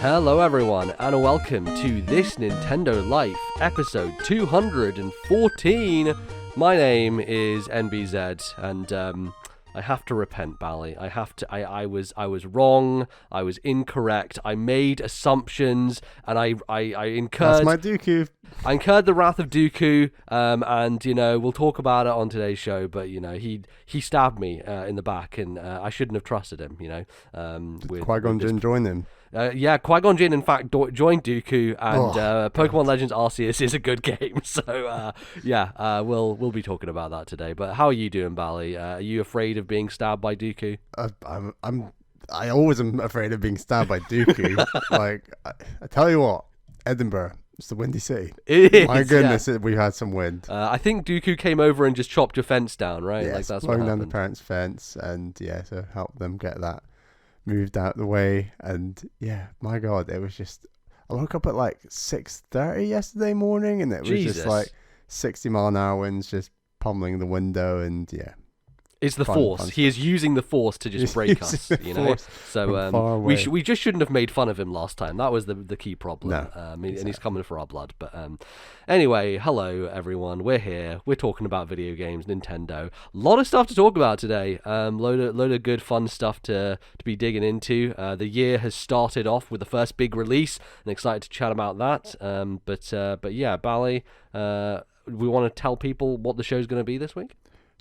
Hello everyone, and welcome to This Nintendo Life, episode 214. My name is NBZ, and I have to repent, Bally. I was wrong. I was incorrect. I made assumptions, and I incurred. That's my Dooku. I incurred the wrath of Dooku, and we'll talk about it on today's show. But he stabbed me in the back, and I shouldn't have trusted him. Qui-Gon Jinn joined him. Qui-Gon Jinn, in fact, joined Dooku, and Pokemon Legends Arceus is a good game. So, we'll be talking about that today. But how are you doing, Bally? Are you afraid of being stabbed by Dooku? I always am afraid of being stabbed by Dooku. I tell you what, Edinburgh, it's the Windy City. It is, my goodness, we've had some wind. I think Dooku came over and just chopped your fence down, right? Yes, that's blowing what down the happened. parents' fence, and to help them get that moved out the way. And my God, it was just, I woke up at 6:30 yesterday morning, and it was Jesus. just 60-mile-an-hour winds just pummeling the window, and It's the Force. He is using the Force to just break us, So we just shouldn't have made fun of him last time. That was the key problem. No, and he's coming for our blood. But anyway, hello everyone. We're here. We're talking about video games, Nintendo. A lot of stuff to talk about today. Load of good fun stuff to be digging into. The year has started off with the first big release, and excited to chat about that. But yeah, Bally, we want to tell people what the show's going to be this week.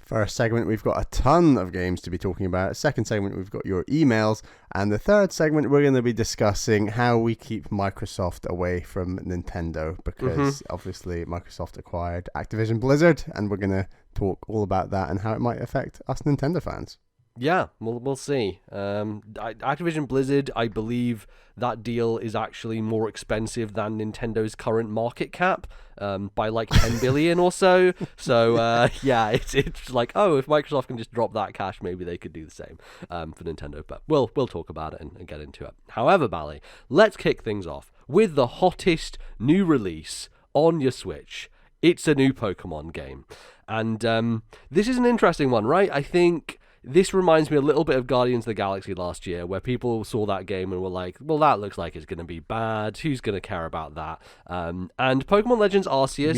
First segment, we've got a ton of games to be talking about. Second segment, we've got your emails. And the third segment, we're going to be discussing how we keep Microsoft away from Nintendo. Because obviously Microsoft acquired Activision Blizzard. And we're going to talk all about that and how it might affect us Nintendo fans. Yeah, we'll see. Activision Blizzard, I believe that deal is actually more expensive than Nintendo's current market cap by 10 billion or so. So it's like, if Microsoft can just drop that cash, maybe they could do the same for Nintendo. But we'll talk about it and get into it. However, Bally, let's kick things off with the hottest new release on your Switch. It's a new Pokemon game, and this is an interesting one, right? I think this reminds me a little bit of Guardians of the Galaxy last year, where people saw that game and were like, well, that looks like it's going to be bad. Who's going to care about that? And Pokemon Legends Arceus...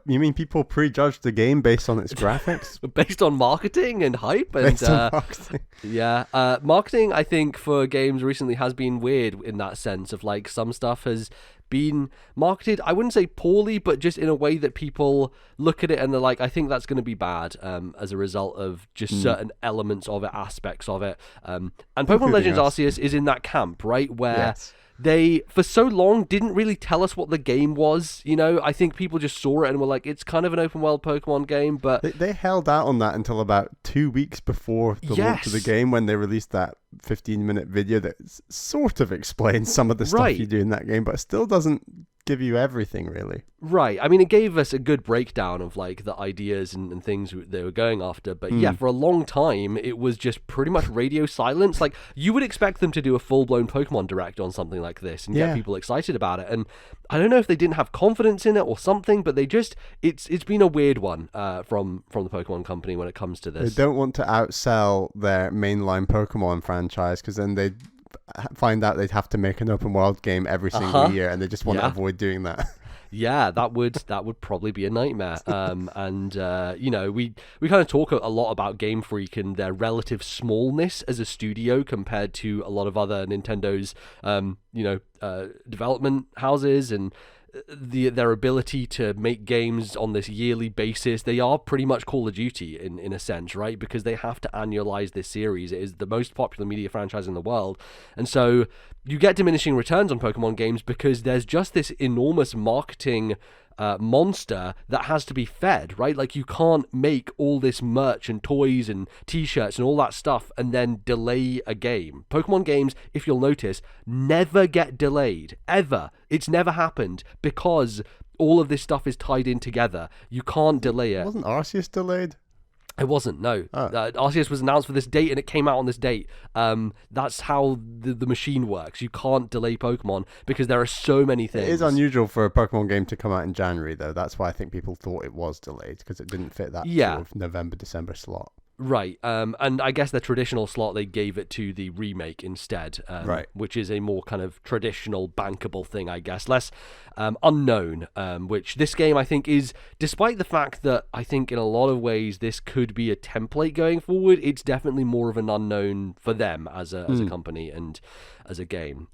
You mean people prejudged the game based on its graphics? Based on marketing and hype? And, based on marketing. Yeah. Marketing, I think, for games recently has been weird in that sense of some stuff has been marketed, I wouldn't say poorly, but just in a way that people look at it and they're like, I think that's going to be bad as a result of just certain elements of it, aspects of it. And Pokemon Legends Arceus is in that camp, right? Where they, for so long, didn't really tell us what the game was. I think people just saw it and were like, it's kind of an open world Pokemon game, but... They held out on that until about 2 weeks before the launch of the game, when they released that 15-minute video that sort of explains some of the stuff you do in that game, but still doesn't give you everything, really. Right. I mean, it gave us a good breakdown of the ideas and things they were going after. But for a long time, it was just pretty much radio silence. You would expect them to do a full-blown Pokemon Direct on something like this and get people excited about it. And I don't know if they didn't have confidence in it or something, but they just, it's been a weird one from the Pokemon Company when it comes to this. They don't want to outsell their mainline Pokemon franchise, because then they'd find out they'd have to make an open world game every single year, and they just want to avoid doing that. Yeah, that would probably be a nightmare. We kind of talk a lot about Game Freak and their relative smallness as a studio compared to a lot of other Nintendo's development houses and their ability to make games on this yearly basis. They are pretty much Call of Duty in a sense, right? Because they have to annualize this series. It is the most popular media franchise in the world. And so you get diminishing returns on Pokemon games because there's just this enormous marketing monster that has to be fed, right? You can't make all this merch and toys and t-shirts and all that stuff and then delay a game. Pokemon games, if you'll notice, never get delayed, ever. It's never happened because all of this stuff is tied in together. You can't delay it. Wasn't Arceus delayed? It wasn't, no. Arceus was announced for this date and it came out on this date. That's how the machine works. You can't delay Pokemon because there are so many things. It is unusual for a Pokemon game to come out in January, though. That's why I think people thought it was delayed, because it didn't fit that sort of November, December slot. Right, and I guess the traditional slot, they gave it to the remake instead, Right. which is a more kind of traditional bankable thing, I guess, less unknown, which this game I think is, despite the fact that I think in a lot of ways this could be a template going forward, it's definitely more of an unknown for them as a company and as a game.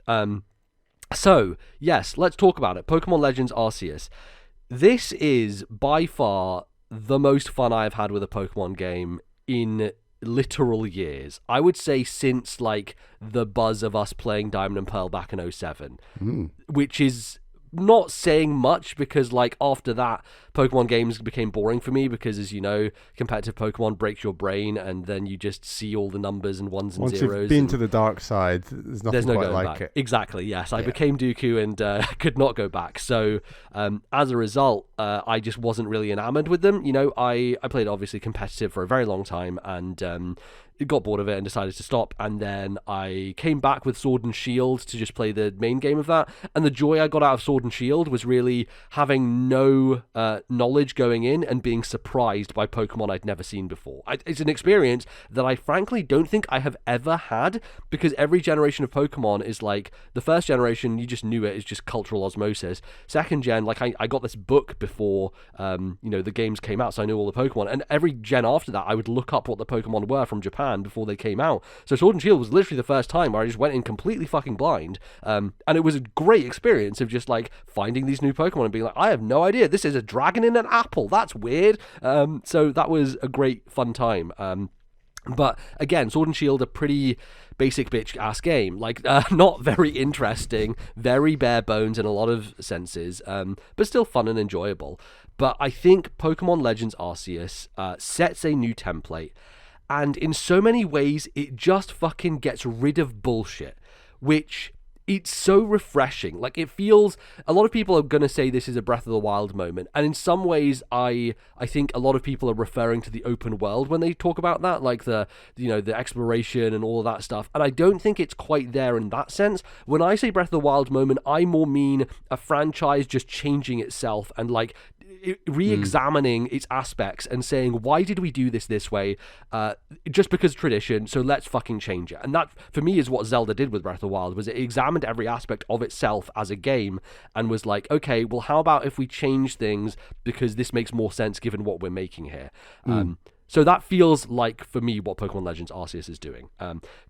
So, yes, let's talk about it. Pokemon Legends Arceus. This is by far the most fun I've had with a Pokemon game in literal years. I would say since like the buzz of us playing Diamond and Pearl back in 07, which is not saying much because like after that Pokemon games became boring for me because, as you know, competitive Pokemon breaks your brain and then you just see all the numbers and ones and Once zeros. You've been to the dark side, there's nothing no quite going like back. it. Exactly, yes. I became Dooku and could not go back. So as a result, I just wasn't really enamored with them. You know, I played obviously competitive for a very long time and got bored of it and decided to stop, and then I came back with Sword and Shield to just play the main game of that, and the joy I got out of Sword and Shield was really having no knowledge going in and being surprised by Pokemon I'd never seen before. It's an experience that I frankly don't think I have ever had, because every generation of Pokemon is like, the first generation, you just knew it, is just cultural osmosis. Second gen, like I got this book before the games came out, so I knew all the Pokemon, and every gen after that I would look up what the Pokemon were from Japan before they came out. So Sword and Shield was literally the first time where I just went in completely fucking blind, and it was a great experience of just like finding these new Pokemon and being like, I have no idea, this is a dragon in an apple, that's weird. So that was a great fun time. But again, Sword and Shield, a pretty basic bitch ass game, like not very interesting, very bare bones in a lot of senses, but still fun and enjoyable. But I think Pokemon Legends Arceus sets a new template, and in so many ways it just fucking gets rid of bullshit, which it's so refreshing. Like, it feels, a lot of people are going to say this is a Breath of the Wild moment, and in some ways I think a lot of people are referring to the open world when they talk about that, like the exploration and all of that stuff, and I don't think it's quite there in that sense. When I say Breath of the Wild moment, I more mean a franchise just changing itself and like re-examining its aspects and saying, why did we do this way? Just because tradition, so let's fucking change it. And that for me is what Zelda did with Breath of the Wild, was it examined every aspect of itself as a game and was like, okay, well, how about if we change things because this makes more sense given what we're making here. So that feels like, for me, what Pokemon Legends Arceus is doing.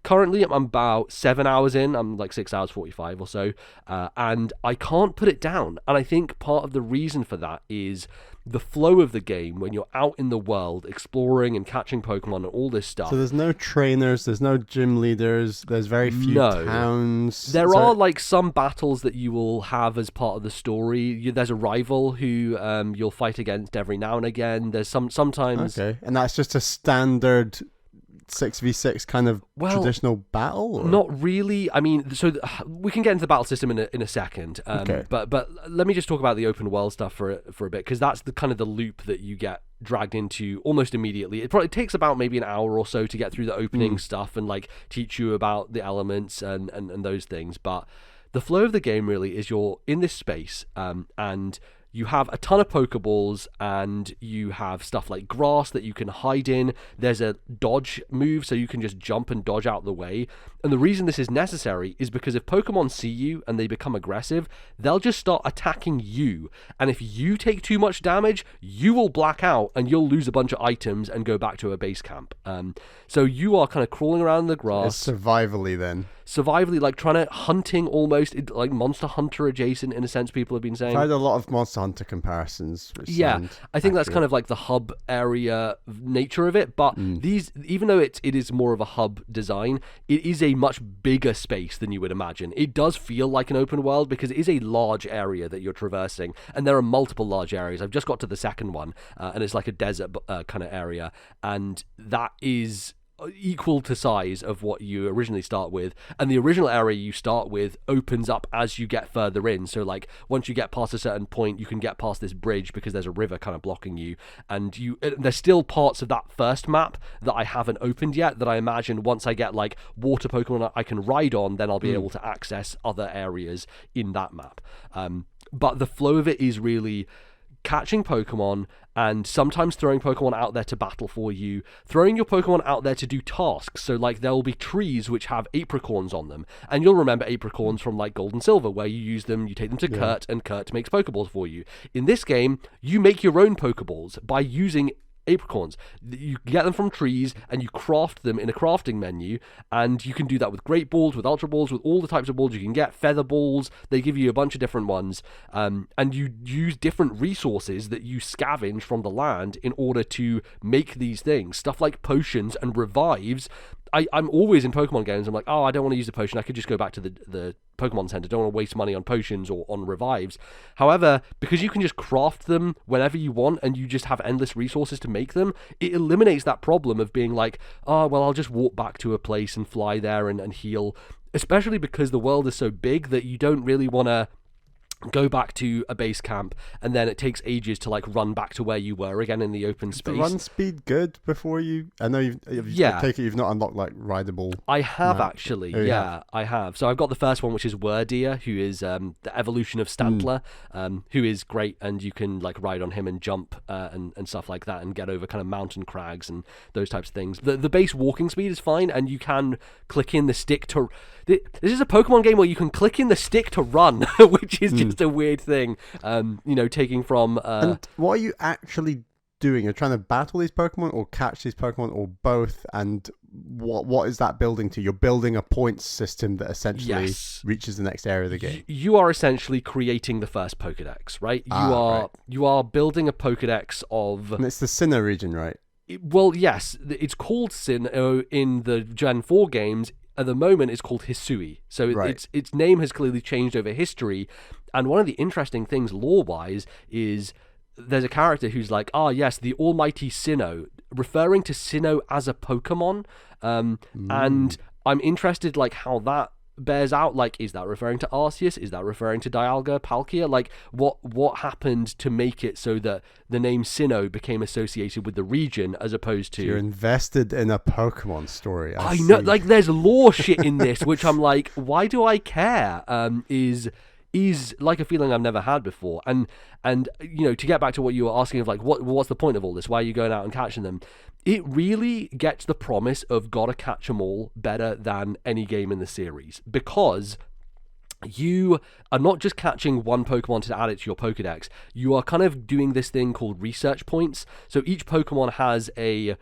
Currently, I'm about 7 hours in. I'm like 6 hours 45 or so. And I can't put it down. And I think part of the reason for that is the flow of the game when you're out in the world exploring and catching Pokemon and all this stuff. So there's no trainers, there's no gym leaders, there's very few towns. There are like some battles that you will have as part of the story. There's a rival who you'll fight against every now and again. There's sometimes... Okay, and that's just a standard 6v6 kind of traditional battle? Or? Not really. I mean, so we can get into the battle system in a second. Okay. But let me just talk about the open world stuff for a bit, because that's the kind of the loop that you get dragged into almost immediately. It probably takes about maybe an hour or so to get through the opening stuff and like teach you about the elements and those things. But the flow of the game really is you're in this space and you have a ton of Pokeballs, and you have stuff like grass that you can hide in. There's a dodge move, so you can just jump and dodge out the way. And the reason this is necessary is because if Pokemon see you and they become aggressive, they'll just start attacking you. And if you take too much damage, you will black out and you'll lose a bunch of items and go back to a base camp. So you are kind of crawling around in the grass. It's survivally then. Survivally, like trying to hunting almost, like Monster Hunter adjacent in a sense, people have been saying. I've had a lot of Monster Hunter comparisons. Yeah, I think that's kind of like the hub area nature of it, but these, even though it is more of a hub design, it is a much bigger space than you would imagine. It does feel like an open world because it is a large area that you're traversing, and there are multiple large areas. I've just got to the second one, and it's like a desert kind of area, and that is equal to size of what you originally start with, and the original area you start with opens up as you get further in. So like once you get past a certain point, you can get past this bridge because there's a river kind of blocking you, and there's still parts of that first map that I haven't opened yet that I imagine once I get like water Pokemon I can ride on, then I'll be able to access other areas in that map. But the flow of it is really catching Pokemon and sometimes throwing Pokemon out there to battle for you, throwing your Pokemon out there to do tasks. So like there will be trees which have apricorns on them, and you'll remember apricorns from like Gold and Silver, where you use them, you take them to Kurt, and Kurt makes Pokeballs for you. In this game, you make your own Pokeballs by using apricorns. You get them from trees and you craft them in a crafting menu, and you can do that with great balls, with ultra balls, with all the types of balls you can get, feather balls. They give you a bunch of different ones, and you use different resources that you scavenge from the land in order to make these things. Stuff like potions and revives. I'm always in Pokemon games, I'm like, oh, I don't want to use a potion, I could just go back to the Pokemon Center, don't want to waste money on potions or on revives. However, because you can just craft them whenever you want and you just have endless resources to make them, it eliminates that problem of being like, oh, well, I'll just walk back to a place and fly there and heal, especially because the world is so big that you don't really want to go back to a base camp and then it takes ages to like run back to where you were again in the open space. Is the run speed good before you? I know I take it you've not unlocked like rideable. I have actually, I have. So I've got the first one, which is Wordeer, who is the evolution of Stantler, who is great, and you can like ride on him and jump and stuff like that and get over kind of mountain crags and those types of things. The base walking speed is fine, and you can click in the stick to. This is a Pokemon game where you can click in the stick to run, which is just a weird thing, taking from... And what are you actually doing? You're trying to battle these Pokemon or catch these Pokemon or both? And what is that building to? You're building a points system that essentially reaches the next area of the game. You are essentially creating the first Pokedex, right? You are building a Pokedex of... And it's the Sinnoh region, right? Well, yes. It's called Sinnoh in the Gen 4 games. At the moment, it's called Hisui. So its name has clearly changed over history. And one of the interesting things lore-wise is there's a character who's like, yes, the almighty Sinnoh, referring to Sinnoh as a Pokemon. And I'm interested like how that bears out. Like, is that referring to Arceus? Is that referring to Dialga, Palkia? Like, what happened to make it so that the name Sinnoh became associated with the region as opposed to... You're invested in a Pokemon story. I know, like, there's lore shit in this, which I'm like, why do I care? Is like a feeling I've never had before. And to get back to what you were asking of like, what's the point of all this? Why are you going out and catching them? It really gets the promise of gotta catch them all better than any game in the series, because you are not just catching one Pokemon to add it to your Pokedex. You are kind of doing this thing called research points. So each Pokemon has a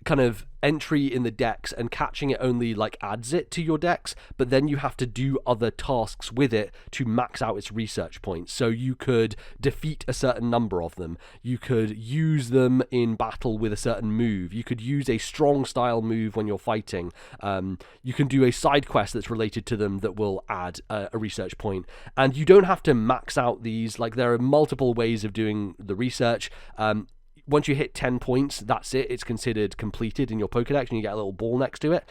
kind of entry in the dex, and catching it only like adds it to your dex, but then you have to do other tasks with it to max out its research points. So you could defeat a certain number of them, you could use them in battle with a certain move, you could use a strong style move when you're fighting, you can do a side quest that's related to them that will add a research point. And you don't have to max out these, like there are multiple ways of doing the research. Once you hit 10 points, that's it. It's considered completed in your Pokedex, and you get a little ball next to it.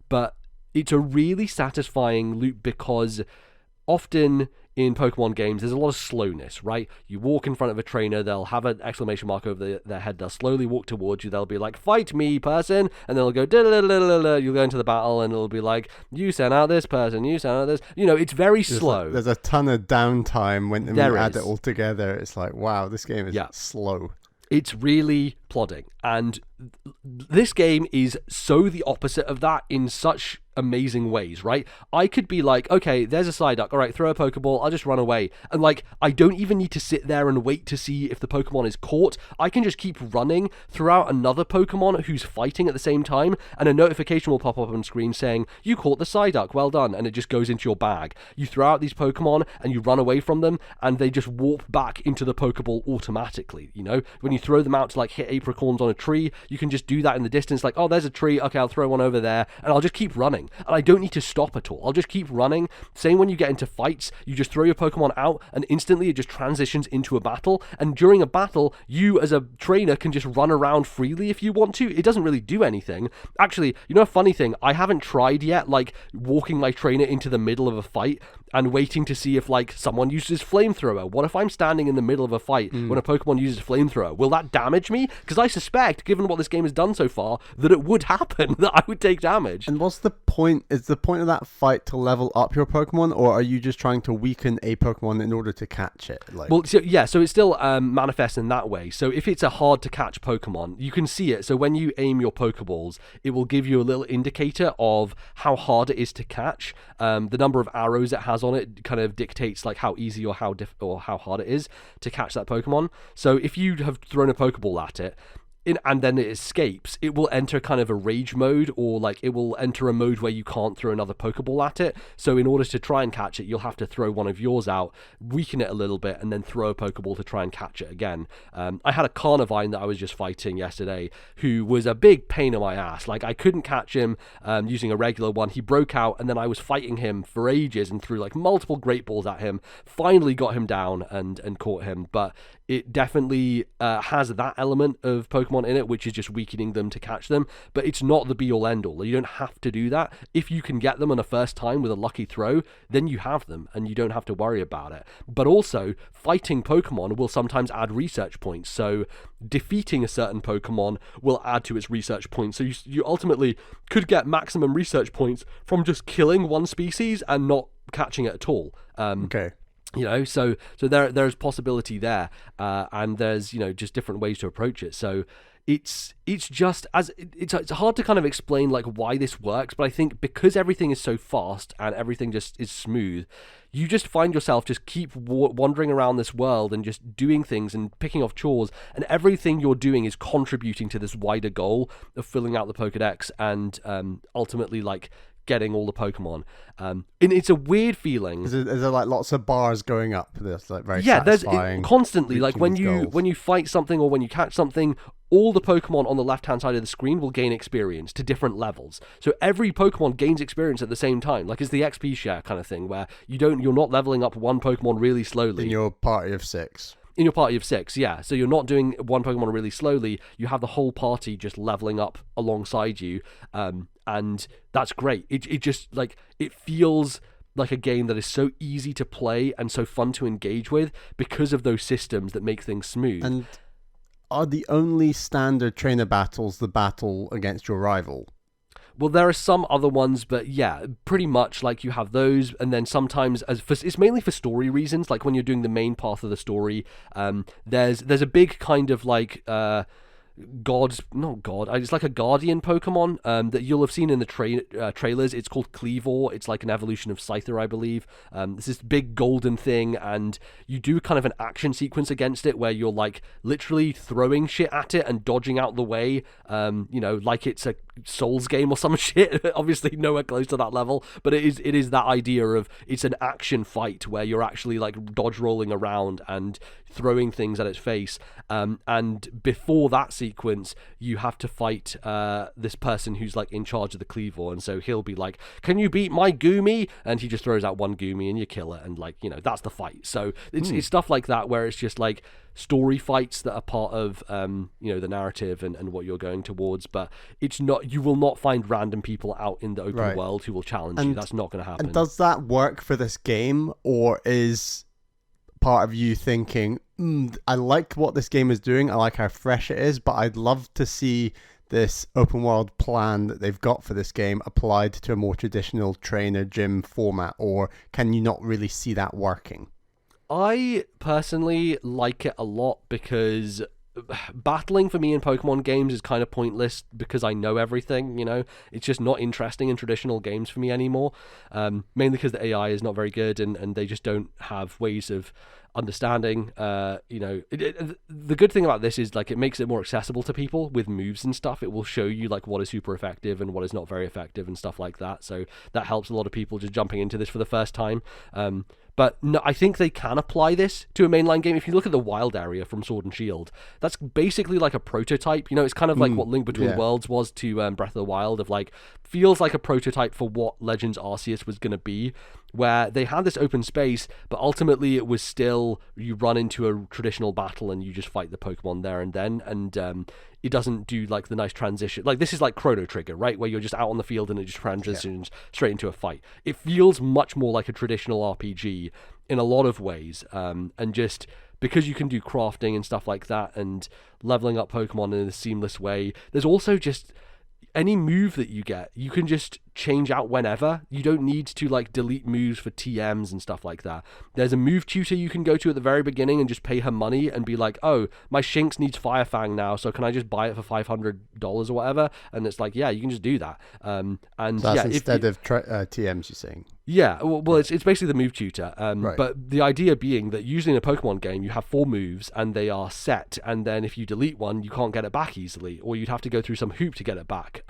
But it's a really satisfying loop, because often in Pokemon games, there's a lot of slowness, right? You walk in front of a trainer, they'll have an exclamation mark over their head, they'll slowly walk towards you, they'll be like, fight me, person, and they'll go, you'll go into the battle, and it'll be like, you sent out this person, you sent out this, it's very slow. There's a ton of downtime when you add it all together. It's like, wow, this game is slow. It's really plodding, and this game is so the opposite of that in such amazing ways, right? I could be like, okay, there's a Psyduck, all right, throw a Pokeball, I'll just run away, and like, I don't even need to sit there and wait to see if the Pokemon is caught. I can just keep running throughout another Pokemon who's fighting at the same time, and a notification will pop up on screen saying, you caught the Psyduck, well done, and it just goes into your bag. You throw out these Pokemon, and you run away from them, and they just warp back into the Pokeball automatically, when you throw them out to like hit apricorns on a tree, you can just do that in the distance, like, oh, there's a tree, okay, I'll throw one over there, and I'll just keep running. And I don't need to stop at all. I'll just keep running. Same when you get into fights, you just throw your Pokemon out, and instantly it just transitions into a battle. And during a battle, you as a trainer can just run around freely if you want to. It doesn't really do anything. Actually, a funny thing, I haven't tried yet, like, walking my trainer into the middle of a fight. and waiting to see if like someone uses flamethrower. What if I'm standing in the middle of a fight when a Pokemon uses flamethrower? Will that damage me? Because I suspect, given what this game has done so far, that it would happen, that I would take damage. And what's the point? Is the point of that fight to level up your Pokemon, or are you just trying to weaken a Pokemon in order to catch it? Like... Well, so it still manifests in that way. So if it's a hard to catch Pokemon, you can see it. So when you aim your Pokeballs, it will give you a little indicator of how hard it is to catch. The number of arrows it has on it kind of dictates like how easy or how hard it is to catch that Pokemon. So if you have thrown a Pokeball at it, and then it escapes, it will enter kind of a rage mode, or like it will enter a mode where you can't throw another Pokeball at it. So in order to try and catch it, you'll have to throw one of yours out, weaken it a little bit, and then throw a Pokeball to try and catch it again. I had a Carnivine that I was just fighting yesterday who was a big pain in my ass. Like, I couldn't catch him using a regular one. He broke out, and then I was fighting him for ages and threw like multiple Great Balls at him. Finally got him down and caught him, but it definitely has that element of Pokemon in it, which is just weakening them to catch them, but it's not the be-all end-all. You don't have to do that. If you can get them on a first time with a lucky throw, then you have them, and you don't have to worry about it. But also, fighting Pokemon will sometimes add research points, so defeating a certain Pokemon will add to its research points, so you ultimately could get maximum research points from just killing one species and not catching it at all. Okay. You know, so there's possibility there, and there's, just different ways to approach it. So it's just it's hard to kind of explain like why this works, but I think because everything is so fast and everything just is smooth, you just find yourself just keep wandering around this world and just doing things and picking off chores, and everything you're doing is contributing to this wider goal of filling out the Pokedex and ultimately like getting all the Pokemon. And it's a weird feeling. Is there like lots of bars going up? That's like very satisfying. There's constantly like when you fight something or when you catch something, all the Pokemon on the left-hand side of the screen will gain experience to different levels. So every Pokemon gains experience at the same time. Like, it's the XP share kind of thing where you're not leveling up one Pokemon really slowly. In your party of 6. In your party of 6, yeah. So you're not doing one Pokemon really slowly. You have the whole party just leveling up alongside you, and that's great. It just like it feels like a game that is so easy to play and so fun to engage with because of those systems that make things smooth. And are the only standard trainer battles the battle against your rival? Well, there are some other ones, but yeah, pretty much like you have those, and then sometimes it's mainly for story reasons. Like when you're doing the main path of the story, there's a big kind of like it's like a guardian Pokemon that you'll have seen in the trailers. It's called Cleavor. It's like an evolution of Scyther, I believe. It's this big golden thing, and you do kind of an action sequence against it where you're like literally throwing shit at it and dodging out the way, like it's a Souls game or some shit. Obviously nowhere close to that level, but it is that idea of it's an action fight where you're actually like dodge rolling around and throwing things at its face, and before that sequence you have to fight this person who's like in charge of the Cleavor, and so he'll be like, can you beat my Goomy? And he just throws out one Goomy and you kill it, and like, that's the fight. So it's stuff like that where it's just like story fights that are part of the narrative and what you're going towards, but it's not, you will not find random people out in the open world who will challenge you. That's not going to happen. And does that work for this game, or is part of you thinking, I like what this game is doing, I like how fresh it is, but I'd love to see this open world plan that they've got for this game applied to a more traditional trainer gym format, or can you not really see that working? I personally like it a lot because battling for me in Pokemon games is kind of pointless because I know everything, it's just not interesting in traditional games for me anymore, mainly because the AI is not very good and they just don't have ways of understanding. The good thing about this is like it makes it more accessible to people with moves and stuff. It will show you like what is super effective and what is not very effective and stuff like that, so that helps a lot of people just jumping into this for the first time. But no, I think they can apply this to a mainline game. If you look at the wild area from Sword and Shield, that's basically like a prototype. It's kind of like what Link Between Worlds was to Breath of the Wild, of like, feels like a prototype for what Legends Arceus was going to be, where they had this open space, but ultimately it was still, you run into a traditional battle and you just fight the Pokemon there and then, and it doesn't do like the nice transition. Like this is like Chrono Trigger, right, where you're just out on the field and it just transitions straight into a fight. It feels much more like a traditional RPG in a lot of ways, and just because you can do crafting and stuff like that and leveling up Pokemon in a seamless way. There's also just any move that you get, you can just change out whenever. You don't need to like delete moves for TMs and stuff like that. There's a move tutor you can go to at the very beginning and just pay her money and be like, oh, my Shinx needs Fire Fang now, so can I just buy it for $500 or whatever? And it's like, yeah, you can just do that. And so that's instead of TMs, you're saying? Yeah, well, it's basically the move tutor. Right. But the idea being that usually in a Pokemon game, you have 4 moves and they are set. And then if you delete one, you can't get it back easily, or you'd have to go through some hoop to get it back.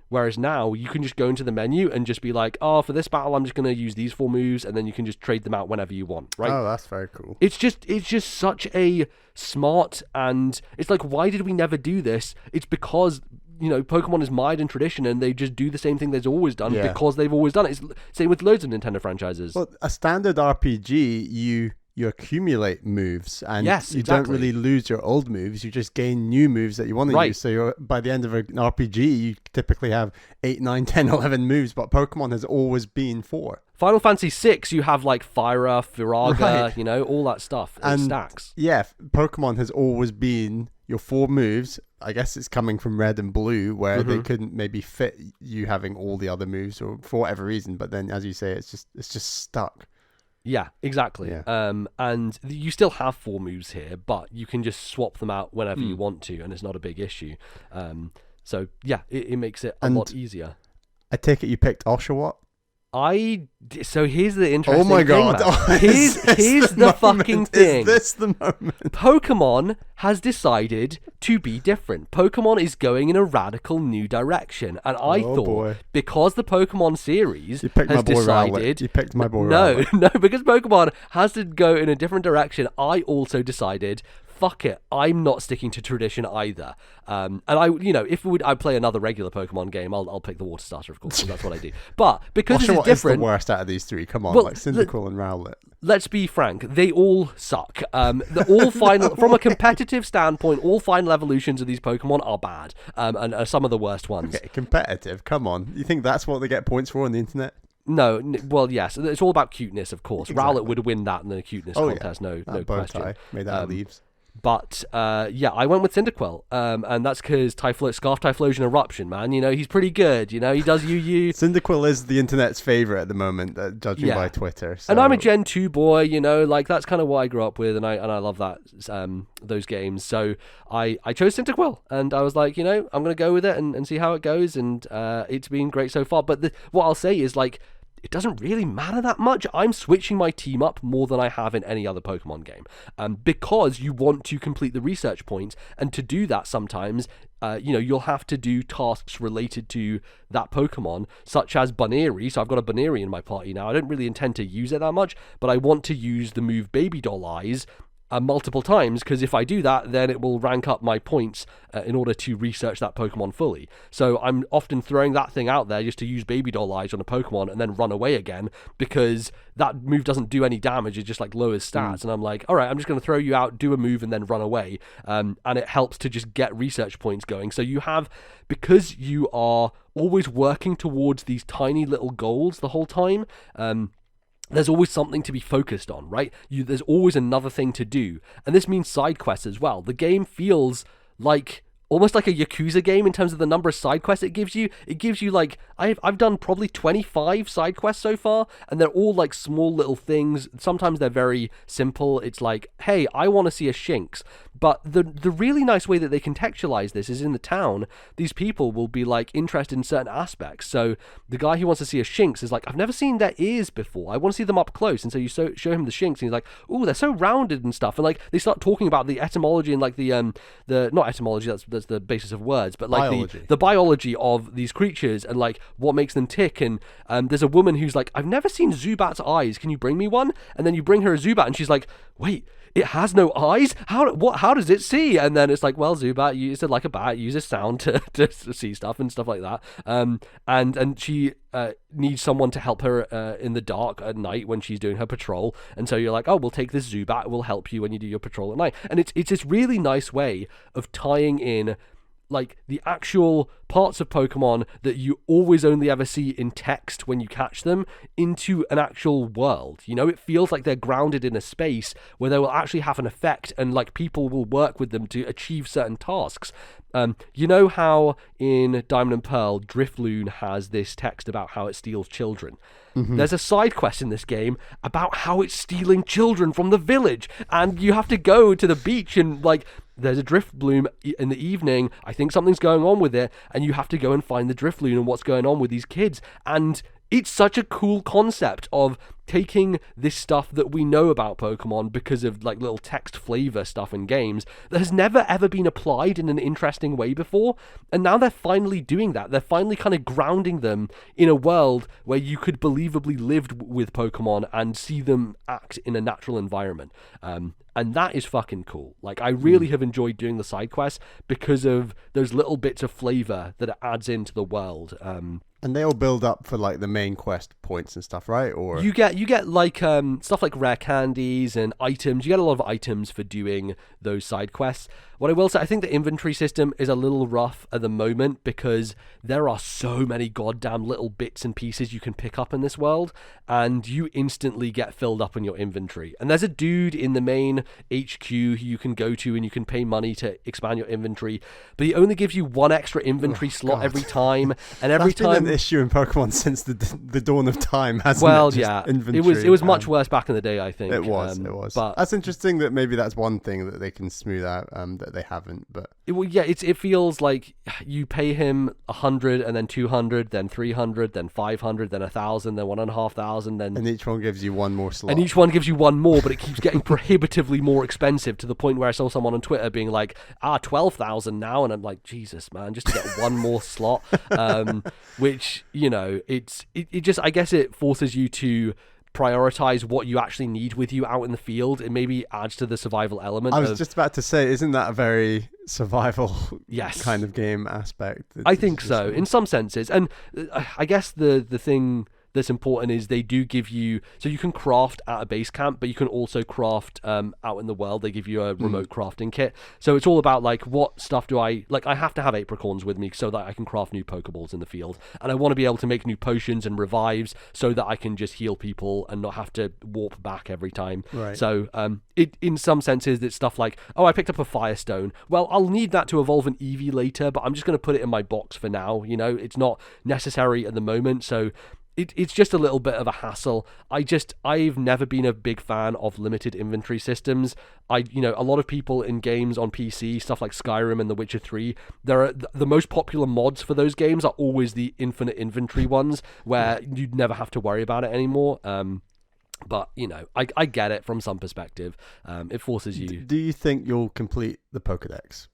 Whereas now you can just go into the menu and just be like, oh, for this battle, I'm just going to use these 4 moves. And then you can just trade them out whenever you want, right? Oh, that's very cool. It's just such a smart, and it's like, why did we never do this? It's because, you know, Pokemon is mired in tradition and they just do the same thing they've always done because they've always done it. It's same with loads of Nintendo franchises. Well, a standard RPG, you accumulate moves and you exactly. don't really lose your old moves. You just gain new moves that you want to use. So by the end of an RPG, you typically have 8, 9, 10, 11 moves, but Pokemon has always been 4. Final Fantasy VI, you have like Fyra, Firaga, Right. you know, all that stuff. It stacks. Yeah, Pokemon has always been your 4 moves. I guess it's coming from Red and Blue, where they couldn't maybe fit you having all the other moves, or for whatever reason. But then, as you say, it's just stuck. Yeah, exactly. Yeah. And you still have 4 moves here, but you can just swap them out whenever you want to, and it's not a big issue. So yeah, it makes it a lot easier. I take it you picked Oshawott? So here's the interesting thing. Oh my god! Here's the fucking thing. Is this the moment? Pokemon has decided to be different. Pokemon is going in a radical new direction, and I thought because the Pokemon series has decided, you picked my boy. No, because Pokemon has to go in a different direction. I also decided, fuck it, I'm not sticking to tradition either. And I'd play another regular Pokemon game, I'll pick the Water Starter, of course, because that's what I do. But because this is different, is the worst out of these 3. Come on, well, like Cyndaquil and Rowlet. Let's be frank, they all suck. All final, from a competitive standpoint, all final evolutions of these Pokemon are bad, and are some of the worst ones. Okay, competitive, come on. You think that's what they get points for on the internet? No, well, yes, it's all about cuteness, of course. Exactly. Rowlet would win that in the cuteness contest, no question. Made out of leaves. But I went with Cyndaquil, and that's because Scarf Typhlosion Eruption, man. You know, he's pretty good. You know, he does UU. Cyndaquil is the internet's favorite at the moment, judging by Twitter. So. And I'm a Gen 2 boy. You know, like that's kind of what I grew up with, and I love that those games. So I chose Cyndaquil, and I was like, you know, I'm gonna go with it and see how it goes, and it's been great so far. But what I'll say is like, it doesn't really matter that much. I'm switching my team up more than I have in any other Pokemon game, because you want to complete the research points, and to do that sometimes, you'll have to do tasks related to that Pokemon, such as Buneary. So I've got a Buneary in my party now. I don't really intend to use it that much, but I want to use the move Baby Doll Eyes multiple times, because if I do that, then it will rank up my points in order to research that Pokemon fully. So I'm often throwing that thing out there just to use Baby Doll Eyes on a Pokemon and then run away again, because that move doesn't do any damage, it just like lowers stats. And I'm like, all right, I'm just going to throw you out, do a move, and then run away. And it helps to just get research points going. So you have, because you are always working towards these tiny little goals the whole time, there's always something to be focused on, right? There's always another thing to do. And this means side quests as well. The game feels like almost like a Yakuza game in terms of the number of side quests it gives you. It gives you like, I've done probably 25 side quests so far, and they're all like small little things. Sometimes they're very simple. It's like, hey, I want to see a Shinx. But the really nice way that they contextualize this is in the town, these people will be like interested in certain aspects. So the guy who wants to see a Shinx is like, I've never seen their ears before. I want to see them up close. And so you show him the Shinx, and he's like, oh, they're so rounded and stuff. And like they start talking about the etymology and like the not etymology, that's the basis of words, but like the biology of these creatures and like what makes them tick. And there's a woman who's like, I've never seen Zubat's eyes. Can you bring me one? And then you bring her a Zubat, and she's like, wait, it has no eyes? How does it see? And then it's like, well, Zubat, you said like a bat, uses sound to see stuff and stuff like that. And she needs someone to help her in the dark at night when she's doing her patrol. And so you're like, oh, we'll take this Zubat, it will help you when you do your patrol at night. And it's this really nice way of tying in like the actual parts of Pokemon that you always only ever see in text when you catch them into an actual world. You know, it feels like they're grounded in a space where they will actually have an effect, and like people will work with them to achieve certain tasks. You know how in Diamond and Pearl, Drifloon has this text about how it steals children? Mm-hmm. There's a side quest in this game about how it's stealing children from the village, and you have to go to the beach and like there's a Drifloon in the evening. I think something's going on with it, and you have to go and find the Drifloon and what's going on with these kids. And it's such a cool concept of taking this stuff that we know about Pokemon because of like little text flavor stuff in games that has never ever been applied in an interesting way before. And now they're finally doing that. They're finally kind of grounding them in a world where you could believably live with Pokemon and see them act in a natural environment. And that is fucking cool. Like, I really have enjoyed doing the side quests because of those little bits of flavor that it adds into the world. And they all build up for like the main quest points and stuff, right? Or you get like stuff like rare candies and items. You get a lot of items for doing those side quests. What I will say, I think the inventory system is a little rough at the moment because there are so many goddamn little bits and pieces you can pick up in this world, and you instantly get filled up in your inventory. And there's a dude in the main HQ who you can go to and you can pay money to expand your inventory, but he only gives you one extra inventory slot every time, and every time been an issue in Pokemon since the dawn of time, hasn't well, it? yeah, it was much worse back in the day, I think. It was. But that's interesting that maybe that's one thing that they can smooth out that they haven't. But it feels like you pay him 100 and then 200, then 300, then 500, then 1,000, then 1,500, then and each one gives you one more slot. And each one gives you one more, but it keeps getting prohibitively more expensive to the point where I saw someone on Twitter being like, 12,000 now, and I'm like, Jesus, man, just to get one more slot. Which, you know, it just, I guess it forces you to prioritize what you actually need with you out in the field. It maybe adds to the survival element. I was just about to say, isn't that a very survival kind of game aspect? I think so, in some senses. And I guess the thing that's important is they do give you, so you can craft at a base camp, but you can also craft out in the world. They give you a remote crafting kit. So it's all about like, what stuff do I have to have apricorns with me so that I can craft new Pokeballs in the field. And I want to be able to make new potions and revives so that I can just heal people and not have to warp back every time. Right. So it, in some senses, it's stuff like, oh, I picked up a Firestone. Well, I'll need that to evolve an Eevee later, but I'm just going to put it in my box for now. You know, it's not necessary at the moment. So it's just a little bit of a hassle. I've never been a big fan of limited inventory systems. A lot of people in games on PC, stuff like Skyrim and The Witcher 3, the most popular mods for those games are always the infinite inventory ones, where you'd never have to worry about it anymore. But, you know, I get it from some perspective. It forces you. Do you think you'll complete the Pokedex?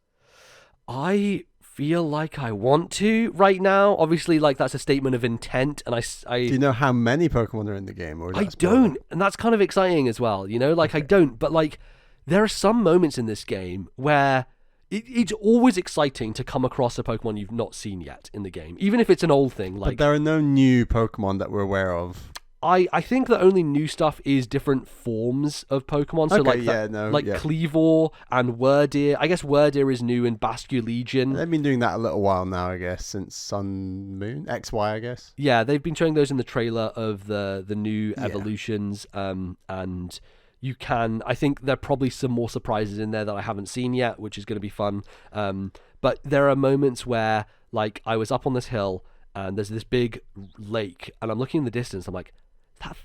I feel like I want to right now. Obviously, like, that's a statement of intent, and I do you know how many Pokemon are in the game? Or I don't, and that's kind of exciting as well, you know, like, okay. I don't, but like, there are some moments in this game where it's always exciting to come across a Pokemon you've not seen yet in the game, even if it's an old thing. Like, but there are no new Pokemon that we're aware of. I think the only new stuff is different forms of Pokemon. So Cleavor and Wurdeer. I guess Wurdeer is new in Basculegion. They've been doing that a little while now, I guess, since Sun Moon XY, I guess. Yeah, they've been showing those in the trailer of the new evolutions. And you can, I think there are probably some more surprises in there that I haven't seen yet, which is going to be fun. But there are moments where, like, I was up on this hill and there's this big lake, and I'm looking in the distance. I'm like, that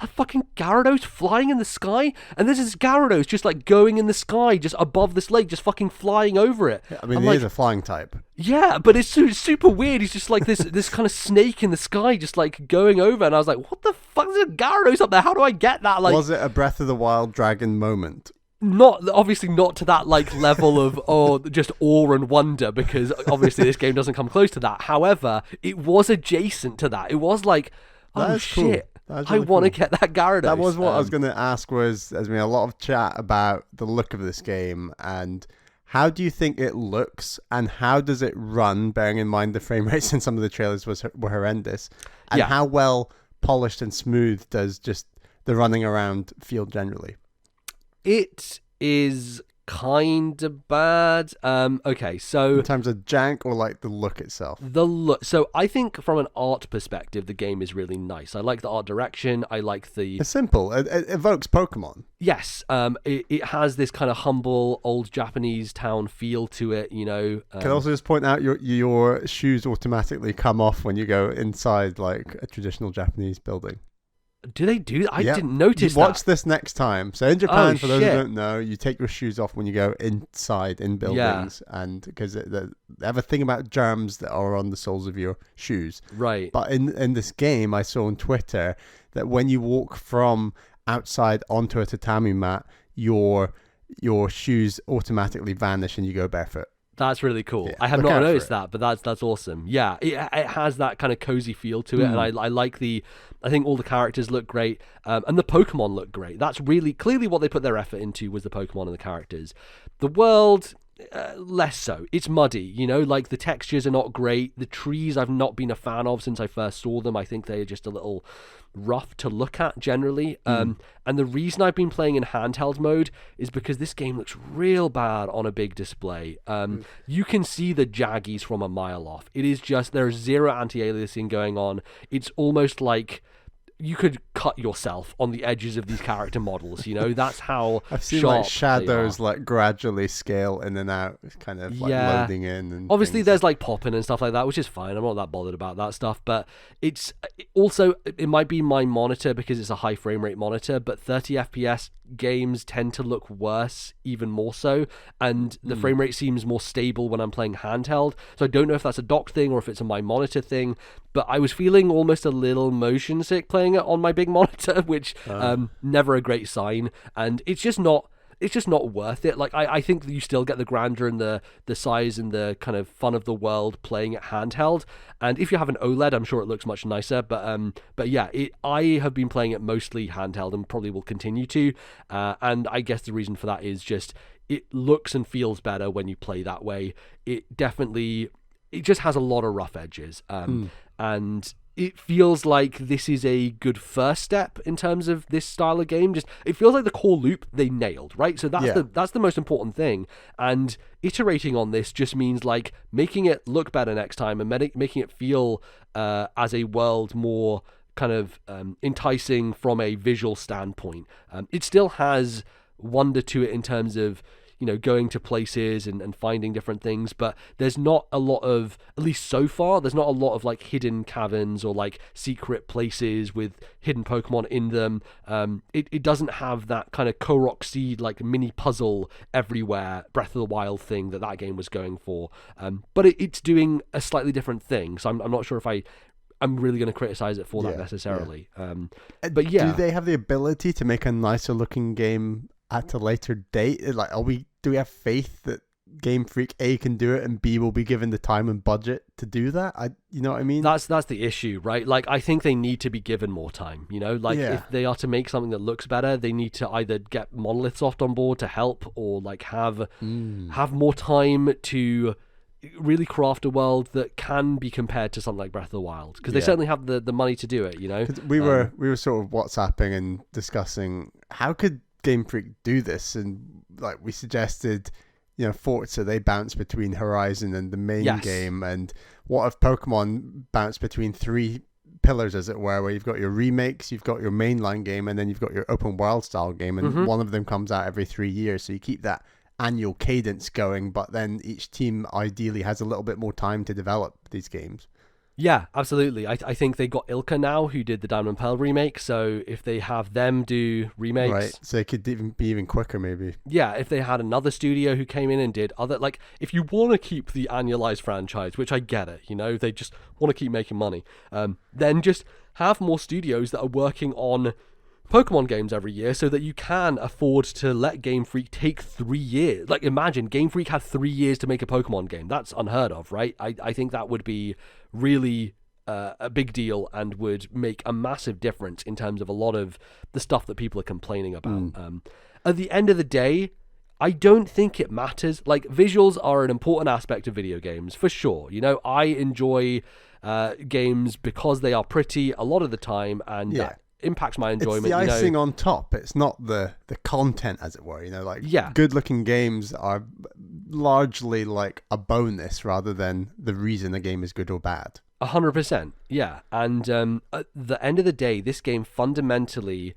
fucking Gyarados flying in the sky? And there's this Gyarados just like going in the sky, just above this lake, just fucking flying over it. Yeah, I mean, he is a flying type. Yeah, but it's super weird. He's just like this kind of snake in the sky, just like going over. And I was like, what the fuck is a Gyarados up there? How do I get that? Like, was it a Breath of the Wild dragon moment? Obviously not to that like level of just awe and wonder, because obviously this game doesn't come close to that. However, it was adjacent to that. It was like, oh shit. Cool. Really I want to get that Gyarados. That was what I was going to ask. There's been a lot of chat about the look of this game, and how do you think it looks, and how does it run, bearing in mind the frame rates in some of the trailers were horrendous, and how well polished and smooth does just the running around feel generally? It is kind of bad. Okay, so in terms of jank or like the look itself? the look. So I think from an art perspective, the game is really nice. I like the art direction. I like the It's simple. It evokes Pokemon. yes. It has this kind of humble old Japanese town feel to it. You know. Can I also just point out your shoes automatically come off when you go inside like a traditional Japanese building. Do they do that? I Yep. didn't notice that. Watch this next time. So in Japan, Oh, for those shit. who don't know, you take your shoes off when you go inside in buildings, and because they have a thing about germs that are on the soles of your shoes. Right. But in this game, I saw on Twitter that when you walk from outside onto a tatami mat, your shoes automatically vanish and you go barefoot. That's really cool. Yeah, I have look not out for noticed it. that, but that's awesome. Yeah, it has that kind of cozy feel to it, and I like I think all the characters look great, and the Pokemon look great. That's really clearly what they put their effort into was the Pokemon and the characters. The world, less so. It's muddy, you know, like the textures are not great. The trees I've not been a fan of since I first saw them. I think they're just a little rough to look at generally. And the reason I've been playing in handheld mode is because this game looks real bad on a big display. You can see the jaggies from a mile off. It is just, there's zero anti-aliasing going on. It's almost like you could cut yourself on the edges of these character models, you know. That's how I've seen sharp like shadows they are. like gradually scale in and out, kind of like Yeah. loading in. And Obviously, things. there's like popping and stuff like that, which is fine. I'm not that bothered about that stuff. But it's also, it might be my monitor because it's a high frame rate monitor, but 30 FPS games tend to look worse, even more so. And the frame rate seems more stable when I'm playing handheld. So I don't know if that's a dock thing or if it's a my monitor thing. But I was feeling almost a little motion sick playing it on my big monitor, which never a great sign. And it's just not worth it. Like I think that you still get the grandeur and the size and the kind of fun of the world playing it handheld. And if you have an OLED, I'm sure it looks much nicer. But yeah, I have been playing it mostly handheld and probably will continue to. And I guess the reason for that is just it looks and feels better when you play that way. It just has a lot of rough edges. And it feels like this is a good first step in terms of this style of game. Just it feels like the core loop they nailed, right? So that's the most important thing. And iterating on this just means like making it look better next time and making it feel as a world more kind of enticing from a visual standpoint. It still has wonder to it in terms of, you know, going to places and finding different things, but there's not a lot of, at least so far, there's not a lot of like hidden caverns or like secret places with hidden Pokemon in them. It doesn't have that kind of Korok Seed like mini puzzle everywhere Breath of the Wild thing that game was going for. But it's doing a slightly different thing, so I'm not sure if I'm really going to criticize it for that necessarily. But yeah. Do they have the ability to make a nicer looking game at a later date? Like, do we have faith that Game Freak A can do it and B will be given the time and budget to do that? You know what I mean? That's the issue, right? Like, I think they need to be given more time, you know? Like, if they are to make something that looks better, they need to either get Monolith Soft on board to help or like have more time to really craft a world that can be compared to something like Breath of the Wild, because they certainly have the money to do it, you know. We were sort of WhatsApping and discussing how could Game Freak do this, and like we suggested, you know, Forza, they bounce between Horizon and the main game, and what if Pokemon bounce between three pillars, as it were, where you've got your remakes, you've got your mainline game, and then you've got your open world style game, and one of them comes out every 3 years, so you keep that annual cadence going, but then each team ideally has a little bit more time to develop these games. Yeah, absolutely. I think they got Ilka now, who did the Diamond and Pearl remake, so if they have them do remakes... Right, so it could even be even quicker, maybe. Yeah, if they had another studio who came in and did other... Like, if you want to keep the annualized franchise, which I get it, you know, they just want to keep making money, then just have more studios that are working on Pokemon games every year so that you can afford to let Game Freak take 3 years. Like, imagine Game Freak had 3 years to make a Pokemon game. That's unheard of, right? I think that would be really a big deal and would make a massive difference in terms of a lot of the stuff that people are complaining about. At the end of the day, I don't think it matters. Like, visuals are an important aspect of video games, for sure. You know, I enjoy games because they are pretty a lot of the time, and impacts my It's enjoyment. the icing on top. It's not the content, as it were. Good-looking games are largely like a bonus rather than the reason a game is good or bad. 100%, yeah. And at the end of the day, this game fundamentally,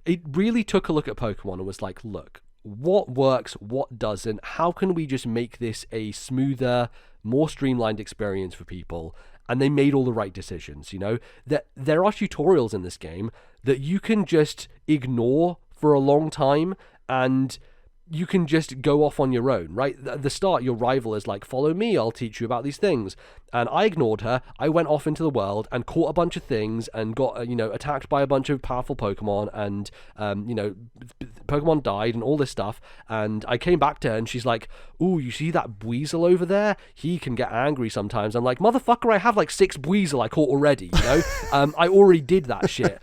it really took a look at Pokemon and was like, look, what works, what doesn't, how can we just make this a smoother, more streamlined experience for people? And they made all the right decisions, that there are tutorials in this game that you can just ignore for a long time, and you can just go off on your own, right? At the start, your rival is like, follow me, I'll teach you about these things. And I ignored her. I went off into the world and caught a bunch of things and got, attacked by a bunch of powerful Pokemon, and, Pokemon died and all this stuff. And I came back to her and she's like, ooh, you see that Weasel over there? He can get angry sometimes. I'm like, motherfucker, I have like 6 Weasel I caught already, I already did that shit.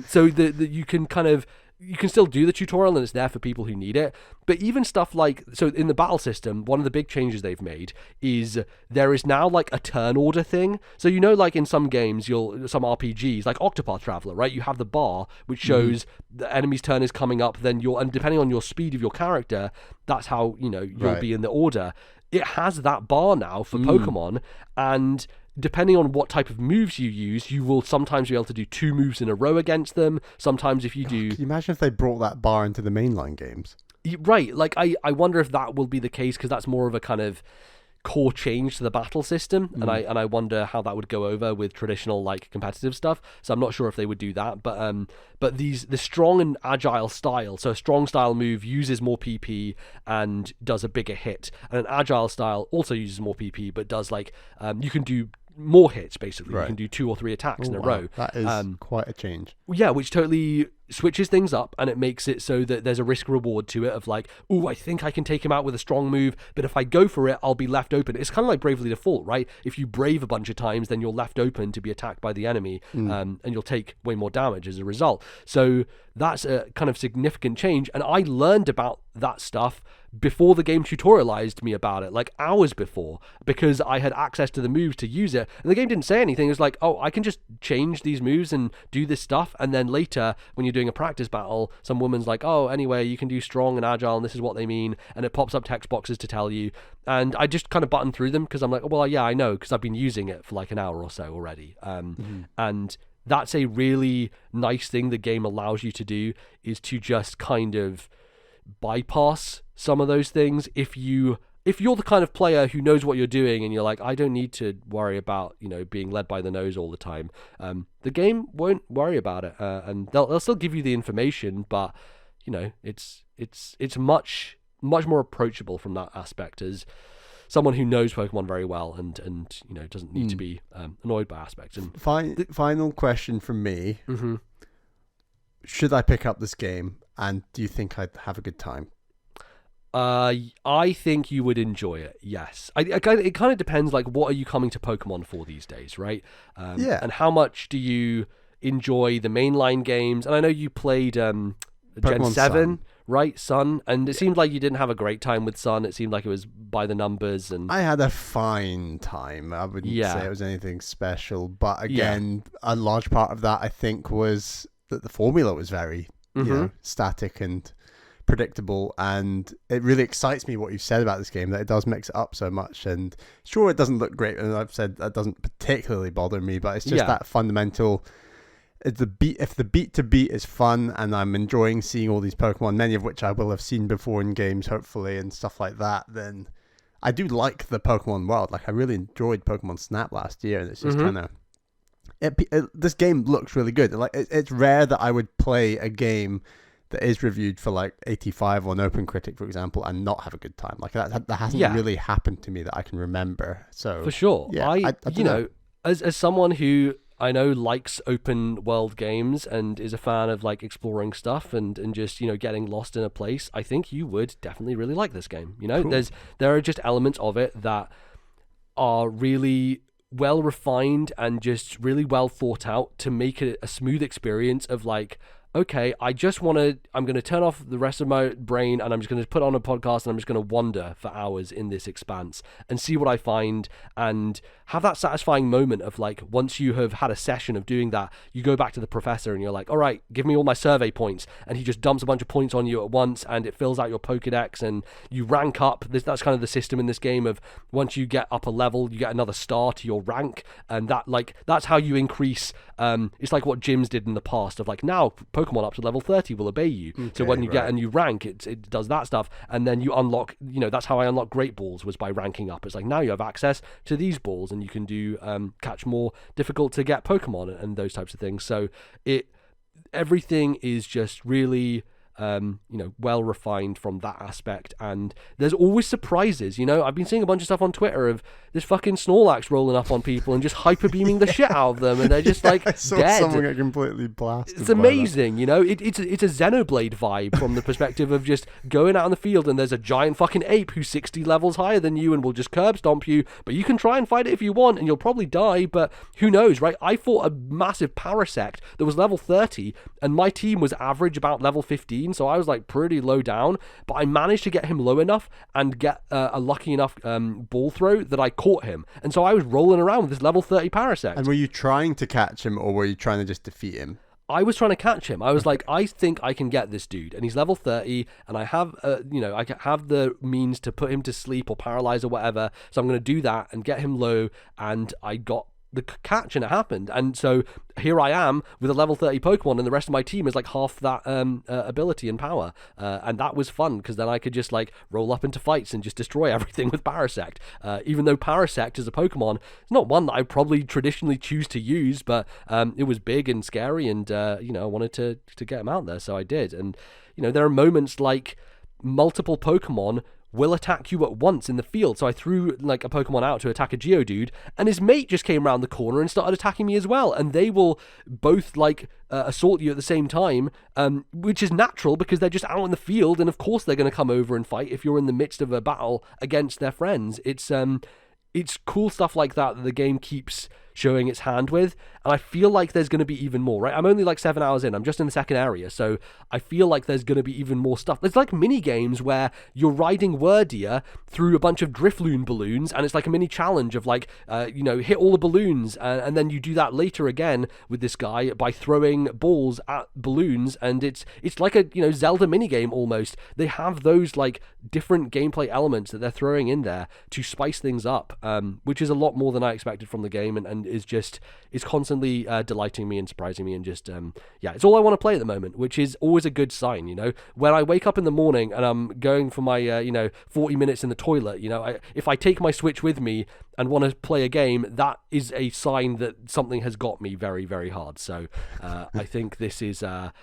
So you can kind of, you can still do the tutorial and it's there for people who need it. But even stuff like, so in the battle system, one of the big changes they've made is there is now like a turn order thing. So like in some games, some RPGs, like Octopath Traveler, right? You have the bar which shows the enemy's turn is coming up, then and depending on your speed of your character, that's how, you'll be in the order. It has that bar now for Pokemon, and depending on what type of moves you use, you will sometimes be able to do 2 moves in a row against them. Sometimes if you do... Can you imagine if they brought that bar into the mainline games? Right, like I wonder if that will be the case, because that's more of a kind of core change to the battle system, and I wonder how that would go over with traditional like competitive stuff. So I'm not sure if they would do that, but the strong and agile style, so a strong style move uses more PP and does a bigger hit, and an agile style also uses more PP but does like you can do more hits, basically. Right. You can do 2 or 3 attacks in a row. That is quite a change. Yeah, which totally switches things up, and it makes it so that there's a risk reward to it of like, ooh, I think I can take him out with a strong move, but if I go for it, I'll be left open. It's kind of like Bravely Default, right? If you brave a bunch of times, then you're left open to be attacked by the enemy, and you'll take way more damage as a result. So that's a kind of significant change, and I learned about that stuff before the game tutorialized me about it, like hours before, because I had access to the moves to use it, and the game didn't say anything. It was like, oh, I can just change these moves and do this stuff, and then later when you're doing a practice battle, some woman's like, oh, anyway, you can do strong and agile, and this is what they mean, and it pops up text boxes to tell you, and I just kind of button through them because I'm like, oh, well, yeah, I know, because I've been using it for like an hour or so already, and that's a really nice thing the game allows you to do, is to just kind of bypass some of those things if you're the kind of player who knows what you're doing and you're like, I don't need to worry about being led by the nose all the time. The game won't worry about it, and they'll still give you the information, but it's much more approachable from that aspect as someone who knows Pokemon very well and doesn't need to be annoyed by aspects. And final question from me: should I pick up this game, and do you think I'd have a good time? I think you would enjoy it. Yes, it kind of depends. Like, what are you coming to Pokemon for these days, right? And how much do you enjoy the mainline games? And I know you played Gen 7, Sun. right? Sun, and it seemed like you didn't have a great time with Sun. It seemed like it was by the numbers, and I had a fine time. I wouldn't say it was anything special, but again, a large part of that I think was that the formula was very static and predictable, and it really excites me what you've said about this game, that it does mix it up so much. And sure, it doesn't look great, and I've said that doesn't particularly bother me, but it's just that fundamental, if the beat to beat is fun, and I'm enjoying seeing all these Pokemon, many of which I will have seen before in games hopefully and stuff like that, then I do like the Pokemon world. Like, I really enjoyed Pokemon Snap last year, and it's just kind of this game looks really good. Like, it's rare that I would play a game that is reviewed for like 85 on OpenCritic, for example, and not have a good time. Like, that hasn't really happened to me that I can remember. So for sure, I don't know. As someone who I know likes open world games and is a fan of like exploring stuff and just getting lost in a place, I think you would definitely really like this game. Cool. There are just elements of it that are really well refined and just really well thought out to make it a smooth experience of like okay, I'm going to turn off the rest of my brain and I'm just going to put on a podcast and I'm just going to wander for hours in this expanse and see what I find and have that satisfying moment of like, once you have had a session of doing that, you go back to the professor and you're like, all right, give me all my survey points. And he just dumps a bunch of points on you at once and it fills out your Pokedex and you rank up. That's kind of the system in this game of once you get up a level, you get another star to your rank. And that's how you increase. It's like what gyms did in the past of like, now Pokemon up to level 30 will obey you. Okay, so when you get a new rank, it does that stuff. And then you unlock, that's how I unlocked Great Balls, was by ranking up. It's like, now you have access to these balls and you can do catch more difficult to get Pokemon and those types of things. So everything is just really well refined from that aspect, and there's always surprises. I've been seeing a bunch of stuff on Twitter of this fucking Snorlax rolling up on people and just hyper beaming the shit out of them, and they're just like I saw dead. Someone get completely blasted. It's amazing, it's a Xenoblade vibe from the perspective of just going out in the field and there's a giant fucking ape who's 60 levels higher than you and will just curb stomp you, but you can try and fight it if you want and you'll probably die, but who knows, right? I fought a massive Parasect that was level 30 and my team was average about level 15, so I was like pretty low down, but I managed to get him low enough and get a lucky enough ball throw that I caught him, and so I was rolling around with this level 30 Parasect. And were you trying to catch him or were you trying to just defeat him? I was trying to catch him. I was like, I think I can get this dude, and he's level 30, and I have, I have the means to put him to sleep or paralyze or whatever. So I'm going to do that and get him low, and I got the catch, and it happened. And so here I am with a level 30 Pokemon, and the rest of my team is like half that ability and power, and that was fun because then I could just like roll up into fights and just destroy everything with Parasect, even though Parasect as a Pokemon, it's not one that I probably traditionally choose to use, but it was big and scary, and I wanted to get him out there, so I did. And there are moments like multiple Pokemon will attack you at once in the field. So I threw like a Pokemon out to attack a Geodude, and his mate just came around the corner and started attacking me as well. And they will both like assault you at the same time, which is natural because they're just out in the field, and of course they're going to come over and fight if you're in the midst of a battle against their friends. It's cool stuff like that the game keeps showing its hand with, and I feel like there's going to be even more, right? I'm only like 7 hours in, I'm just in the second area, so I feel like there's going to be even more stuff. There's like mini games where you're riding Wordia through a bunch of Drifloon balloons, and it's like a mini challenge of like, hit all the balloons, and then you do that later again with this guy by throwing balls at balloons, and it's like a Zelda mini game almost. They have those like different gameplay elements that they're throwing in there to spice things up, which is a lot more than I expected from the game, and is constantly delighting me and surprising me, and just it's all I want to play at the moment, which is always a good sign. When I wake up in the morning and I'm going for my 40 minutes in the toilet, if I take my Switch with me and want to play a game, that is a sign that something has got me very, very hard. So I think this is a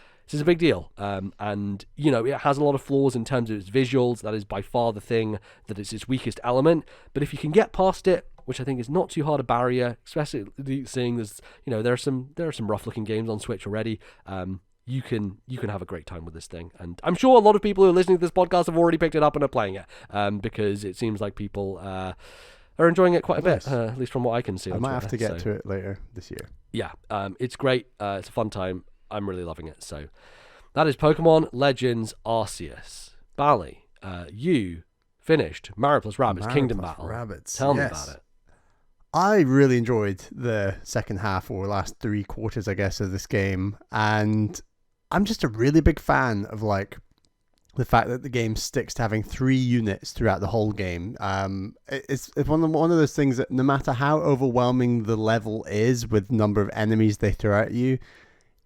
big deal, and it has a lot of flaws in terms of its visuals. That is by far the thing that is its weakest element, but if you can get past it, which I think is not too hard a barrier, especially seeing there's there are some rough looking games on Switch already, you can have a great time with this thing. And I'm sure a lot of people who are listening to this podcast have already picked it up and are playing it, because it seems like people are enjoying it quite a bit, at least from what I can see. I might have to get to it later this year. Yeah, it's great. It's a fun time. I'm really loving it. So that is Pokemon Legends Arceus. Bally, you finished Mario plus Rabbids Kingdom Battle. Rabbids. Tell me about it. I really enjoyed the second half, or last 3 quarters, I guess, of this game, and I'm just a really big fan of like the fact that the game sticks to having 3 units throughout the whole game. It's one of those things that no matter how overwhelming the level is with number of enemies they throw at you,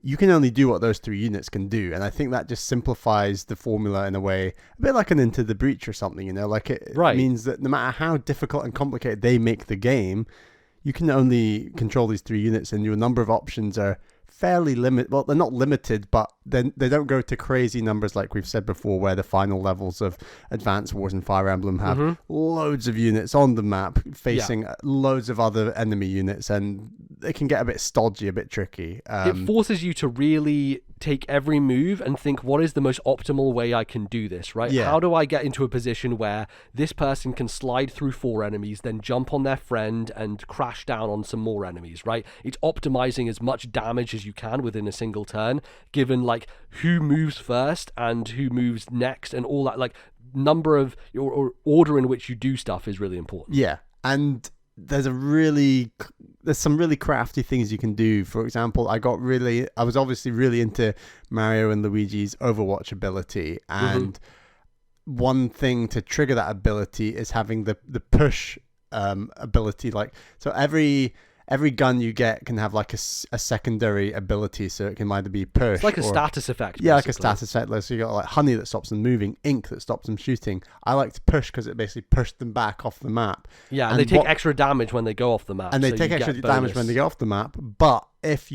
you can only do what those 3 units can do. And I think that just simplifies the formula in a way, a bit like an Into the Breach or something, like it means that no matter how difficult and complicated they make the game, you can only control these 3 units, and your number of options are fairly limited. Well, they're not limited, but then they don't go to crazy numbers like we've said before, where the final levels of Advanced Wars and Fire Emblem have loads of units on the map facing loads of other enemy units, and it can get a bit stodgy, a bit tricky. It forces you to really take every move and think, what is the most optimal way I can do this, right? Yeah. How do I get into a position where this person can slide through 4 enemies, then jump on their friend and crash down on some more enemies, right? It's optimizing as much damage as you can within a single turn, given like who moves first and who moves next and all that, like number of or order in which you do stuff is really important. Yeah, and there's some really crafty things you can do. For example, I was obviously really into Mario and Luigi's Overwatch ability, and one thing to trigger that ability is having the push ability. Like, so every gun you get can have like a secondary ability, so it can either be push. It's like a status effect. Yeah, basically. like a status effect. So you got like honey that stops them moving, ink that stops them shooting. I like to push because it basically pushed them back off the map. Yeah, and they take extra damage when they go off the map. And they take extra damage when they go off the map. But if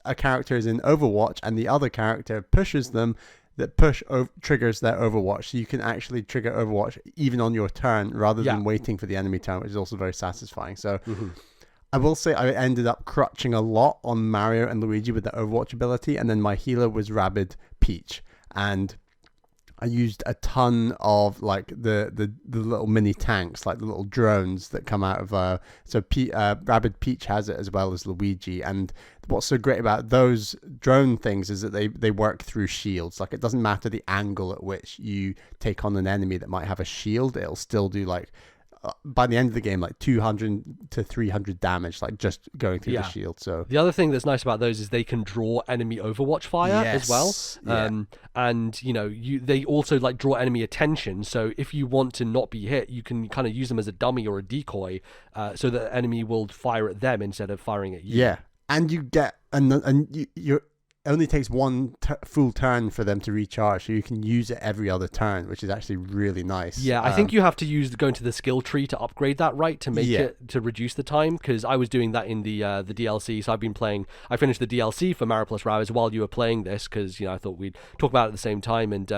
a character is in Overwatch and the other character pushes them, that push triggers their Overwatch, so you can actually trigger Overwatch even on your turn rather than waiting for the enemy turn, which is also very satisfying. So. I will say I ended up crutching a lot on Mario and Luigi with the Overwatch ability, and then my healer was Rabid Peach, and I used a ton of like the little mini tanks, like the little drones that come out of Rabid Peach has it as well as Luigi. And what's so great about those drone things is that they work through shields. Like, it doesn't matter the angle at which you take on an enemy that might have a shield, it'll still do like by the end of the game, like 200 to 300 damage, like just going through the shield. So the other thing that's nice about those is they can draw enemy Overwatch fire as well. And they also like draw enemy attention. So if you want to not be hit, you can kind of use them as a dummy or a decoy, so that the enemy will fire at them instead of firing at you. Yeah, and you get you're it only takes one full turn for them to recharge, so you can use it every other turn, which is actually really nice. Yeah, I think you have to go into the skill tree to upgrade that, right, to make it to reduce the time. Because I was doing that in the DLC, so I finished the DLC for Mario Plus Rabbids while you were playing this, because I thought we'd talk about it at the same time, and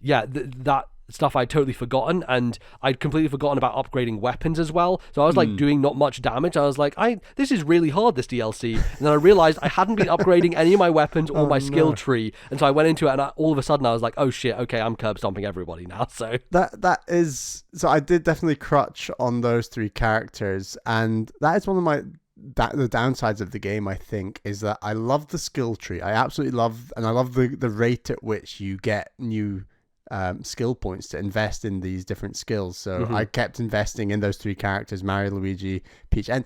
that stuff I'd totally forgotten, and I'd completely forgotten about upgrading weapons as well. So I was like doing not much damage. I was like, this is really hard, this DLC. And then I realized I hadn't been upgrading any of my weapons or my skill tree, and so I went into it, and all of a sudden I was like, oh shit, okay, I'm curb stomping everybody now. So so I did definitely crutch on those three characters, and that is one of the downsides of the game, I think, is that I love the skill tree. I absolutely love, and I love the rate at which you get new skill points to invest in these different skills. So I kept investing in those three characters, Mario, Luigi, Peach, and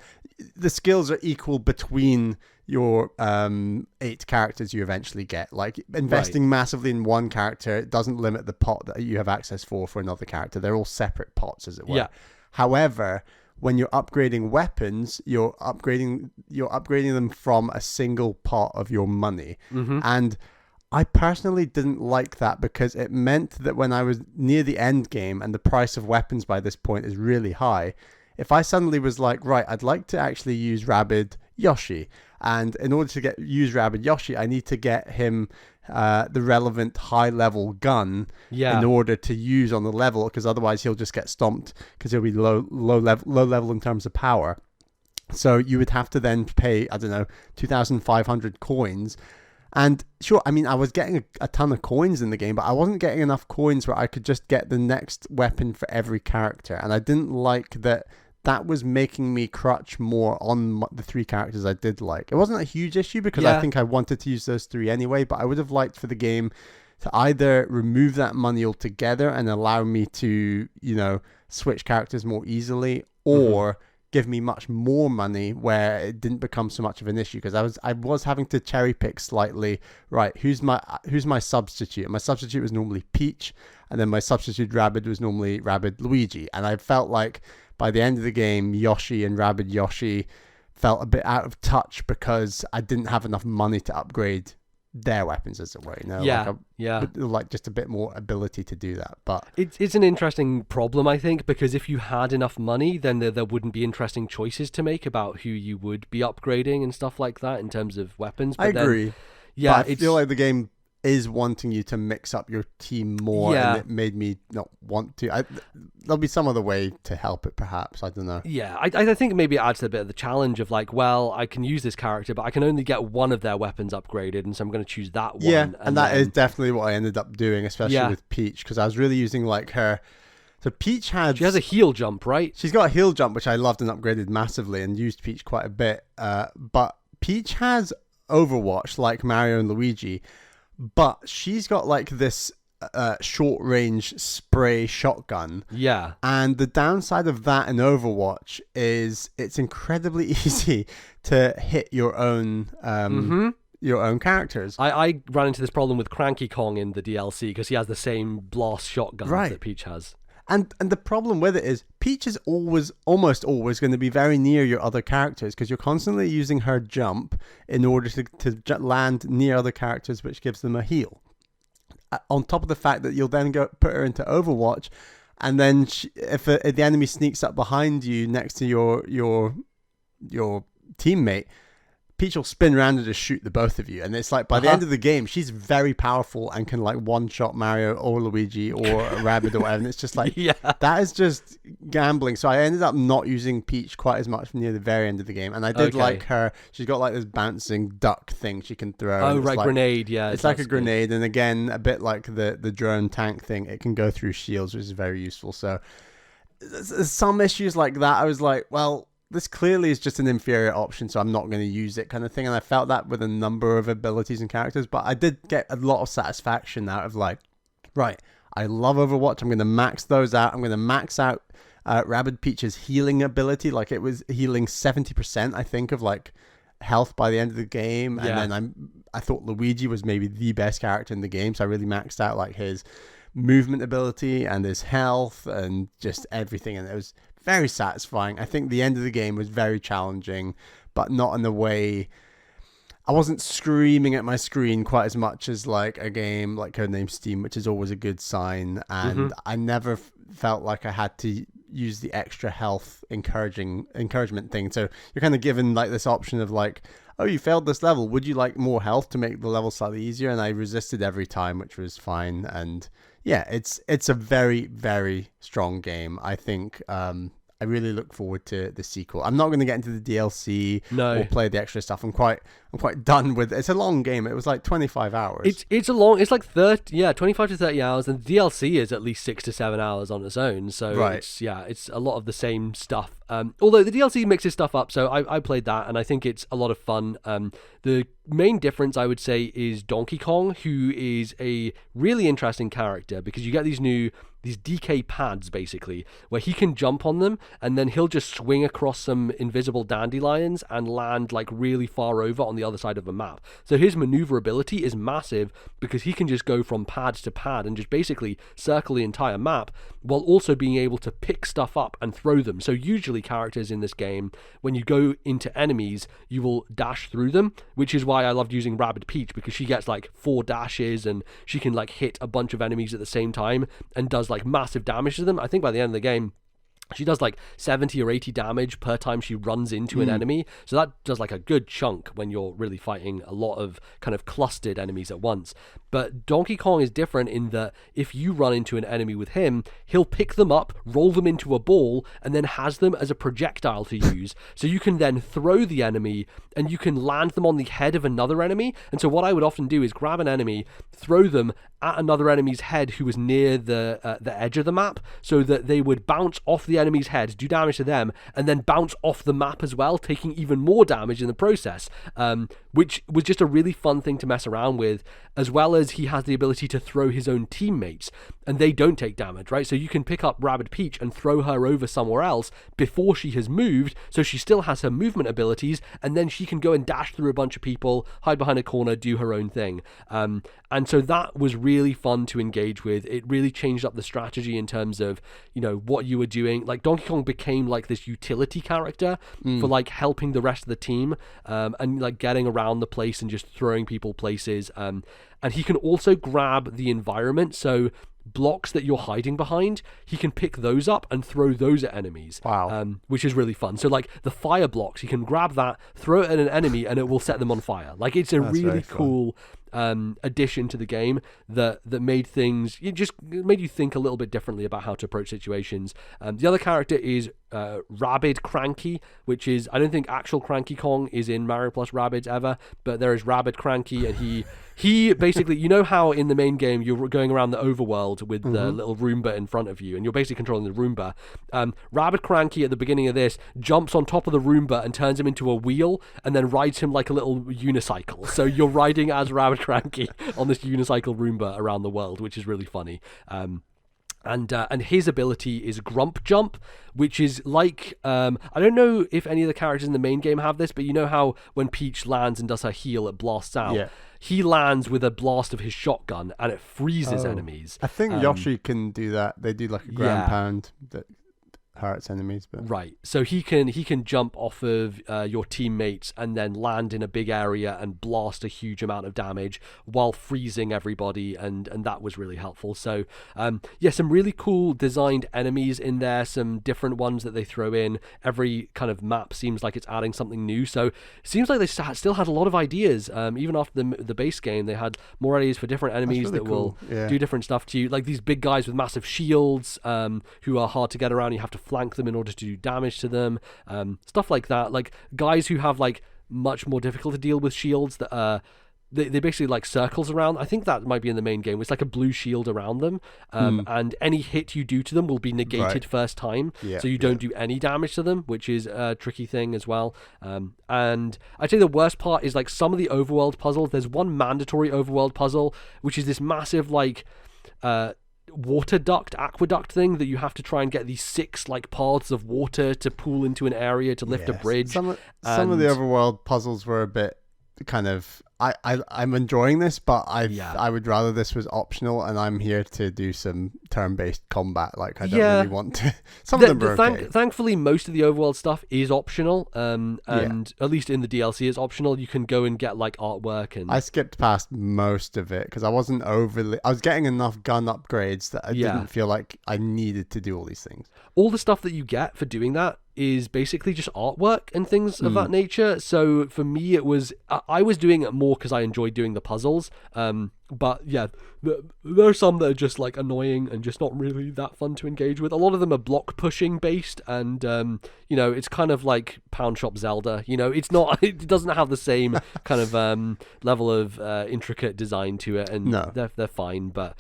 the skills are equal between your 8 characters you eventually get. Like, investing massively in one character doesn't limit the pot that you have access for another character. They're all separate pots, as it were. Yeah. However, when you're upgrading weapons, you're upgrading them from a single pot of your money. And I personally didn't like that, because it meant that when I was near the end game and the price of weapons by this point is really high, if I suddenly was like, right, I'd like to actually use Rabbid Yoshi, and in order to use Rabbid Yoshi, I need to get him the relevant high level gun in order to use on the level, because otherwise he'll just get stomped because he'll be low level in terms of power. So you would have to then pay, I don't know, 2,500 coins. And sure, I mean, I was getting a ton of coins in the game, but I wasn't getting enough coins where I could just get the next weapon for every character. And I didn't like that was making me crutch more on the 3 characters I did like. It wasn't a huge issue, because I think I wanted to use those 3 anyway, but I would have liked for the game to either remove that money altogether and allow me to, switch characters more easily, or give me much more money where it didn't become so much of an issue, because I was having to cherry pick slightly. Right, who's my substitute? My substitute was normally Peach, and then my substitute Rabbid was normally Rabbid Luigi, and I felt like by the end of the game, Yoshi and Rabbid Yoshi felt a bit out of touch because I didn't have enough money to upgrade their weapons, as it were. Like just a bit more ability to do that. But it's an interesting problem, I think, because if you had enough money, then there wouldn't be interesting choices to make about who you would be upgrading and stuff like that in terms of weapons. But I agree. Yeah, but I feel like the game is wanting you to mix up your team more, and it made me not want to. There'll be some other way to help it, perhaps. I don't know. Yeah, I think maybe it adds a bit of the challenge of like, well, I can use this character, but I can only get one of their weapons upgraded, and so I'm going to choose that one. Yeah, and that is definitely what I ended up doing, especially with Peach, because I was really using like her. So Peach she has a heal jump, right? She's got a heal jump, which I loved and upgraded massively, and used Peach quite a bit. But Peach has Overwatch like Mario and Luigi, but she's got like this short range spray shotgun. Yeah. And the downside of that in Overwatch is it's incredibly easy to hit your own characters. I ran into this problem with Cranky Kong in the DLC because he has the same blast shotgun that Peach has. And the problem with it is Peach is almost always going to be very near your other characters because you're constantly using her jump in order to land near other characters, which gives them a heal. On top of the fact that you'll then go put her into Overwatch, and then if the enemy sneaks up behind you next to your teammate, Peach will spin around and just shoot the both of you. And it's like by the end of the game, she's very powerful and can like one-shot Mario or Luigi or a Rabbid or whatever. And it's just like, that is just gambling. So I ended up not using Peach quite as much near the very end of the game. And I did like her. She's got like this bouncing duck thing she can throw. Oh, right, like, grenade, yeah. It's like a grenade. And again, a bit like the drone tank thing. It can go through shields, which is very useful. So there's some issues like that. I was like, well, this clearly is just an inferior option, so I'm not going to use it kind of thing. And I felt that with a number of abilities and characters, but I did get a lot of satisfaction out of like, right, I love Overwatch. I'm going to max those out. I'm going to max out Rabbid Peach's healing ability. Like it was healing 70%, I think, of like health by the end of the game. Yeah. And then I thought Luigi was maybe the best character in the game, so I really maxed out like his movement ability and his health and just everything. And it was very satisfying. I think the end of the game was very challenging, but not in the way... I wasn't screaming at my screen quite as much as like a game like Codename Steam, which is always a good sign. And I never felt like I had to use the extra health encouragement thing. So you're kind of given like this option of like, oh, you failed this level. Would you like more health to make the level slightly easier? And I resisted every time, which was fine. And yeah, it's a very, very strong game. I think I really look forward to the sequel. I'm not going to get into the DLC or play the extra stuff. I'm quite done with it. It's a long game. It was like 25 hours. It's like 25 to 30 hours, and the DLC is at least 6 to 7 hours on its own. So it's a lot of the same stuff. Although the DLC mixes stuff up, so I played that, and I think it's a lot of fun. The main difference, I would say, is Donkey Kong, who is a really interesting character because you get these DK pads, basically, where he can jump on them, and then he'll just swing across some invisible dandelions and land like really far over on the other side of the map. So his maneuverability is massive because he can just go from pad to pad and just basically circle the entire map while also being able to pick stuff up and throw them. So usually characters in this game, when you go into enemies, you will dash through them, which is why I loved using Rabbid Peach, because she gets like 4 dashes and she can like hit a bunch of enemies at the same time and does like massive damage to them. I think by the end of the game she does like 70 or 80 damage per time she runs into an enemy. So that does like a good chunk when you're really fighting a lot of kind of clustered enemies at once. But Donkey Kong is different in that if you run into an enemy with him, he'll pick them up, roll them into a ball, and then has them as a projectile to use. So you can then throw the enemy and you can land them on the head of another enemy. And so what I would often do is grab an enemy, throw them at another enemy's head who was near the edge of the map, so that they would bounce off the enemy's head, do damage to them, and then bounce off the map as well, taking even more damage in the process, which was just a really fun thing to mess around with, as well as he has the ability to throw his own teammates, and they don't take damage, right? So you can pick up Rabbid Peach and throw her over somewhere else before she has moved, so she still has her movement abilities, and then she can go and dash through a bunch of people, hide behind a corner, do her own thing. And so that was really fun to engage with. It really changed up the strategy in terms of, you know, what you were doing. Like Donkey Kong became like this utility character for like helping the rest of the team, and like getting around the place and just throwing people places. And he can also grab the environment. So blocks that you're hiding behind, he can pick those up and throw those at enemies. Wow. Which is really fun. So like the fire blocks, he can grab that, throw it at an enemy, and it will set them on fire. Like it's a really cool addition to the game that made things, it just made you think a little bit differently about how to approach situations. The other character is Rabbid Cranky, which is, I don't think actual Cranky Kong is in Mario Plus Rabbids ever, but there is Rabbid Cranky, and he basically, you know how in the main game you're going around the overworld with the little Roomba in front of you, and you're basically controlling the Roomba. Rabbid Cranky at the beginning of this jumps on top of the Roomba and turns him into a wheel, and then rides him like a little unicycle. So you're riding as Rabbid cranky on this unicycle Roomba around the world, which is really funny. And his ability is Grump Jump, which is like, I don't know if any of the characters in the main game have this, but you know how when Peach lands and does her heal, it blasts out? Yeah. He lands with a blast of his shotgun, and it freezes enemies. I think Yoshi can do that. They do like a ground pound that hurts enemies, but right. So he can jump off of your teammates and then land in a big area and blast a huge amount of damage while freezing everybody, and that was really helpful. So some really cool designed enemies in there, some different ones that they throw in. Every kind of map seems like it's adding something new. So it seems like they still had a lot of ideas. Even after the base game, they had more ideas for different enemies really that will do different stuff to you. Like these big guys with massive shields who are hard to get around. You have to flank them in order to do damage to them, stuff like that. Like guys who have like much more difficult to deal with shields that they basically like circles around. I think that might be in the main game. It's like a blue shield around them, and any hit you do to them will be negated first time, so you don't do any damage to them, which is a tricky thing as well. And I'd say the worst part is like some of the overworld puzzles. There's one mandatory overworld puzzle, which is this massive like aqueduct thing that you have to try and get these 6 like paths of water to pool into an area to lift a bridge. Some of the overworld puzzles were a bit kind of I'm enjoying this, but I would rather this was optional, and I'm here to do some turn-based combat. Like I don't really want to. Some of them are okay. Thankfully, most of the overworld stuff is optional, and at least in the DLC, it's optional. You can go and get like artwork, and I skipped past most of it because I wasn't overly. I was getting enough gun upgrades that I didn't feel like I needed to do all these things. All the stuff that you get for doing that is basically just artwork and things of that nature. So for me, it was I was doing it more because I enjoyed doing the puzzles. But yeah, there are some that are just like annoying and just not really that fun to engage with. A lot of them are block pushing based, and it's kind of like Pound Shop Zelda. It's not. It doesn't have the same kind of level of intricate design to it, and they're fine, but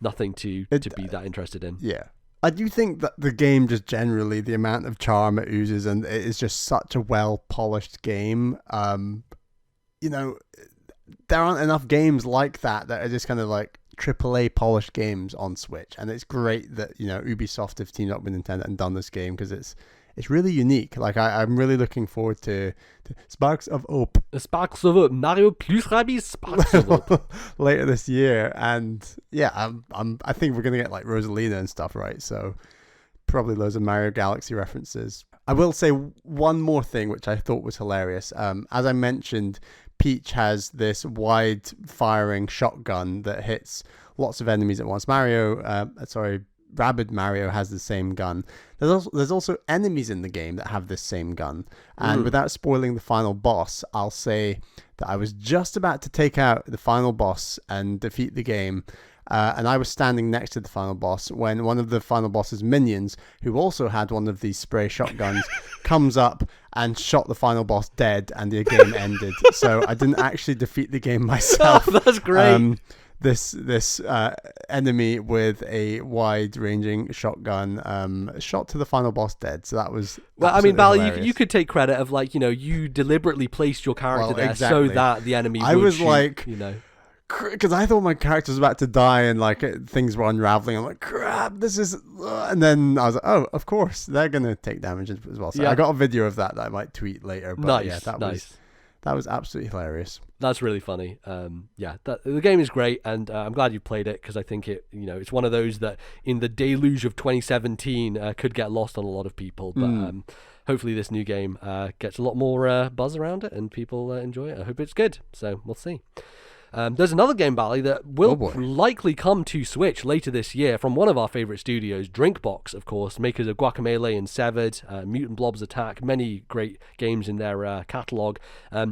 nothing to be that interested in. Yeah. I do think that the game just generally, the amount of charm it oozes, and it is just such a well-polished game. There aren't enough games like that are just kind of like AAA polished games on Switch. And it's great that, Ubisoft have teamed up with Nintendo and done this game because it's really unique. Like I'm really looking forward to Sparks of Hope. Sparks of Hope, Mario plus Rabbids Sparks of Hope later this year, and I think we're gonna get like Rosalina and stuff, right? So probably loads of Mario Galaxy references. I will say one more thing which I thought was hilarious. As I mentioned, Peach has this wide firing shotgun that hits lots of enemies at once. Rabid Mario has the same gun. There's also enemies in the game that have this same gun. And without spoiling the final boss, I'll say that I was just about to take out the final boss and defeat the game. And I was standing next to the final boss when one of the final boss's minions, who also had one of these spray shotguns, comes up and shot the final boss dead, and the game ended. So I didn't actually defeat the game myself. Oh, that's great. This enemy with a wide-ranging shotgun shot to the final boss dead. So that was Bally, you could take credit of you deliberately placed your character there so that the enemy would shoot, because I thought my character was about to die and like things were unraveling. I'm like, crap, this is, and then I was like, oh, of course they're gonna take damage as well. So I got a video of that I might tweet later. But that was absolutely hilarious. That's really funny. The game is great, and I'm glad you played it because I think it's one of those that in the deluge of 2017 could get lost on a lot of people. But hopefully this new game gets a lot more buzz around it and people enjoy it. I hope it's good. So we'll see. There's another game, Bally, that will likely come to Switch later this year from one of our favorite studios, Drinkbox, of course, makers of Guacamelee and Severed, Mutant Blobs Attack, many great games in their catalogue.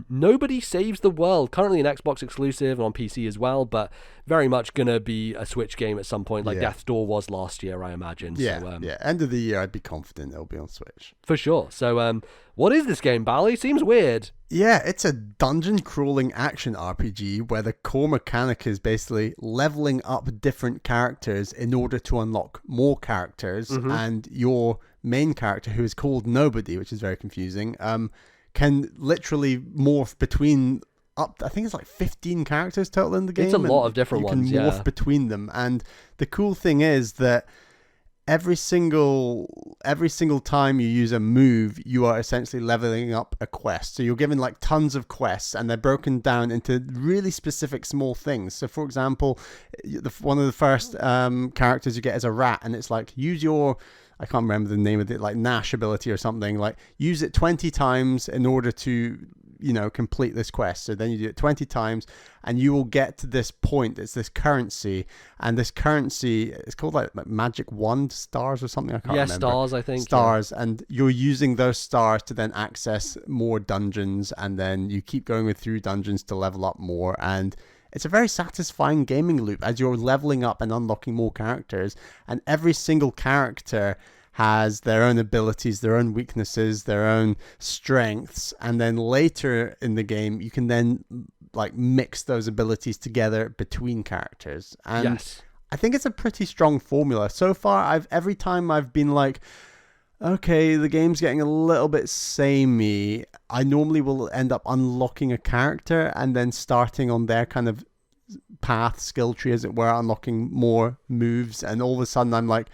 Nobody Saves the World, currently an Xbox exclusive and on PC as well, but very much going to be a Switch game at some point, like Death's Door was last year, I imagine. End of the year, I'd be confident it'll be on Switch. For sure. So, what is this game, Bally? Seems weird. Yeah, it's a dungeon crawling action RPG where the core mechanic is basically leveling up different characters in order to unlock more characters, and your main character, who is called Nobody, which is very confusing, can literally morph between I think it's like 15 characters total in the game. It's a lot of different ones. You can morph between them, and the cool thing is that every single time you use a move, you are essentially leveling up a quest. So you're given like tons of quests, and they're broken down into really specific small things. So for example, one of the first characters you get is a rat, and it's like, use your, I can't remember the name of it, like Nash ability or something, like use it 20 times in order to, you know, complete this quest. So then you do it 20 times and you will get to this point. It's this currency, and this currency, it's called like magic wand stars or something. I can't remember. Stars, I think. Stars. Yeah. And you're using those stars to then access more dungeons, and then you keep going through dungeons to level up more. And it's a very satisfying gaming loop as you're leveling up and unlocking more characters, and every single character has their own abilities, their own weaknesses, their own strengths, and then later in the game you can then like mix those abilities together between characters. And yes. I think it's a pretty strong formula. So far, every time I've been like, okay, the game's getting a little bit samey, I normally will end up unlocking a character and then starting on their kind of path, skill tree as it were, unlocking more moves, and all of a sudden I'm like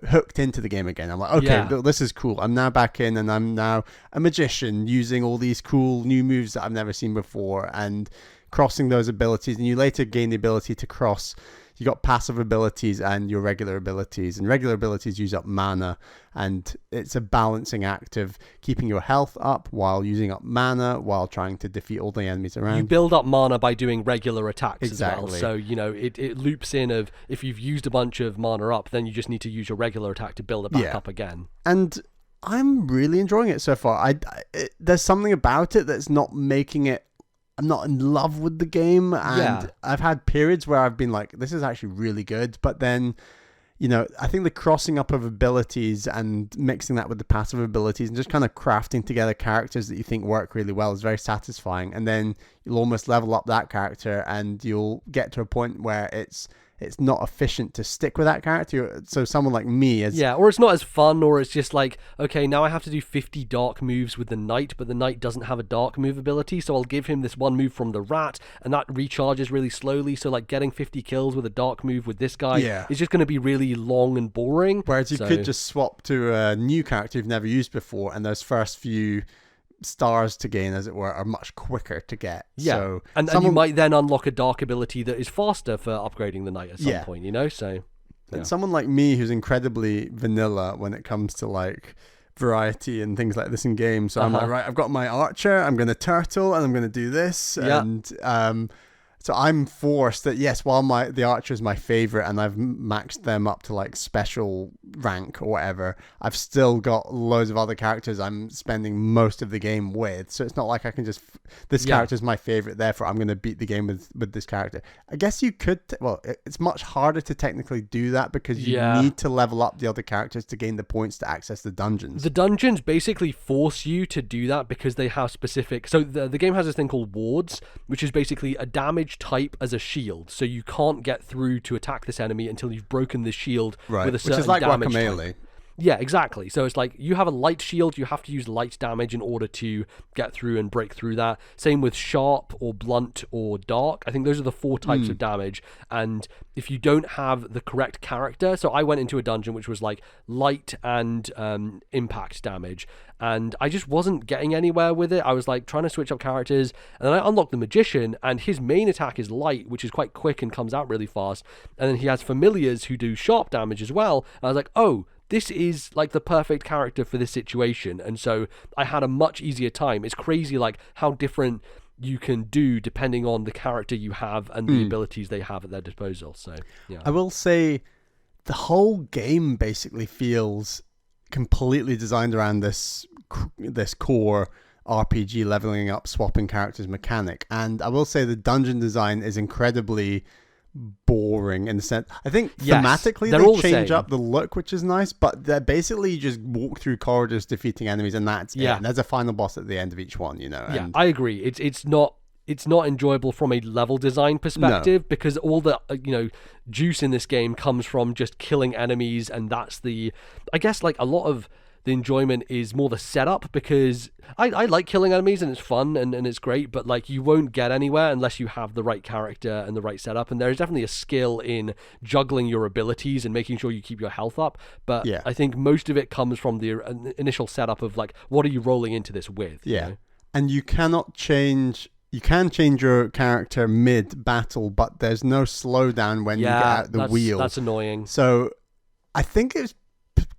hooked into the game again. I'm like, okay, this is cool. I'm now back in, and I'm now a magician using all these cool new moves that I've never seen before, and crossing those abilities. And you later gain the ability to cross. You got passive abilities and your regular abilities, and regular abilities use up mana, and it's a balancing act of keeping your health up while using up mana while trying to defeat all the enemies around. You build up mana by doing regular attacks exactly. as well. So, you know, it loops in of, if you've used a bunch of mana up, then you just need to use your regular attack to build it back up again. And I'm really enjoying it so far. There's something about it that's not making it, I'm not in love with the game, and I've had periods where I've been like, this is actually really good, but then, you know, I think the crossing up of abilities and mixing that with the passive abilities and just kind of crafting together characters that you think work really well is very satisfying. And then you'll almost level up that character, and you'll get to a point where it's not efficient to stick with that character. So someone like me or it's not as fun, or it's just like, okay, now I have to do 50 dark moves with the knight, but the knight doesn't have a dark move ability, so I'll give him this one move from the rat, and that recharges really slowly. So like getting 50 kills with a dark move with this guy is just going to be really long and boring. Whereas you could just swap to a new character you've never used before, and those first few stars to gain, as it were, are much quicker to get. So and you might then unlock a dark ability that is faster for upgrading the knight at some point, you know. So and someone like me who's incredibly vanilla when it comes to like variety and things like this in games, so I'm like, right, I've got my archer, I'm gonna turtle, and I'm gonna do this, and so I'm forced that, yes, while the archer is my favorite and I've maxed them up to like special rank or whatever, I've still got loads of other characters I'm spending most of the game with. So it's not like I can just, this character is my favorite, therefore I'm going to beat the game with this character. I guess you could, it's much harder to technically do that because you need to level up the other characters to gain the points to access the dungeons. The dungeons basically force you to do that because they have specific, so the game has this thing called wards, which is basically a damage type as a shield, so you can't get through to attack this enemy until you've broken this shield with a certain which is like damage Guacamelee. type. Yeah, exactly. So it's like you have a light shield, you have to use light damage in order to get through and break through that. Same with sharp or blunt or dark. I think those are the 4 types of damage. And if you don't have the correct character, so I went into a dungeon which was like light and impact damage, and I just wasn't getting anywhere with it. I was like trying to switch up characters, and then I unlocked the magician, and his main attack is light, which is quite quick and comes out really fast. And then he has familiars who do sharp damage as well. And I was like, oh, this is like the perfect character for this situation. And so I had a much easier time. It's crazy like how different you can do depending on the character you have and the abilities they have at their disposal. So yeah, I will say the whole game basically feels completely designed around this core RPG leveling up, swapping characters mechanic. And I will say the dungeon design is incredibly boring in the sense, I think thematically they change up the look, which is nice, but they're basically you just walk through corridors defeating enemies, and that's it. And there's a final boss at the end of each one, you know. And I agree. It's not enjoyable from a level design perspective because all the juice in this game comes from just killing enemies, and that's I guess like a lot of the enjoyment is more the setup, because I like killing enemies and it's fun and it's great, but like you won't get anywhere unless you have the right character and the right setup. And there is definitely a skill in juggling your abilities and making sure you keep your health up. But Yeah. I think most of it comes from the initial setup of like, what are you rolling into this with? Yeah. You know? And you cannot change. You can change your character mid battle, but there's no slowdown when you get out the wheel. That's annoying. So I think it's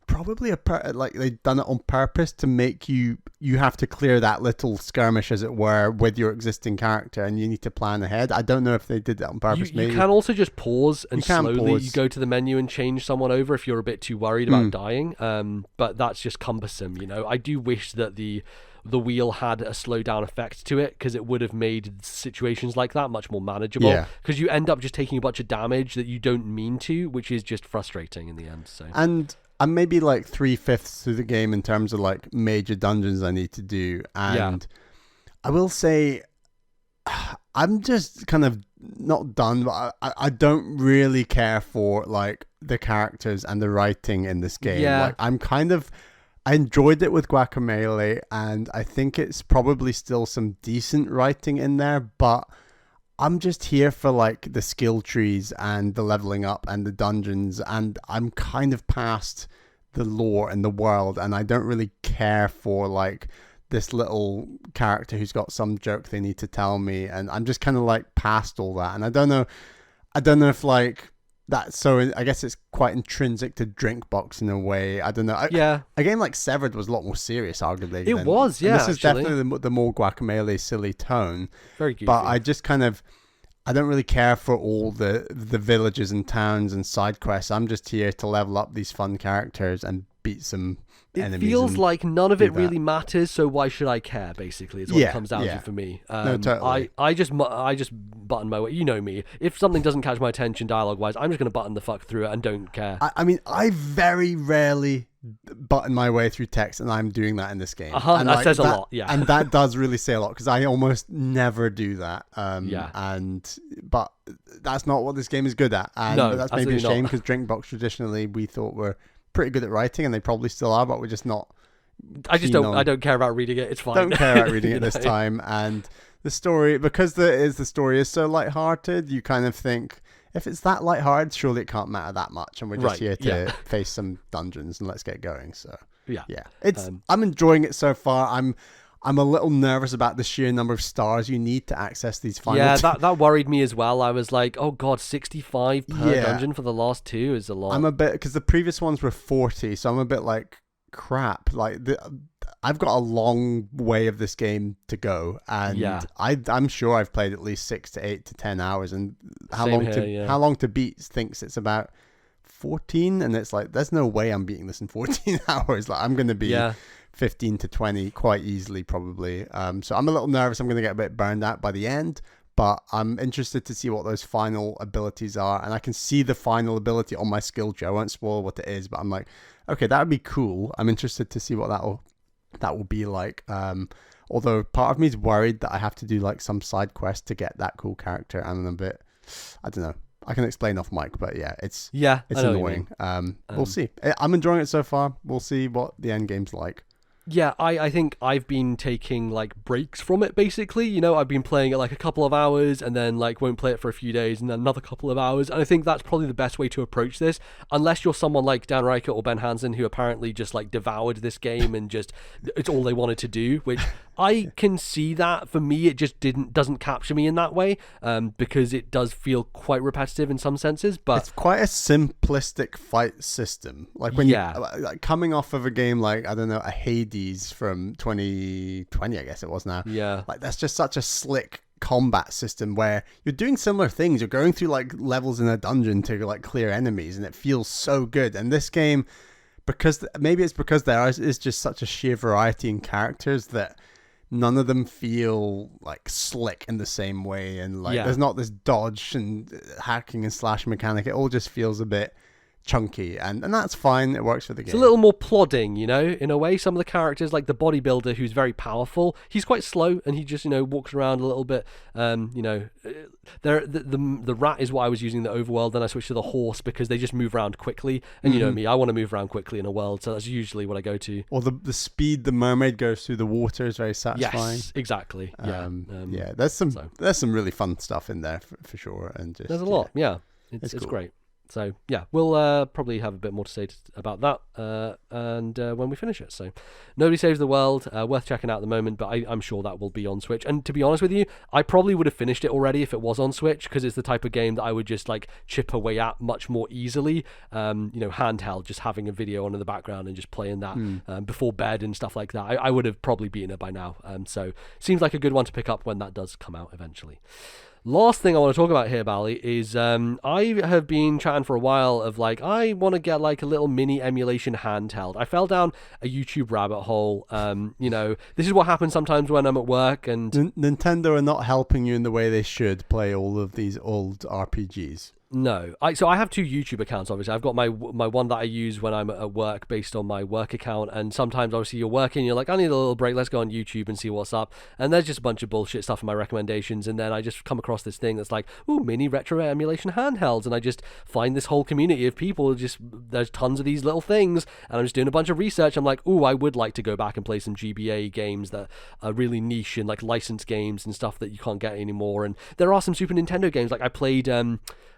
probably like they've done it on purpose to make you have to clear that little skirmish, as it were, with your existing character, and you need to plan ahead. I don't know if they did that on purpose. You can also just pause and slowly you go to the menu and change someone over if you're a bit too worried about dying. But that's just cumbersome, you know. I do wish that the wheel had a slowdown effect to it, because it would have made situations like that much more manageable. Because you end up just taking a bunch of damage that you don't mean to, which is just frustrating in the end. So I'm maybe like 3/5 through the game in terms of like major dungeons I need to do, and I will say I'm just kind of not done, but I don't really care for like the characters and the writing in this game. Like I enjoyed it with Guacamelee, and I think it's probably still some decent writing in there, but I'm just here for like the skill trees and the leveling up and the dungeons, and I'm kind of past the lore and the world, and I don't really care for like this little character who's got some joke they need to tell me, and I'm just kind of like past all that. And I don't know if like that's so. I guess it's quite intrinsic to Drinkbox in a way. I don't know. A game like Severed was a lot more serious, arguably. It was, yeah. This is definitely the more Guacamelee silly tone. Very goofy. But I just kind of, I don't really care for all the villages and towns and side quests. I'm just here to level up these fun characters and beat some enemies. It feels like none of it really matters, so why should I care, basically, is what it comes down to for me. No, totally. I just button my way. You know me. If something doesn't catch my attention dialogue-wise, I'm just going to button the fuck through it and don't care. I mean, I very rarely button my way through text, and I'm doing that in this game. And that says a lot, yeah. And that does really say a lot, because I almost never do that. But that's not what this game is good at. And No, that's maybe a absolutely shame, not. because Drinkbox traditionally we thought were pretty good at writing, and they probably still are, but we're just not. I don't care about reading it. It's fine. Don't care about reading it this time. And the story, because the story is so lighthearted, you kind of think, if it's that lighthearted, surely it can't matter that much, and we're just here to face some dungeons and let's get going. So it's I'm enjoying it so far. I'm a little nervous about the sheer number of stars you need to access these final. Yeah, that worried me as well. I was like, oh god, 65 per dungeon for the last two is a lot. I'm a bit, because the previous ones were 40, so I'm a bit like, crap. Like I've got a long way of this game to go, and I'm sure I've played at least 6 to 8 to 10 hours, and how long to beat thinks it's about 14, and it's like, there's no way I'm beating this in 14 hours. Like I'm going to be 15 to 20 quite easily, probably. So I'm a little nervous. I'm going to get a bit burned out by the end, but I'm interested to see what those final abilities are, and I can see the final ability on my skill tree. I won't spoil what it is, but I'm like, okay, that would be cool. I'm interested to see what that will be like. Although part of me is worried that I have to do like some side quest to get that cool character, and I'm a bit, I don't know. I can explain off mic, but it's annoying. We'll see. I'm enjoying it so far. We'll see what the end game's like. Yeah, I think I've been taking like breaks from it, basically. You know, I've been playing it like a couple of hours and then like won't play it for a few days and then another couple of hours. And I think that's probably the best way to approach this, unless you're someone like Dan Reichert or Ben Hansen, who apparently just like devoured this game and just it's all they wanted to do, which I can see that. For me, it just doesn't capture me in that way, because it does feel quite repetitive in some senses. But it's quite a simplistic fight system. Like when you like coming off of a game like, I don't know, a Hades from 2020, I guess it was now. Yeah. Like that's just such a slick combat system where you're doing similar things. You're going through like levels in a dungeon to like clear enemies, and it feels so good. And this game, because maybe it's because there is just such a sheer variety in characters that none of them feel like slick in the same way, and like there's not this dodge and hacking and slash mechanic. It all just feels a bit chunky, and that's fine. It works for the game. It's a little more plodding, in a way. Some of the characters, like the bodybuilder who's very powerful, he's quite slow, and he just, walks around a little bit. The rat is what I was using in the overworld. Then I switched to the horse because they just move around quickly. And you know me, I want to move around quickly in a world, so that's usually what I go to. Or the speed the mermaid goes through the water is very satisfying. Yes, exactly. Yeah. There's some really fun stuff in there for sure. And just, there's a lot. Yeah, it's cool. Great. So yeah, we'll probably have a bit more to say about that and when we finish it. So Nobody Saves the World, worth checking out at the moment, but I'm sure that will be on Switch. And to be honest with you, I probably would have finished it already if it was on Switch, because it's the type of game that I would just like chip away at much more easily. Handheld, just having a video on in the background and just playing that before bed and stuff like that. I would have probably beaten it by now. So seems like a good one to pick up when that does come out eventually. Last thing I want to talk about here, Bally, is I have been chatting for a while of like, I want to get like a little mini emulation handheld. I fell down a YouTube rabbit hole. This is what happens sometimes when I'm at work, and Nintendo are not helping you in the way they should play all of these old RPGs. No, I have two YouTube accounts. Obviously, I've got my one that I use when I'm at work based on my work account, and sometimes obviously you're working, you're like, I need a little break. Let's go on YouTube and see what's up. And there's just a bunch of bullshit stuff in my recommendations, and then I just come across this thing that's like, ooh, mini retro emulation handhelds, and I just find this whole community of people. There's tons of these little things, and I'm just doing a bunch of research. I'm like, ooh, I would like to go back and play some GBA games that are really niche and like licensed games and stuff that you can't get anymore. And there are some Super Nintendo games, like I played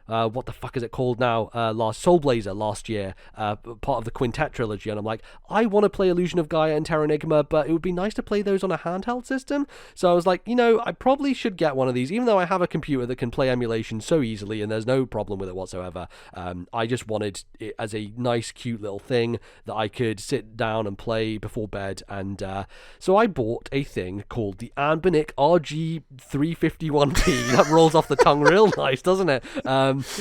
what the fuck is it called now? Soul Blazer last year, part of the Quintet trilogy, and I'm like, I want to play Illusion of Gaia and Terra Enigma, but it would be nice to play those on a handheld system. So I was like, I probably should get one of these, even though I have a computer that can play emulation so easily and there's no problem with it whatsoever. I just wanted it as a nice, cute little thing that I could sit down and play before bed, and so I bought a thing called the Anbernic RG351P. That rolls off the tongue real nice, doesn't it?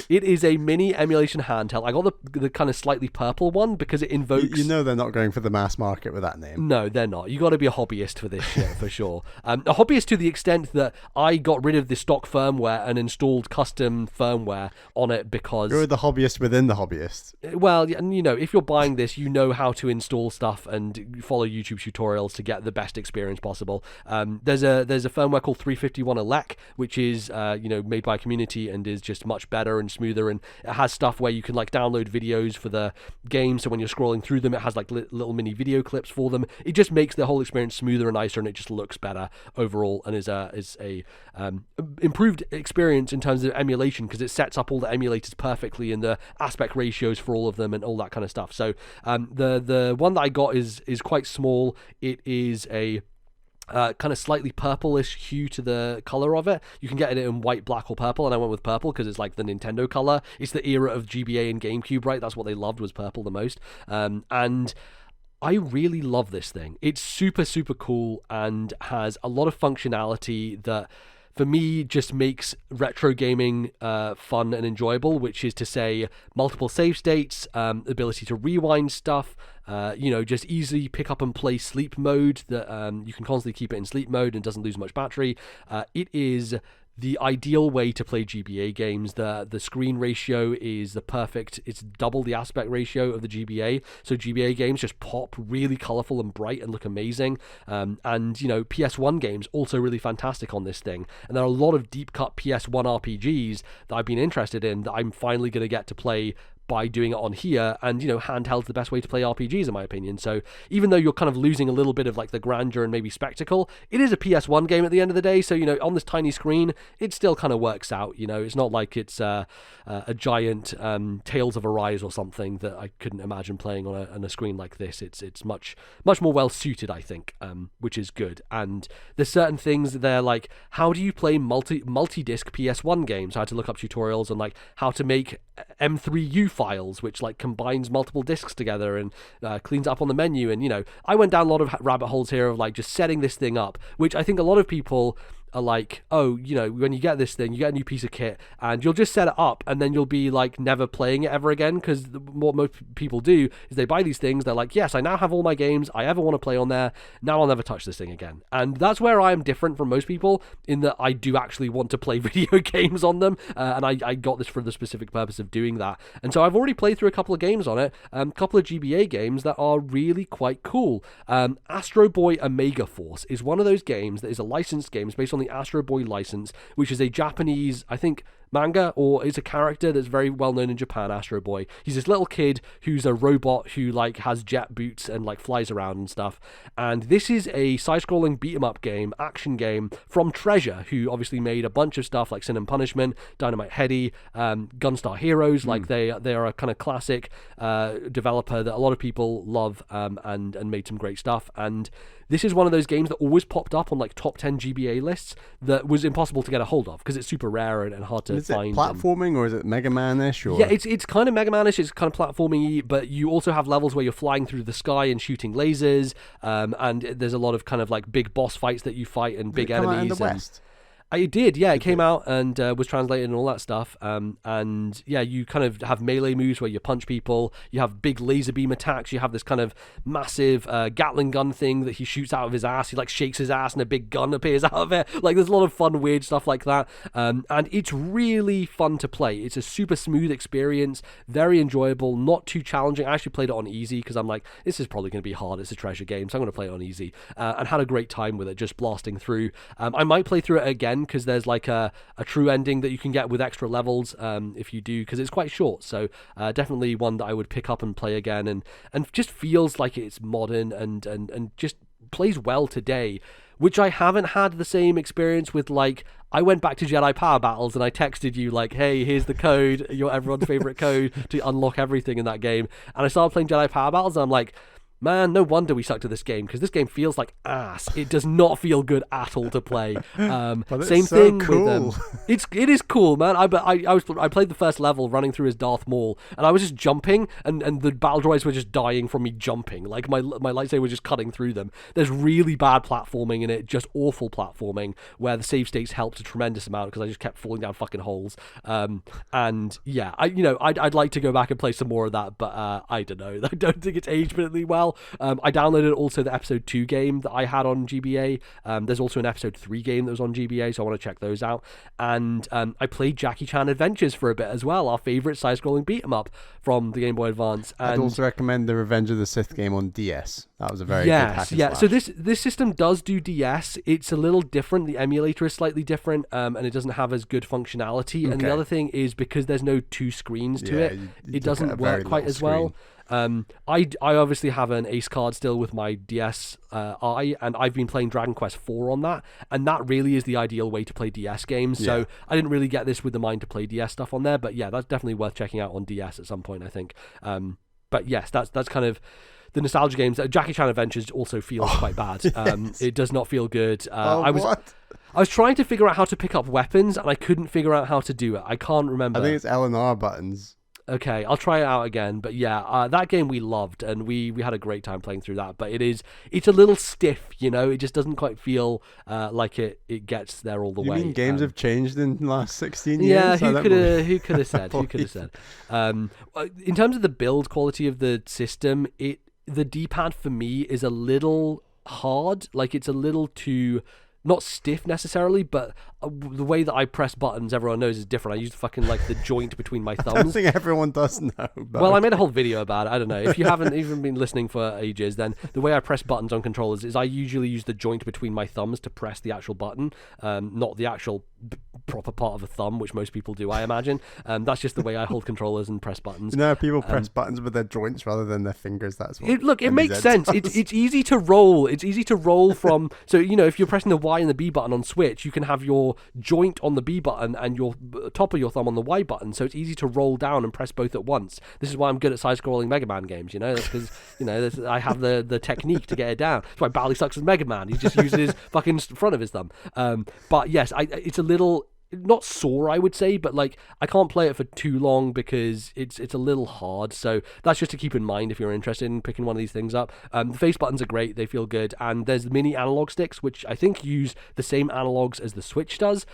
It is a mini emulation handheld. I got the kind of slightly purple one because it invokes... they're not going for the mass market with that name. No, they're not. You got to be a hobbyist for this shit, for sure. A hobbyist to the extent that I got rid of the stock firmware and installed custom firmware on it because... You're the hobbyist within the hobbyist. Well, and if you're buying this, you know how to install stuff and follow YouTube tutorials to get the best experience possible. There's a firmware called 351 Elec, which is made by a community and is just much better and smoother, and it has stuff where you can like download videos for the game, so when you're scrolling through them it has like little mini video clips for them. It just makes the whole experience smoother and nicer, and it just looks better overall, and is a improved experience in terms of emulation because it sets up all the emulators perfectly and the aspect ratios for all of them and all that kind of stuff. So the one that I got is quite small. It is a kind of slightly purplish hue to the color of it. You can get it in white, black, or purple, and I went with purple because it's like the Nintendo color. It's the era of GBA and GameCube, right? That's what they loved, was purple the most. And I really love this thing. It's super, super cool and has a lot of functionality that, for me, just makes retro gaming fun and enjoyable, which is to say multiple save states, ability to rewind stuff, just easily pick up and play sleep mode, that you can constantly keep it in sleep mode and doesn't lose much battery. It is the ideal way to play GBA games. The screen ratio is the perfect, it's double the aspect ratio of the GBA, so GBA games just pop really colorful and bright and look amazing. And PS1 games also really fantastic on this thing, and there are a lot of deep cut PS1 RPGs that I've been interested in that I'm finally going to get to play by doing it on here. And handheld's the best way to play RPGs in my opinion. So even though you're kind of losing a little bit of like the grandeur and maybe spectacle, it is a PS1 game at the end of the day, so on this tiny screen it still kind of works out. It's not like it's a giant Tales of Arise or something that I couldn't imagine playing on a screen like this. It's much more well suited, I think, which is good. And there's certain things there, like how do you play multi-disc PS1 games. I had to look up tutorials on like how to make M3U files, which like combines multiple discs together and cleans up on the menu. And I went down a lot of rabbit holes here of like just setting this thing up, which I think a lot of people are like, oh, you know, when you get this thing, you get a new piece of kit, and you'll just set it up, and then you'll be like never playing it ever again, because what most people do is they buy these things, they're like, yes, I now have all my games I ever want to play on there, now I'll never touch this thing again. And that's where I am different from most people, in that I do actually want to play video games on them, and I got this for the specific purpose of doing that. And so I've already played through a couple of games on it, a couple of GBA games that are really quite cool. Astro Boy Omega Force is one of those games that is a licensed game. It's based on the Astro Boy license, which is a Japanese, I think, manga, or is a character that's very well known in Japan. Astro Boy, he's this little kid who's a robot who like has jet boots and like flies around and stuff. And this is a side-scrolling beat-em-up game, action game from Treasure, who obviously made a bunch of stuff like Sin and Punishment, Dynamite Headdy, Gunstar Heroes. Like they are a kind of classic developer that a lot of people love, and made some great stuff. And this is one of those games that always popped up on like top 10 GBA lists that was impossible to get a hold of because it's super rare and hard to find. Is it platforming or is it Mega Man-ish? Or? Yeah, it's kind of Mega Man-ish. It's kind of platforming-y, but you also have levels where you're flying through the sky and shooting lasers, and there's a lot of kind of like big boss fights that you fight and big enemies. In the West? It did, yeah. It came out and was translated and all that stuff. And yeah, you kind of have melee moves where you punch people. You have big laser beam attacks. You have this kind of massive Gatling gun thing that he shoots out of his ass. He like shakes his ass and a big gun appears out of it. Like there's a lot of fun, weird stuff like that. And it's really fun to play. It's a super smooth experience, very enjoyable, not too challenging. I actually played it on easy because I'm like, this is probably going to be hard. It's a Treasure game, so I'm going to play it on easy. And had a great time with it, just blasting through. I might play through it again because there's like a true ending that you can get with extra levels if you do, because it's quite short. So definitely one that I would pick up and play again, and just feels like it's modern and just plays well today, which I haven't had the same experience with. Like I went back to Jedi Power Battles and I texted you like, hey, here's the code, your everyone's favorite code to unlock everything in that game, and I started playing Jedi Power Battles and I'm like, man, no wonder we sucked at this game, because this game feels like ass. It does not feel good at all to play. Same so thing cool. with it is cool, man. I played the first level running through his Darth Maul, and I was just jumping, and the battle droids were just dying from me jumping. Like my lightsaber was just cutting through them. There's really bad platforming in it, just awful platforming, where the save states helped a tremendous amount because I just kept falling down fucking holes. And yeah, I'd like to go back and play some more of that, but I don't know. I don't think it's aged particularly well. I downloaded also the episode 2 game that I had on GBA. There's also an episode 3 game that was on GBA, so I want to check those out. And I played Jackie Chan Adventures for a bit as well, our favorite side-scrolling beat-em-up from the Game Boy Advance. And I'd also recommend the Revenge of the Sith game on DS. That was a very good hack and slash. So this system does do DS. It's a little different. The emulator is slightly different, and it doesn't have as good functionality. Okay. And the other thing is, because there's no 2 screens to it, it doesn't work quite as well. I obviously have an Ace card still with my DS and I've been playing Dragon Quest 4 on that, and that really is the ideal way to play DS games. Yeah. So I didn't really get this with the mind to play DS stuff on there, but yeah, that's definitely worth checking out on DS at some point, I think. But yes, that's kind of the nostalgia games. Jackie Chan Adventures also feels quite bad. Yes. It does not feel good. I was trying to figure out how to pick up weapons, and I couldn't figure out how to do it. I can't remember. I think it's L and R buttons. Okay, I'll try it out again. But yeah, that game we loved, and we had a great time playing through that. But it's a little stiff, It just doesn't quite feel like it gets there all the way. You mean games have changed in the last 16 years? Yeah, who could have said? Who could have said? In terms of the build quality of the system, the D-pad for me is a little hard. Like it's a little too, not stiff necessarily, but the way that I press buttons, everyone knows, is different. I use fucking like the joint between my thumbs. I don't think everyone does know. Well, I made a whole video about it. I don't know. If you haven't even been listening for ages, then the way I press buttons on controllers is I usually use the joint between my thumbs to press the actual button, not the actual proper part of a thumb, which most people do, I imagine. That's just the way I hold controllers and press buttons. People press buttons with their joints rather than their fingers. That's what it makes sense. It's easy to roll. It's easy to roll from. So if you're pressing the Y and the B button on Switch, you can have your joint on the B button and your top of your thumb on the Y button. So it's easy to roll down and press both at once. This is why I'm good at side-scrolling Mega Man games. That's because I have the technique to get it down. That's why Bally sucks as Mega Man. He just uses his fucking front of his thumb. But yes, it's a little not sore, I would say, but like I can't play it for too long because it's a little hard. So that's just to keep in mind if you're interested in picking one of these things up. The face buttons are great, they feel good, and there's mini analog sticks which I think use the same analogs as the Switch does,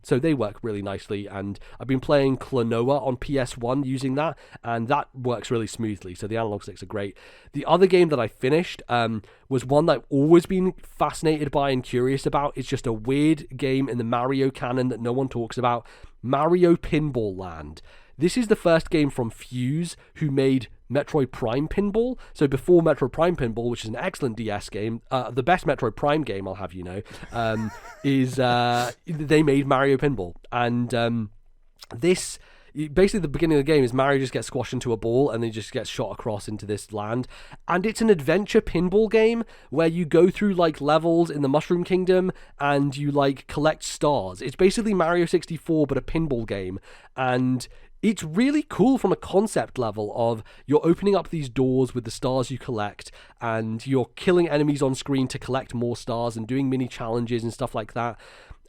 so they work really nicely. And I've been playing Klonoa on PS1 using that, and that works really smoothly. So the analog sticks are great. The other game that I finished was one that I've always been fascinated by and curious about. It's just a weird game in the Mario canon that no one talks about. Mario Pinball Land. This is the first game from Fuse, who made Metroid Prime Pinball. So before Metroid Prime Pinball, which is an excellent DS game, the best Metroid Prime game, I'll have you know, is they made Mario Pinball. And this... basically the beginning of the game is Mario just gets squashed into a ball and then just gets shot across into this land, and it's an adventure pinball game where you go through like levels in the Mushroom Kingdom and you like collect stars. It's basically Mario 64 but a pinball game, and it's really cool from a concept level of you're opening up these doors with the stars you collect, and you're killing enemies on screen to collect more stars and doing mini challenges and stuff like that.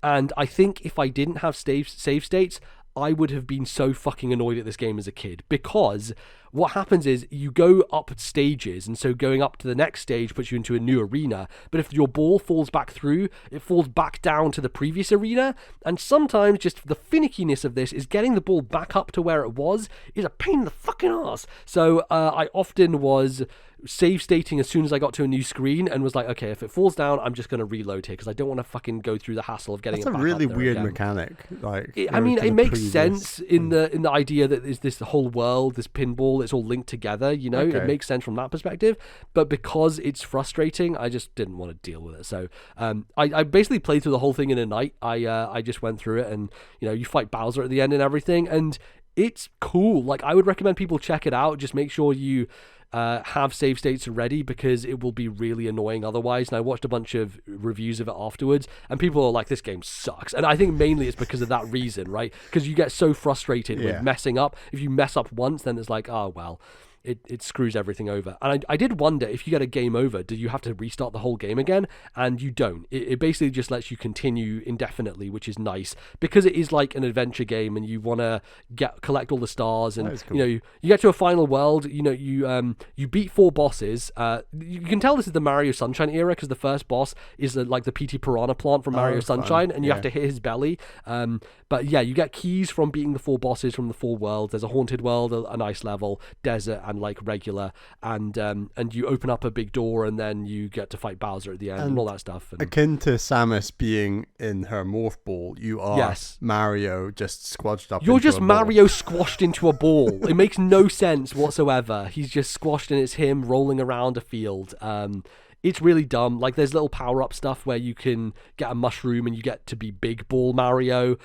And I think if I didn't have save states, I would have been so fucking annoyed at this game as a kid, because what happens is you go up stages, and so going up to the next stage puts you into a new arena, but if your ball falls back through, it falls back down to the previous arena, and sometimes just the finickiness of this is getting the ball back up to where it was is a pain in the fucking ass. So I often was save stating as soon as I got to a new screen and was like, okay, if it falls down, I'm just going to reload here because I don't want to fucking go through the hassle of getting it back up there. That's a really weird again. Mechanic. Like, it makes sense in the idea that is this whole world, this pinball, it's all linked together, you know. Okay. It makes sense from that perspective, but because it's frustrating, I just didn't want to deal with it. So I basically played through the whole thing in a night. I just went through it, and you know, you fight Bowser at the end and everything, and it's cool. Like, I would recommend people check it out. Just make sure you have save states ready, because it will be really annoying otherwise. And I watched a bunch of reviews of it afterwards, and people are like, this game sucks. And I think mainly it's because of that reason, right? Because you get so frustrated with messing up. If you mess up once, then it's like, oh well, it screws everything over. And I did wonder, if you get a game over, do you have to restart the whole game again? And you don't. It basically just lets you continue indefinitely, which is nice, because it is like an adventure game, and you want to collect all the stars, and cool. You know, you get to a final world. You know, you beat 4 bosses. You can tell this is the Mario Sunshine era, because the first boss is like the PT Piranha plant from Mario Sunshine, and you have to hit his belly. But yeah, you get keys from beating the 4 bosses from the 4 worlds. There's a haunted world, a nice level, desert, and like regular, and you open up a big door, and then you get to fight Bowser at the end, and all that stuff. And akin to Samus being in her morph ball, you are Mario just squashed up. You're just Mario squashed into a ball. It makes no sense whatsoever. He's just squashed, and it's him rolling around a field. It's really dumb. Like, there's little power-up stuff where you can get a mushroom and you get to be Big Ball Mario.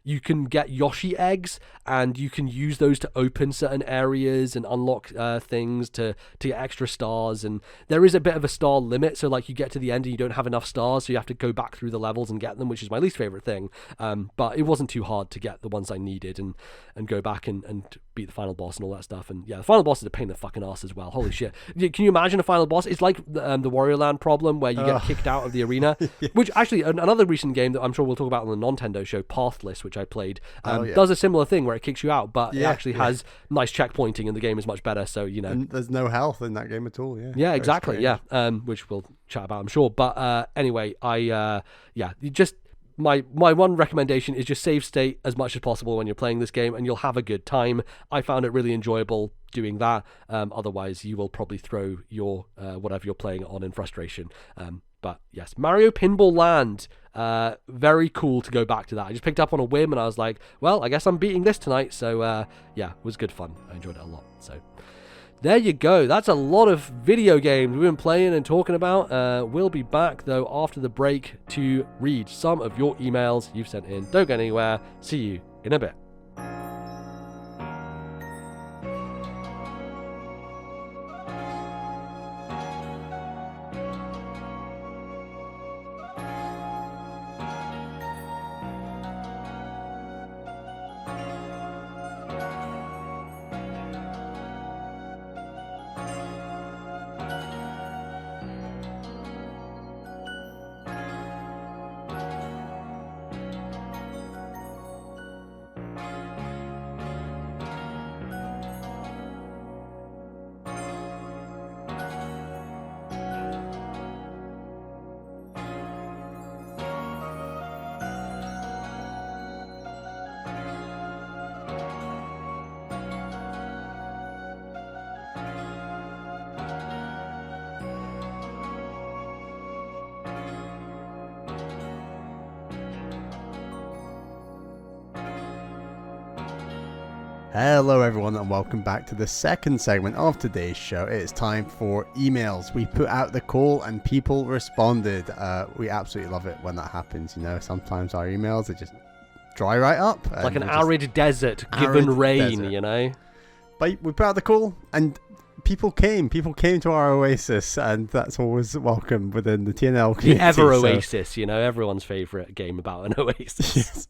You can get Yoshi eggs, and you can use those to open certain areas and unlock things to get extra stars. And there is a bit of a star limit, so like you get to the end and you don't have enough stars, so you have to go back through the levels and get them, which is my least favorite thing. But it wasn't too hard to get the ones I needed and go back and beat the final boss and all that stuff. And yeah, the final boss is a pain in the fucking ass as well. Holy shit. Can you imagine a final boss? It's like the Wario Land problem, where you get kicked out of the arena. Yes. Which actually, another recent game that I'm sure we'll talk about on the Nintendo show, Pathless, which I played, does a similar thing where it kicks you out, but it actually has nice checkpointing, and the game is much better. So, you know, and there's no health in that game at all. Yeah, exactly. Yeah, which we'll chat about, I'm sure. But anyway, My one recommendation is just save state as much as possible when you're playing this game, and you'll have a good time. I found it really enjoyable doing that. Otherwise, you will probably throw your whatever you're playing on in frustration. But yes, Mario Pinball Land. Very cool to go back to that. I just picked up on a whim, and I was like, well, I guess I'm beating this tonight. So yeah, it was good fun. I enjoyed it a lot. So there you go. That's a lot of video games we've been playing and talking about. We'll be back, though, after the break to read some of your emails you've sent in. Don't go anywhere. See you in a bit. Hello everyone and welcome back to the second segment of today's show. It is time for emails. We put out the call and people responded. We absolutely love it when that happens. You know, sometimes our emails are just dry right up. Like an arid desert given rain, you know. But we put out the call and people came to our oasis, and that's always welcome within the TNL community. The ever oasis, you know, everyone's favourite game about an oasis. Yes.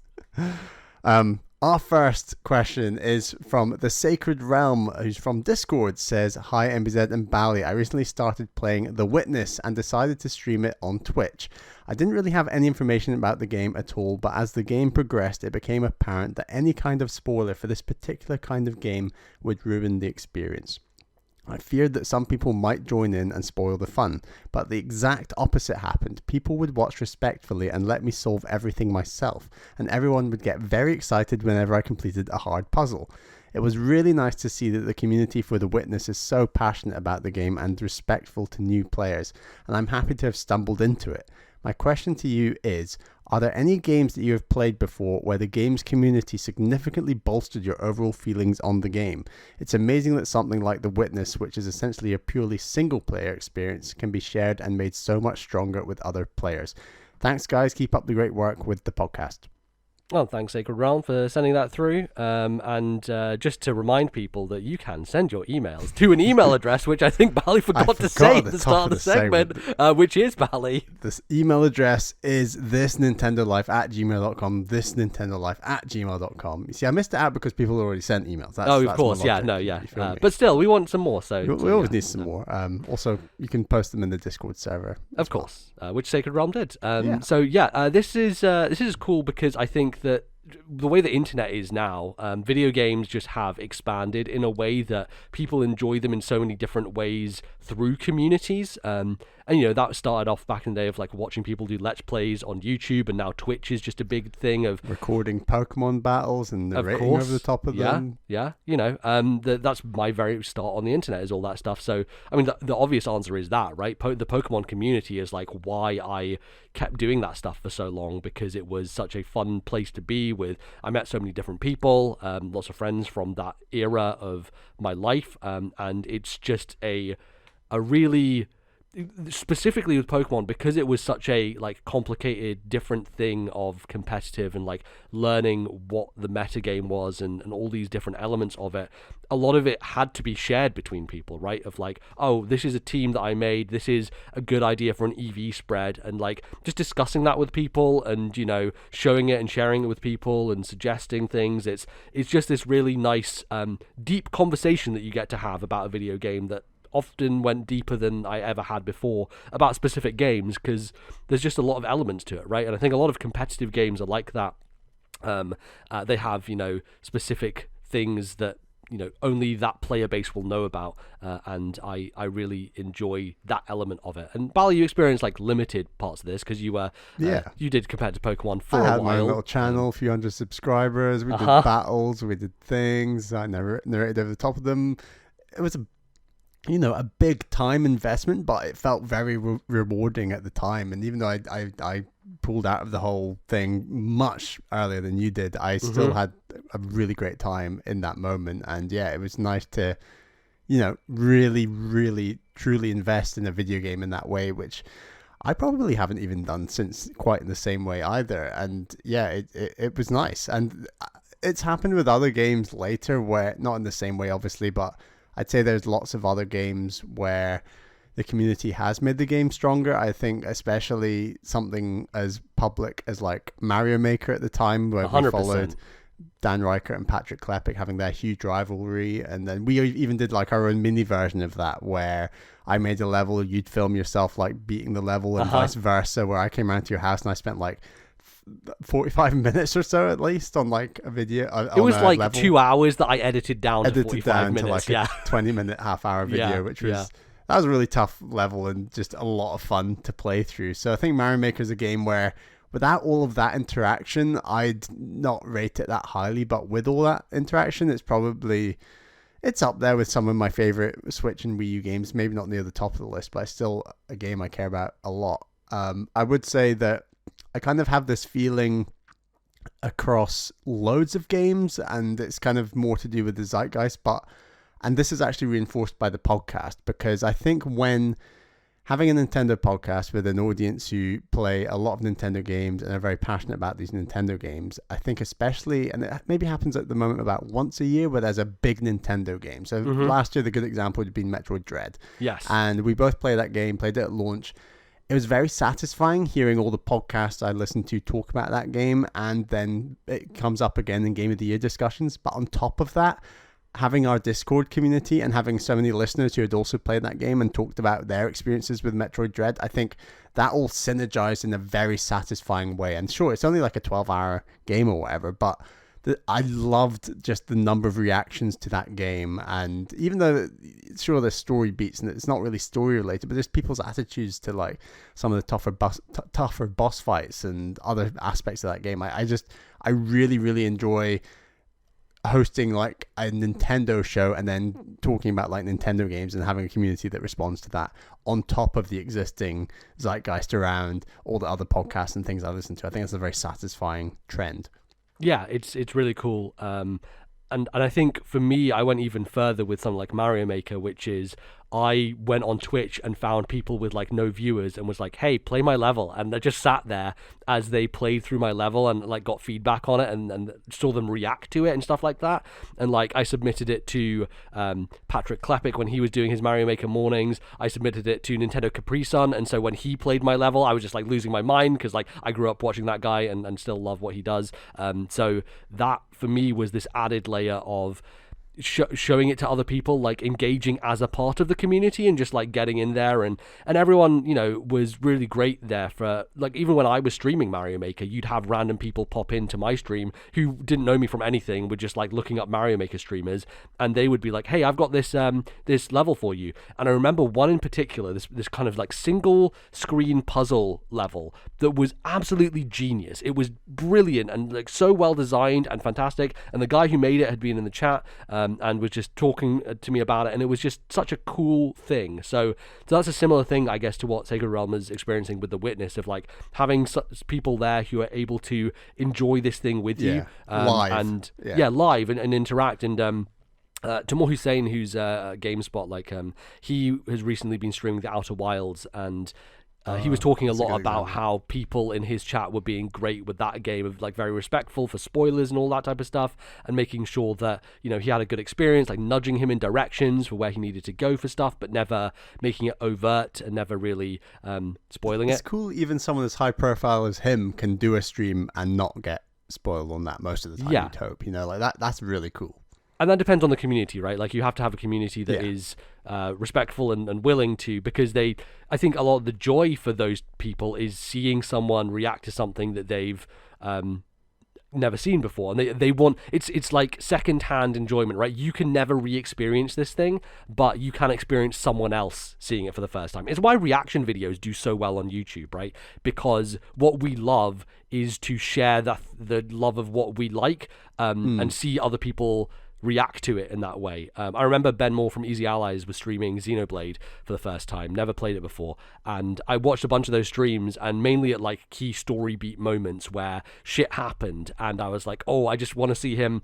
Our first question is from The Sacred Realm, who's from Discord. Says, hi MBZ and Bally. I recently started playing The Witness and decided to stream it on Twitch. I didn't really have any information about the game at all, but as the game progressed, it became apparent that any kind of spoiler for this particular kind of game would ruin the experience. I feared that some people might join in and spoil the fun, but the exact opposite happened. People would watch respectfully and let me solve everything myself, and everyone would get very excited whenever I completed a hard puzzle. It was really nice to see that the community for The Witness is so passionate about the game and respectful to new players, and I'm happy to have stumbled into it. My question to you is, are there any games that you have played before where the game's community significantly bolstered your overall feelings on the game? It's amazing that something like The Witness, which is essentially a purely single-player experience, can be shared and made so much stronger with other players. Thanks, guys. Keep up the great work with the podcast. Well, thanks, Sacred Realm, for sending that through. And just to remind people that you can send your emails to an email address, which I think Bally forgot to say at the start of the segment, which is, Bally. This email address is ThisNintendoLife@gmail.com, ThisNintendoLife@gmail.com. You see, I missed it out because people already sent emails. Of course, yeah, no, yeah. But still, we want some more. So we always need some more. Also, you can post them in the Discord server. Of course, which Sacred Realm did. So, this is cool because I think that the way the internet is now, video games just have expanded in a way that people enjoy them in so many different ways through communities. And you know, that started off back in the day of like watching people do Let's Plays on YouTube, and now Twitch is just a big thing of recording Pokemon battles and narrating over the top of them. Yeah, you know, that's my very start on the internet, is all that stuff. So, I mean, the obvious answer is that, right? The Pokemon community is like why I kept doing that stuff for so long, because it was such a fun place to be with. I met so many different people, lots of friends from that era of my life, and it's just a really, specifically with Pokemon, because it was such a like complicated different thing of competitive and like learning what the metagame was and all these different elements of it. A lot of it had to be shared between people, right? Of like, oh, this is a team that I made, this is a good idea for an EV spread, and like just discussing that with people and, you know, showing it and sharing it with people and suggesting things. It's just this really nice deep conversation that you get to have about a video game that often went deeper than I ever had before about specific games, because there's just a lot of elements to it, right? And I think a lot of competitive games are like that. They have, you know, specific things that, you know, only that player base will know about, and I really enjoy that element of it. And Bally, you experienced like limited parts of this because you were you did competitive Pokemon for a while. I had my little channel, a few hundred subscribers. We did battles, we did things. I narrated over the top of them. It was a big time investment, but it felt very rewarding at the time. And even though I pulled out of the whole thing much earlier than you did, I still had a really great time in that moment. And yeah, it was nice to, you know, really, really, truly invest in a video game in that way, which I probably haven't even done since quite in the same way either. And yeah, it was nice. And it's happened with other games later, where not in the same way, obviously, but I'd say there's lots of other games where the community has made the game stronger. I think especially something as public as like Mario Maker at the time, where 100%. We followed Dan Reichert and Patrick Klepek having their huge rivalry. And then we even did like our own mini version of that, where I made a level, you'd film yourself like beating the level and vice versa, where I came around to your house and I spent like 45 minutes or so at least on like a video. It was like level. 2 hours that I edited down to 45 minutes. To like a 20-minute, half-hour video, which was that was a really tough level and just a lot of fun to play through. So I think Mario Maker is a game where without all of that interaction, I'd not rate it that highly, but with all that interaction, it's up there with some of my favorite Switch and Wii U games. Maybe not near the top of the list, but it's still a game I care about a lot. I would say that I kind of have this feeling across loads of games, and it's kind of more to do with the zeitgeist. And this is actually reinforced by the podcast, because I think when having a Nintendo podcast with an audience who play a lot of Nintendo games and are very passionate about these Nintendo games, I think especially, and it maybe happens at the moment about once a year, where there's a big Nintendo game. So last year, the good example would have been Metroid Dread. Yes. And we both played that game, played it at launch. It was very satisfying hearing all the podcasts I listened to talk about that game, and then it comes up again in Game of the Year discussions. But on top of that, having our Discord community and having so many listeners who had also played that game and talked about their experiences with Metroid Dread, I think that all synergized in a very satisfying way. And sure, it's only like a 12-hour game or whatever, but I loved just the number of reactions to that game. And even though sure there's story beats and it's not really story related, but just people's attitudes to like some of the tougher boss fights and other aspects of that game, I really, really enjoy hosting like a Nintendo show and then talking about like Nintendo games and having a community that responds to that on top of the existing zeitgeist around all the other podcasts and things I listen to. I think it's a very satisfying trend. Yeah, it's really cool. And I think for me, I went even further with something like Mario Maker, which is I went on Twitch and found people with like no viewers and was like, hey, play my level. And I just sat there as they played through my level and like got feedback on it and saw them react to it and stuff like that. And like I submitted it to Patrick Klepek when he was doing his Mario Maker mornings. I submitted it to Nintendo Capri Sun. And so when he played my level, I was just like losing my mind because like I grew up watching that guy and still love what he does. So that for me was this added layer of showing it to other people, like engaging as a part of the community and just like getting in there, and everyone, you know, was really great there. For like, even when I was streaming Mario Maker, you'd have random people pop into my stream who didn't know me from anything, were just like looking up Mario Maker streamers, and they would be like, hey, I've got this this level for you. And I remember one in particular, this kind of like single screen puzzle level that was absolutely genius. It was brilliant and like so well designed and fantastic, and the guy who made it had been in the chat and was just talking to me about it, and it was just such a cool thing. So that's a similar thing, I guess, to what Sacred Realm is experiencing with The Witness, of like having people there who are able to enjoy this thing with you live and live and interact. And Timur Hussein, who's GameSpot, like he has recently been streaming The Outer Wilds, and he was talking a lot about how people in his chat were being great with that game, of like very respectful for spoilers and all that type of stuff, and making sure that, you know, he had a good experience, like nudging him in directions for where he needed to go for stuff, but never making it overt and never really spoiling it. It's cool even someone as high profile as him can do a stream and not get spoiled on that most of the time. You'd hope, you know, like that's really cool. And that depends on the community, right? Like you have to have a community that is respectful and willing to, because I think a lot of the joy for those people is seeing someone react to something that they've never seen before, and they want it's like second-hand enjoyment, right? You can never re-experience this thing, but you can experience someone else seeing it for the first time. It's why reaction videos do so well on YouTube, right? Because what we love is to share the love of what we like and see other people react to it in that way. I remember Ben Moore from Easy Allies was streaming Xenoblade for the first time, never played it before, and I watched a bunch of those streams, and mainly at like key story beat moments where shit happened, and I was like, oh, I just want to see him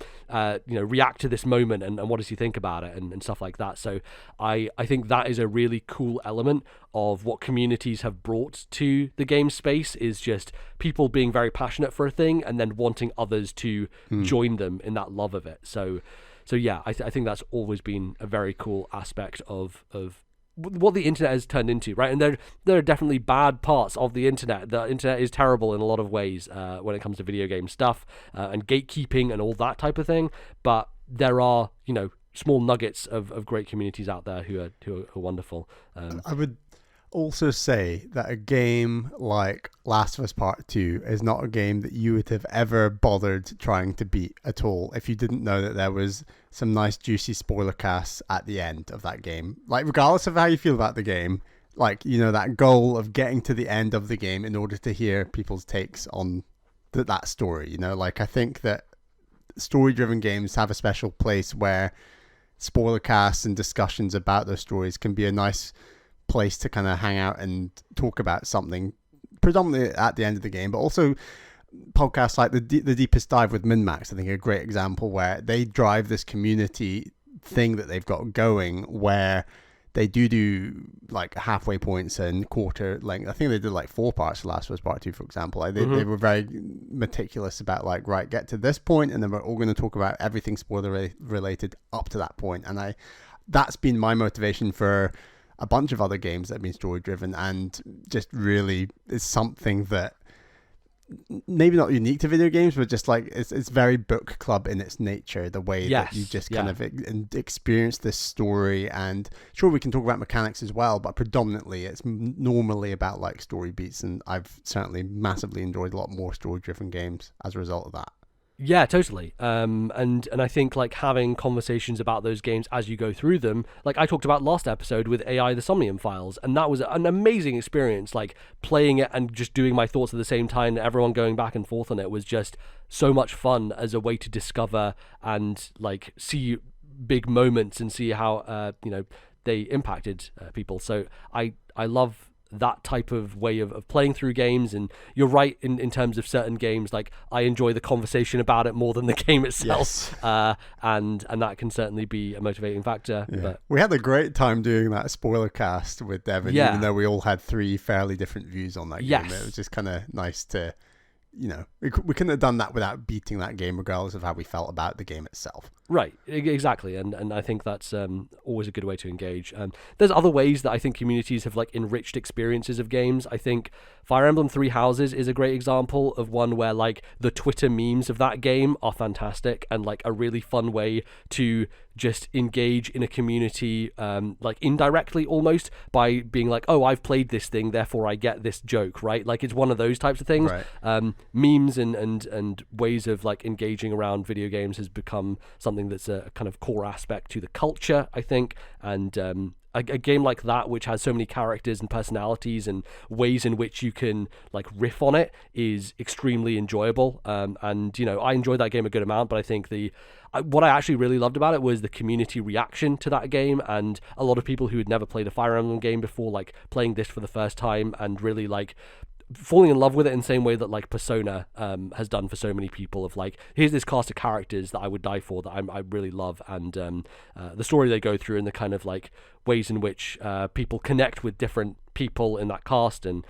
react to this moment, and what does he think about it, and stuff like that. So I think that is a really cool element of what communities have brought to the game space, is just people being very passionate for a thing and then wanting others to join them in that love of it. So yeah, I think that's always been a very cool aspect of what the internet has turned into, right? And there are definitely bad parts of the internet. The internet is terrible in a lot of ways when it comes to video game stuff and gatekeeping and all that type of thing. But there are, you know, small nuggets of great communities out there who are wonderful. I would also say that a game like Last of Us Part 2 is not a game that you would have ever bothered trying to beat at all if you didn't know that there was some nice juicy spoiler casts at the end of that game. Like, regardless of how you feel about the game, like, you know, that goal of getting to the end of the game in order to hear people's takes on that story, you know, like, I think that story-driven games have a special place where spoiler casts and discussions about those stories can be a nice place to kind of hang out and talk about something predominantly at the end of the game, but also podcasts like the Deepest Dive with MinMax, I think, are a great example where they drive this community thing that they've got going, where they do like halfway points and quarter length. I think they did like 4 parts for Last of Us Part 2, for example. Like they were very meticulous about like, right, get to this point, and then we're all going to talk about everything spoiler related up to that point. And that's been my motivation for a bunch of other games that have been story driven, and just really is something that maybe not unique to video games, but just like it's very book club in its nature, the way that you just kind of experience this story. And sure, we can talk about mechanics as well, but predominantly it's normally about like story beats, and I've certainly massively enjoyed a lot more story driven games as a result of that. Yeah, totally. And I think like having conversations about those games as you go through them, like I talked about last episode with AI the Somnium Files, and that was an amazing experience, like playing it and just doing my thoughts at the same time, everyone going back and forth on it was just so much fun as a way to discover and like see big moments and see how they impacted people. So I love that type of way of playing through games. And you're right in terms of certain games, like I enjoy the conversation about it more than the game itself. And that can certainly be a motivating factor. But we had a great time doing that spoiler cast with Devin, even though we all had 3 fairly different views on that game. It was just kind of nice to, we couldn't have done that without beating that game, regardless of how we felt about the game itself. Right, exactly, and I think that's always a good way to engage. There's other ways that I think communities have like enriched experiences of games. I think Fire Emblem Three Houses is a great example of one where like the Twitter memes of that game are fantastic and like a really fun way to just engage in a community, like indirectly almost, by being like, oh, I've played this thing, therefore I get this joke, right? Like it's one of those types of things. Right. Memes and ways of like engaging around video games has become something that's a kind of core aspect to the culture, I think. And a game like that, which has so many characters and personalities and ways in which you can like riff on it, is extremely enjoyable. And I enjoyed that game a good amount, but I think what I actually really loved about it was the community reaction to that game, and a lot of people who had never played a Fire Emblem game before, like playing this for the first time and really like falling in love with it in the same way that like Persona has done for so many people, of like, here's this cast of characters that I would die for, that I really love, and the story they go through and the kind of like ways in which people connect with different people in that cast. And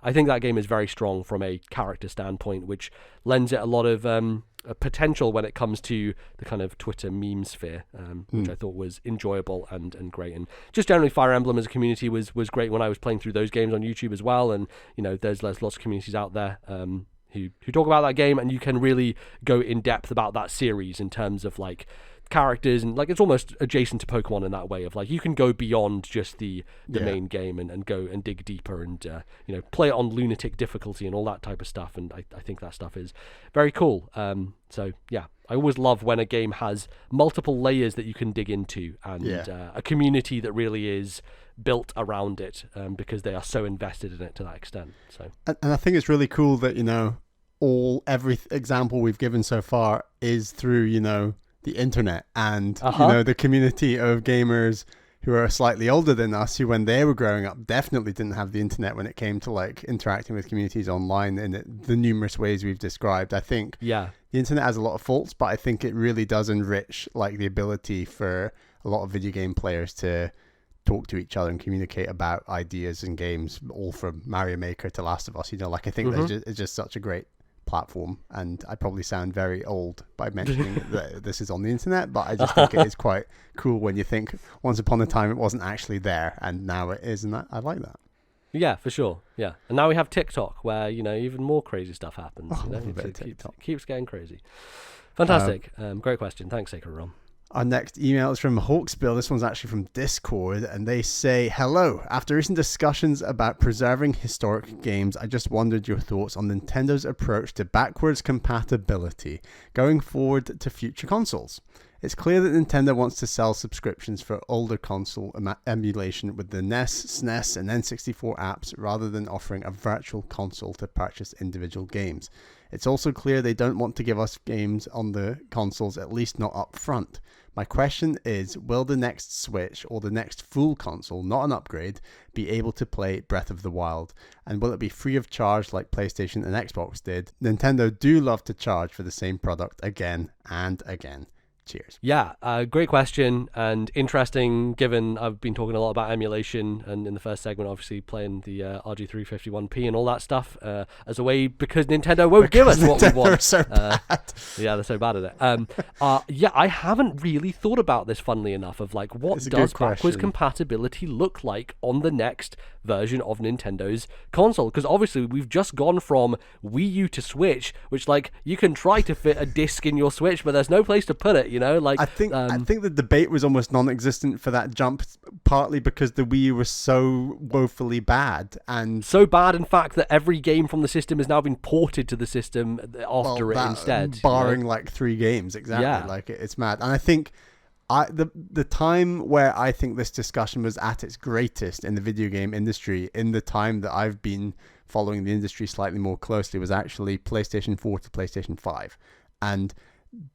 I think that game is very strong from a character standpoint, which lends it a lot of potential when it comes to the kind of Twitter meme sphere, which I thought was enjoyable and great. And just generally Fire Emblem as a community was great when I was playing through those games on YouTube as well. And there's lots of communities out there who talk about that game, and you can really go in depth about that series in terms of like characters, and like it's almost adjacent to Pokemon in that way of like you can go beyond just the main game and go and dig deeper and play it on lunatic difficulty and all that type of stuff. And I think that stuff is very cool. So I always love when a game has multiple layers that you can dig into, and a community that really is built around it, because they are so invested in it to that extent. So and I think it's really cool that every example we've given so far is through the internet and the community of gamers who are slightly older than us, who when they were growing up definitely didn't have the internet when it came to like interacting with communities online in the numerous ways we've described. I think the internet has a lot of faults, but I think it really does enrich like the ability for a lot of video game players to talk to each other and communicate about ideas and games, all from Mario Maker to Last of Us. I think it's just such a great platform. And I probably sound very old by mentioning that this is on the internet, but I just think it is quite cool when you think once upon a time it wasn't actually there and now it is, and I like that. Yeah, for sure. Yeah, and now we have TikTok, where even more crazy stuff happens. It keeps getting crazy. Fantastic. Great question. Thanks, Sacred Realm. Our next email is from Hawksbill. This one's actually from Discord, and they say, hello. After recent discussions about preserving historic games, I just wondered your thoughts on Nintendo's approach to backwards compatibility going forward to future consoles. It's clear that Nintendo wants to sell subscriptions for older console emulation with the NES, SNES, and N64 apps rather than offering a virtual console to purchase individual games. It's also clear they don't want to give us games on the consoles, at least not up front. My question is, will the next Switch or the next full console, not an upgrade, be able to play Breath of the Wild? And will it be free of charge like PlayStation and Xbox did? Nintendo do love to charge for the same product again and again. Cheers. Yeah, great question, and interesting given I've been talking a lot about emulation, and in the first segment obviously playing the RG351P and all that stuff as a way, because Nintendo won't give us what we want. They're so bad. Yeah, they're so bad at it. Yeah, I haven't really thought about this, funnily enough, of like, what does backwards compatibility look like on the next version of Nintendo's console? Because obviously we've just gone from Wii U to Switch, which, like, you can try to fit a disc in your Switch, but there's no place to put it, you know? Like, I think the debate was almost non-existent for that jump, partly because the Wii U was so woefully bad, and so bad, in fact, that every game from the system has now been ported to the system after it instead, barring like 3 games. Exactly. Yeah. Like, it's mad. And I think the time where I think this discussion was at its greatest in the video game industry, in the time that I've been following the industry slightly more closely, was actually PlayStation 4 to PlayStation 5. And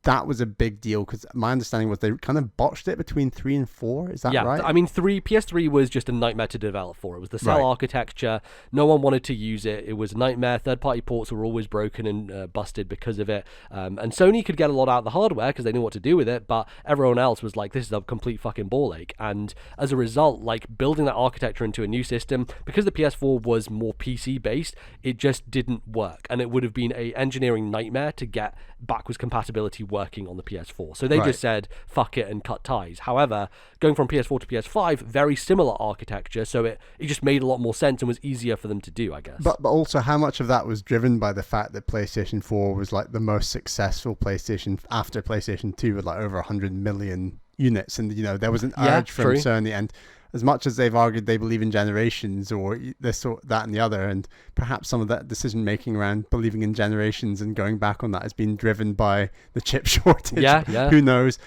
that was a big deal, because my understanding was they kind of botched it between 3 and 4. Is that right? I mean, PS3 was just a nightmare to develop for. It was the cell architecture. No one wanted to use it. It was a nightmare. Third-party ports were always broken and busted because of it. And Sony could get a lot out of the hardware because they knew what to do with it, but everyone else was like, this is a complete fucking ball ache. And as a result, like, building that architecture into a new system, because the PS4 was more PC-based, it just didn't work. And it would have been a engineering nightmare to get backwards compatibility working on the PS4. So they just said, fuck it, and cut ties. However, going from PS4 to PS5, very similar architecture, so it just made a lot more sense and was easier for them to do, I guess. But also, how much of that was driven by the fact that PlayStation 4 was like the most successful PlayStation after PlayStation 2, with like over 100 million units, and, you know, there was an urge from Sony, and as much as they've argued they believe in generations or this or that and the other, and perhaps some of that decision making around believing in generations and going back on that has been driven by the chip shortage. Yeah. Who knows?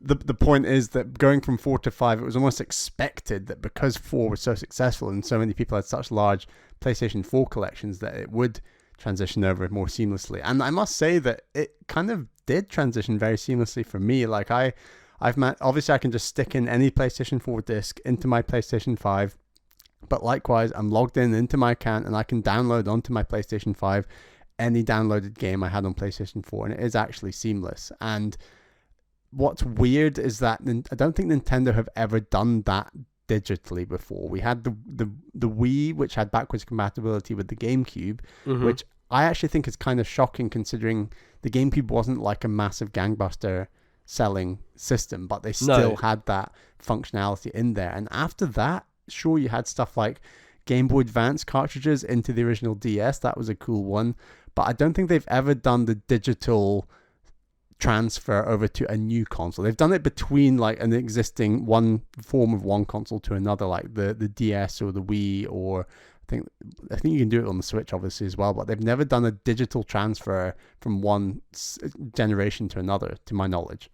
The point is that going from 4 to 5, it was almost expected that because 4 was so successful and so many people had such large PlayStation 4 collections, that it would transition over more seamlessly. And I must say that it kind of did transition very seamlessly for me. Like, obviously I can just stick in any PlayStation 4 disc into my PlayStation 5, but likewise I'm logged into my account and I can download onto my PlayStation 5 any downloaded game I had on PlayStation 4, and it is actually seamless. And what's weird is that I don't think Nintendo have ever done that digitally before. We had the Wii, which had backwards compatibility with the GameCube, which I actually think is kind of shocking, considering the GameCube wasn't like a massive gangbuster selling system, but they still had that functionality in there. And after that, sure, you had stuff like Game Boy Advance cartridges into the original DS. That was a cool one, but I don't think they've ever done the digital transfer over to a new console. They've done it between like an existing one form of one console to another, like the DS or the Wii, or I think you can do it on the Switch obviously as well, but they've never done a digital transfer from one generation to another, to my knowledge.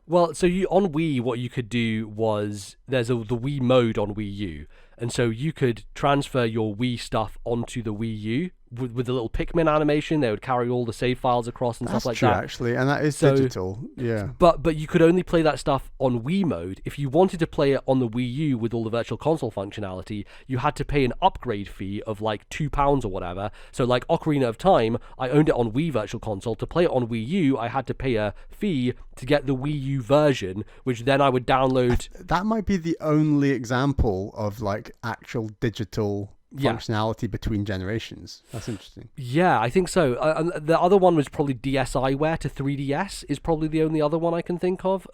Well, so on Wii, what you could do was, there's the Wii mode on Wii U, and so you could transfer your Wii stuff onto the Wii U with the little Pikmin animation. They would carry all the save files across and stuff like that. That's true, actually, and that is digital. Yeah. But you could only play that stuff on Wii mode. If you wanted to play it on the Wii U with all the Virtual Console functionality, you had to pay an upgrade fee of like £2 or whatever. So like Ocarina of Time, I owned it on Wii Virtual Console. To play it on Wii U, I had to pay a fee to get the Wii U version, which then I would download. That might be the only example of like actual digital functionality between generations. That's interesting. Yeah, I think so. The other one was probably DSiWare to 3DS is probably the only other one I can think of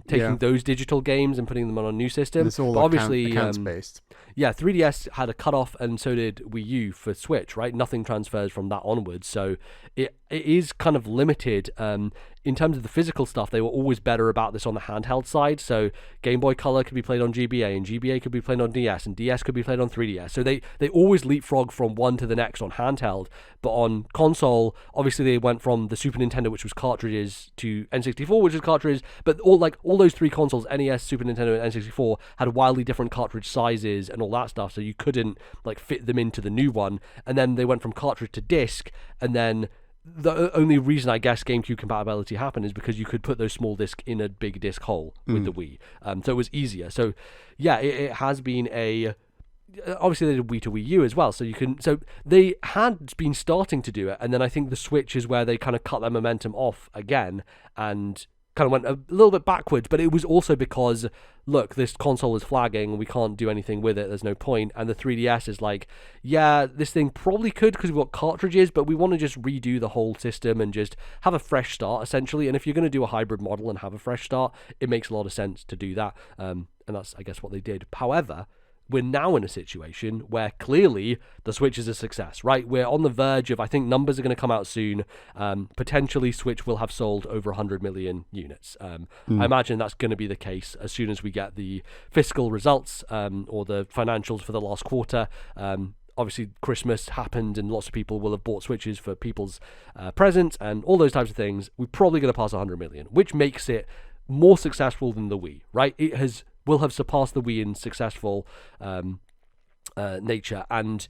taking those digital games and putting them on a new system. It's all but obviously accounts based. Yeah, 3DS had a cutoff, and so did Wii U for Switch, right? Nothing transfers from that onwards, so it is kind of limited. In terms of the physical stuff, they were always better about this on the handheld side. So Game Boy Color could be played on GBA, and GBA could be played on DS, and DS could be played on 3DS. So they always leapfrog from one to the next on handheld. But on console, obviously they went from the Super Nintendo, which was cartridges, to N64, which is cartridges. But all those three consoles, NES, Super Nintendo, and N64, had wildly different cartridge sizes and all that stuff. So you couldn't like fit them into the new one. And then they went from cartridge to disc, and then the only reason I guess GameCube compatibility happened is because you could put those small discs in a big disc hole with the Wii, so it was easier. So yeah, it has been obviously they did Wii to Wii U as well, so they had been starting to do it, and then I think the Switch is where they kind of cut their momentum off again and kind of went a little bit backwards. But it was also because, look, this console is flagging, we can't do anything with it, there's no point. And the 3DS is like, yeah, this thing probably could because we've got cartridges, but we want to just redo the whole system and just have a fresh start, essentially. And if you're going to do a hybrid model and have a fresh start, it makes a lot of sense to do that. And that's, I guess, what they did. However, we're now in a situation where clearly the Switch is a success, right? We're on the verge of, I think numbers are going to come out soon. Potentially Switch will have sold over 100 million units. I imagine that's going to be the case as soon as we get the fiscal results or the financials for the last quarter. Obviously Christmas happened and lots of people will have bought Switches for people's presents and all those types of things. We're probably going to pass 100 million, which makes it more successful than the Wii, right? It will have surpassed the Wii in successful nature, and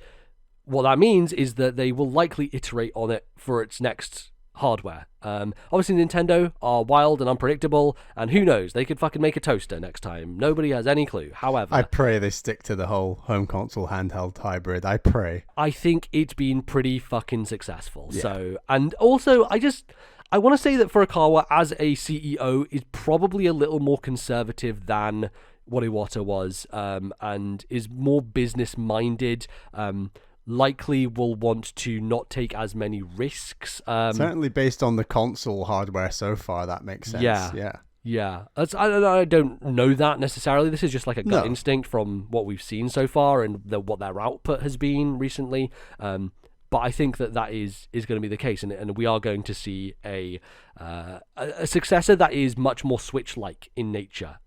what that means is that they will likely iterate on it for its next hardware. Obviously Nintendo are wild and unpredictable, and who knows, they could fucking make a toaster next time. Nobody has any clue. However, I pray they stick to the whole home console handheld hybrid. I pray. I think it's been pretty fucking successful. Yeah. So, and also I want to say that Furukawa as a CEO is probably a little more conservative than what Iwata was, and is more business-minded, likely will want to not take as many risks. Certainly based on the console hardware so far, that makes sense. Yeah. I don't know that necessarily. This is just like a gut instinct from what we've seen so far and what their output has been recently. But I think that is going to be the case, and we are going to see a successor that is much more Switch-like in nature.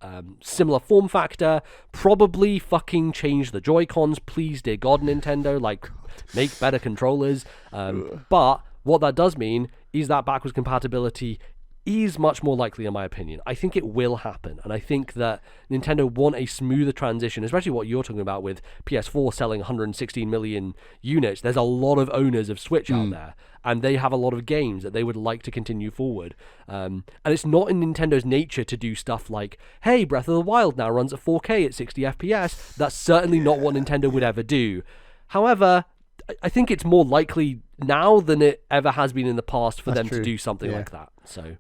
Similar form factor, probably fucking change the Joy-Cons, please, dear God, Nintendo, like, make better controllers. But what that does mean is that backwards compatibility is much more likely, in my opinion. I think it will happen, and I think that Nintendo want a smoother transition, especially what you're talking about with PS4 selling 116 million units. There's a lot of owners of Switch out there, and they have a lot of games that they would like to continue forward. And it's not in Nintendo's nature to do stuff like, hey, Breath of the Wild now runs at 4K at 60 FPS. That's certainly not what Nintendo would ever do. However, I think it's more likely now than it ever has been in the past for them to do something like that. So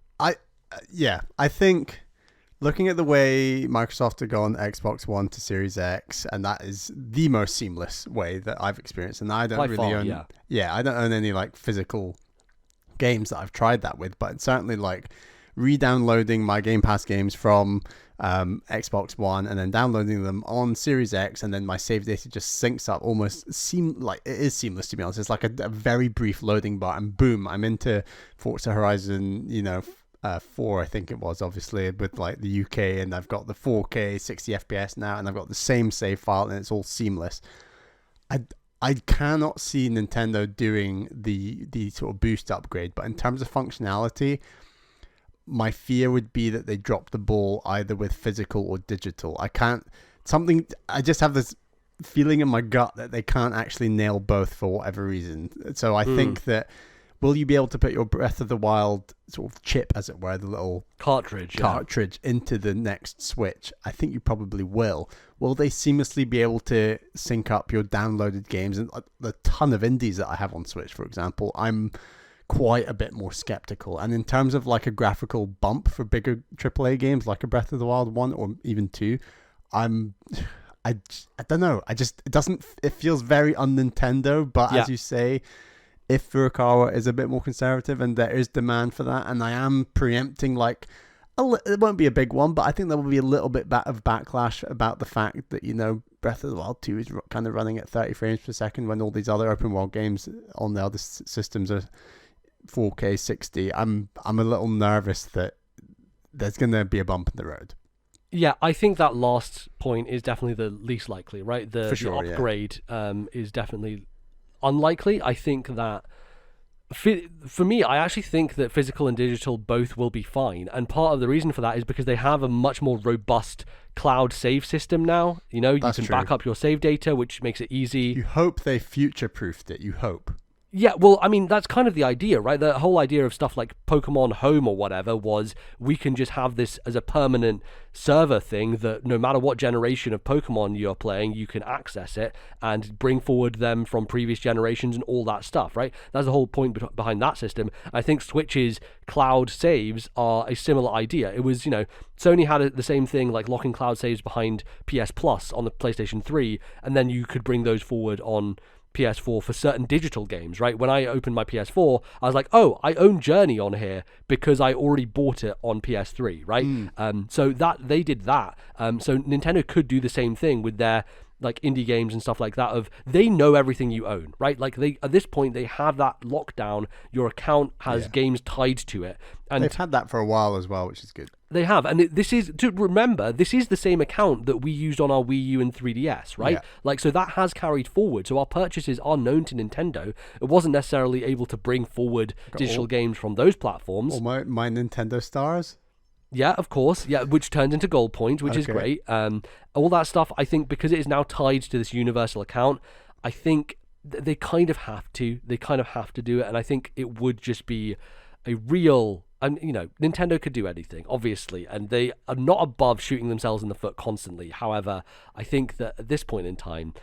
I think looking at the way Microsoft have gone Xbox One to Series X, and that is the most seamless way that I've experienced, and I don't I don't own any like physical games that I've tried that with, but it's certainly like re-downloading my Game Pass games from Xbox One and then downloading them on Series X, and then my save data just syncs up almost it is seamless, to be honest. It's like a very brief loading bar, and boom, I'm into Forza Horizon 4, I think it was, obviously, with like the UK, and I've got the 4K 60 FPS now, and I've got the same save file, and it's all seamless. I cannot see Nintendo doing the sort of boost upgrade, but in terms of functionality, my fear would be that they drop the ball either with physical or digital. I just have this feeling in my gut that they can't actually nail both for whatever reason. So I think that, will you be able to put your Breath of the Wild sort of chip, as it were, the little cartridge into the next Switch? I think you probably will. Will they seamlessly be able to sync up your downloaded games? And the ton of indies that I have on Switch, for example, I'm quite a bit more skeptical. And in terms of like a graphical bump for bigger AAA games like a Breath of the Wild 1 or even 2, I don't know. It feels very un-Nintendo, but as you say, if Furukawa is a bit more conservative and there is demand for that, and I am preempting like, it won't be a big one, but I think there will be a little bit of backlash about the fact that, Breath of the Wild 2 is kind of running at 30 frames per second when all these other open world games on the other systems are 4K 60. I'm a little nervous that there's going to be a bump in the road. Yeah, I think that last point is definitely the least likely, right? The upgrade is definitely unlikely. I think that for me, I actually think that physical and digital both will be fine, and part of the reason for that is because they have a much more robust cloud save system now. You can back up your save data, which makes it easy. You hope they future-proofed it. You hope. Yeah, well, I mean, that's kind of the idea, right? The whole idea of stuff like Pokemon Home or whatever was we can just have this as a permanent server thing that no matter what generation of Pokemon you're playing, you can access it and bring forward them from previous generations and all that stuff, right? That's the whole point behind that system. I think Switch's cloud saves are a similar idea. It was, Sony had the same thing, like locking cloud saves behind PS Plus on the PlayStation 3, and then you could bring those forward on PS4 for certain digital games, right? When I opened my PS4, I was like, oh, I own Journey on here because I already bought it on PS3, right? So that they did that. So Nintendo could do the same thing with their like indie games and stuff like that. Of they know everything you own, right? Like they at this point they have that lockdown. Your account has games tied to it, and they've had that for a while as well, which is good. They have, and this is to remember. This is the same account that we used on our Wii U and 3DS, right? Yeah. Like, so that has carried forward. So our purchases are known to Nintendo. It wasn't necessarily able to bring forward digital games from those platforms. Or my Nintendo stars. Yeah, of course. Yeah, which turns into Gold Point, which is great. All that stuff, I think, because it is now tied to this universal account, I think they kind of have to. They kind of have to do it, and I think it would just be a real. And Nintendo could do anything, obviously, and they are not above shooting themselves in the foot constantly. However, I think that at this point in time,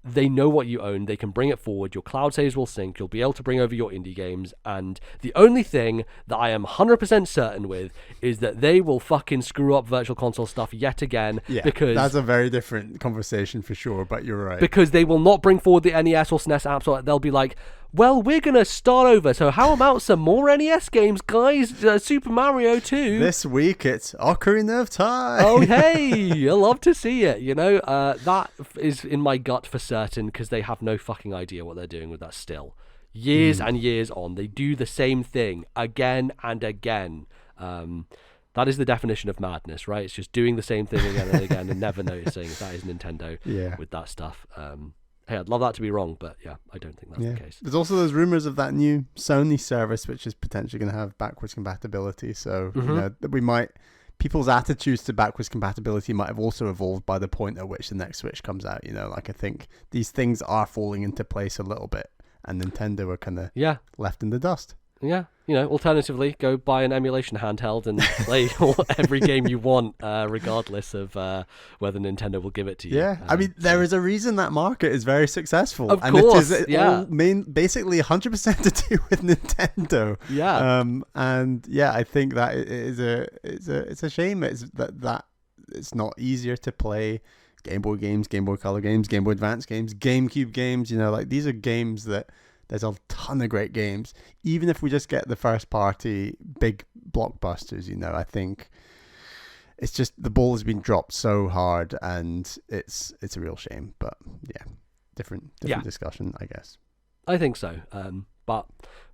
they know what you own. They can bring it forward. Your cloud saves will sync. You'll be able to bring over your indie games. And the only thing that I am 100% certain with is that they will fucking screw up Virtual Console stuff yet again. Yeah, because that's a very different conversation for sure, but you're right. Because they will not bring forward the NES or SNES apps. Or they'll be like, well, we're going to start over. So how about some more NES games, guys? Super Mario 2. This week, it's Ocarina of Time. Oh, hey, I love to see it. That is in my gut for certain because they have no fucking idea what they're doing with that still. Years and years on, they do the same thing again and again. That is the definition of madness, right? It's just doing the same thing again and again and never noticing. That is Nintendo with that stuff. Hey, I'd love that to be wrong, but yeah, I don't think that's the case. There's also those rumors of that new Sony service, which is potentially going to have backwards compatibility. So people's attitudes to backwards compatibility might have also evolved by the point at which the next Switch comes out. I think these things are falling into place a little bit, and Nintendo are kind of left in the dust. Yeah, alternatively, go buy an emulation handheld and play every game you want, regardless of whether Nintendo will give it to you. Yeah, I mean, there is a reason that market is very successful. Of course, it is all basically 100% to do with Nintendo. Yeah. And yeah, I think that it's a shame. It's that it's not easier to play Game Boy games, Game Boy Color games, Game Boy Advance games, GameCube games. These are games that. There's a ton of great games. Even if we just get the first party big blockbusters, I think it's just the ball has been dropped so hard, and it's a real shame. But yeah, different discussion, I guess. I think so. But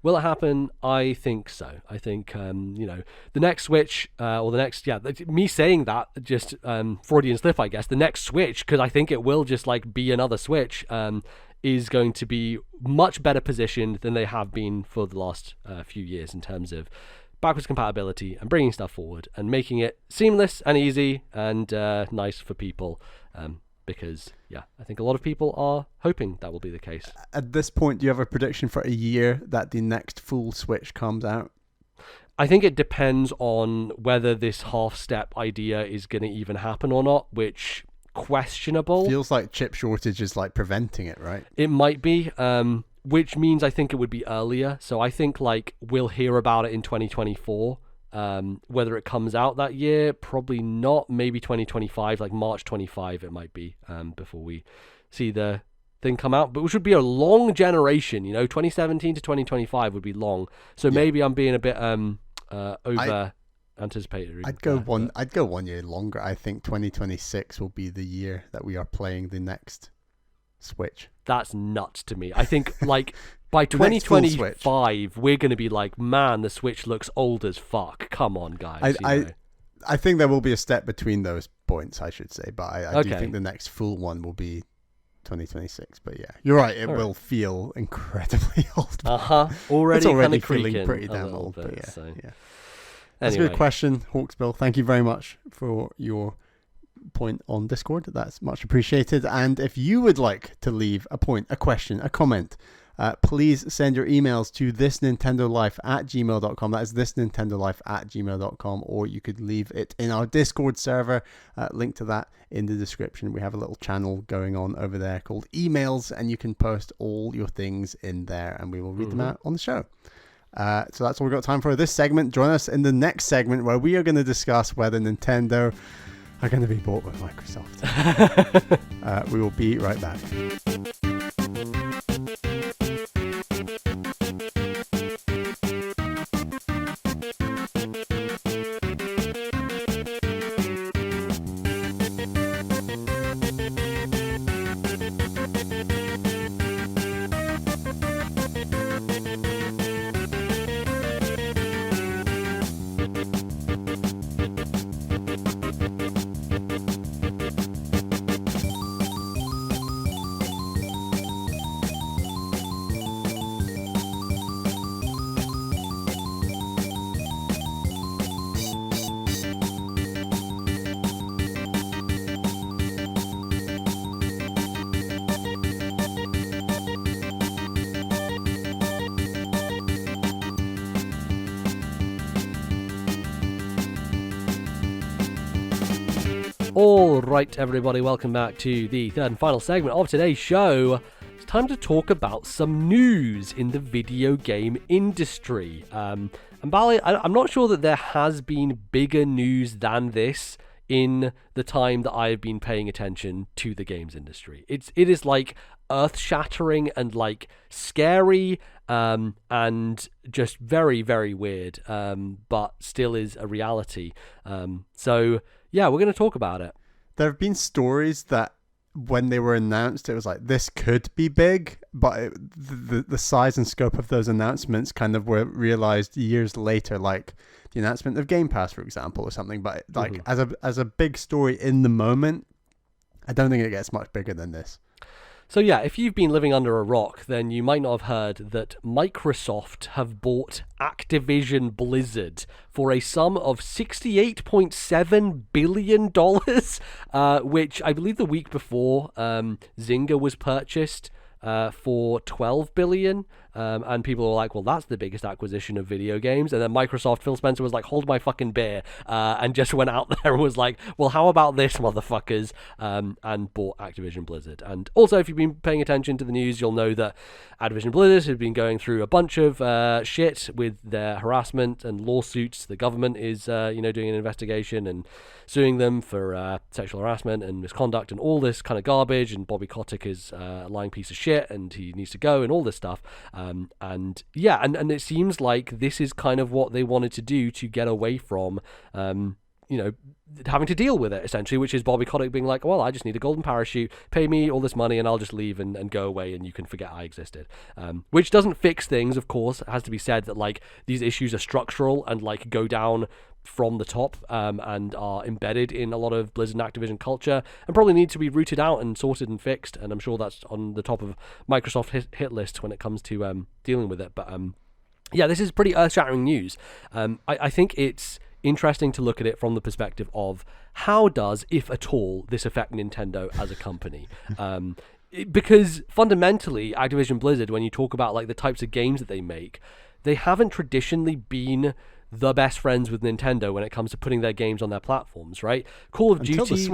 will it happen? I think so. I think the next Switch or the next me saying that just Freudian slip, I guess. The next Switch, because I think it will just like be another Switch. Is going to be much better positioned than they have been for the last few years in terms of backwards compatibility and bringing stuff forward and making it seamless and easy and nice for people. Because I think a lot of people are hoping that will be the case. At this point, do you have a prediction for a year that the next full Switch comes out? I think it depends on whether this half-step idea is going to even happen or not, which... questionable. Feels like chip shortage is like preventing it, right? It might be, which means I think it would be earlier. So I think like we'll hear about it in 2024. Whether it comes out that year, probably not. Maybe 2025, like March 25, it might be before we see the thing come out. But which would be a long generation. 2017 to 2025 would be long. So maybe I'm being a bit over. Anticipated. I'd go 1 year longer. I think 2026 will be the year that we are playing the next Switch. That's nuts to me. I think like by 2025 we're going to be like, man, the Switch looks old as fuck. Come on, guys. I think there will be a step between those points, I should say, but I do think the next full one will be 2026. But yeah, you're right. It will feel incredibly old. Already feeling pretty damn old. Bit, but yeah, so. yeah. That's a good question, Hawksbill. Thank you very much for your point on Discord. That's much appreciated. And if you would like to leave a point, a question, a comment, please send your emails to ThisNintendoLife@gmail.com. That is ThisNintendoLife@gmail.com, or you could leave it in our Discord server. Link to that in the description. We have a little channel going on over there called Emails, and you can post all your things in there, and we will read them out on the show. So that's all we've got time for this segment. Join us in the next segment where we are going to discuss whether Nintendo are going to be bought by Microsoft. We will be right back. All right, everybody, welcome back to the third and final segment of today's show. It's time to talk about some news in the video game industry. And Bali, I'm not sure that there has been bigger news than this in the time that I've been paying attention to the games industry. It is like earth-shattering and like scary and just very, very weird, but still is a reality. So yeah, we're going to talk about it. There have been stories that when they were announced, it was like, this could be big, but the size and scope of those announcements kind of were realized years later, like the announcement of Game Pass, for example, or something. But like as a big story in the moment, I don't think it gets much bigger than this. So yeah, if you've been living under a rock, then you might not have heard that Microsoft have bought Activision Blizzard for a sum of $68.7 billion, which I believe the week before Zynga was purchased for $12 billion. And people were like, well, that's the biggest acquisition of video games. And then Microsoft, Phil Spencer was like, hold my fucking beer, and just went out there and was like, well, how about this, motherfuckers, and bought Activision Blizzard. And also, if you've been paying attention to the news, you'll know that Activision Blizzard has been going through a bunch of shit with their harassment and lawsuits. The government is, doing an investigation and suing them for sexual harassment and misconduct and all this kind of garbage. And Bobby Kotick is a lying piece of shit, and he needs to go and all this stuff. And it seems like this is kind of what they wanted to do to get away from, having to deal with it, essentially, which is Bobby Kotick being like, well, I just need a golden parachute, pay me all this money, and I'll just leave and go away, and you can forget I existed. Which doesn't fix things, of course. It has to be said that, like, these issues are structural and, like, go down from the top and are embedded in a lot of Blizzard and Activision culture and probably need to be rooted out and sorted and fixed, and I'm sure that's on the top of Microsoft hit list when it comes to dealing with it. But this is pretty earth-shattering news. I think it's interesting to look at it from the perspective of how does, if at all, this affect Nintendo as a company? Because fundamentally, Activision Blizzard, when you talk about like the types of games that they make, they haven't traditionally been the best friends with Nintendo when it comes to putting their games on their platforms, right? Call of Duty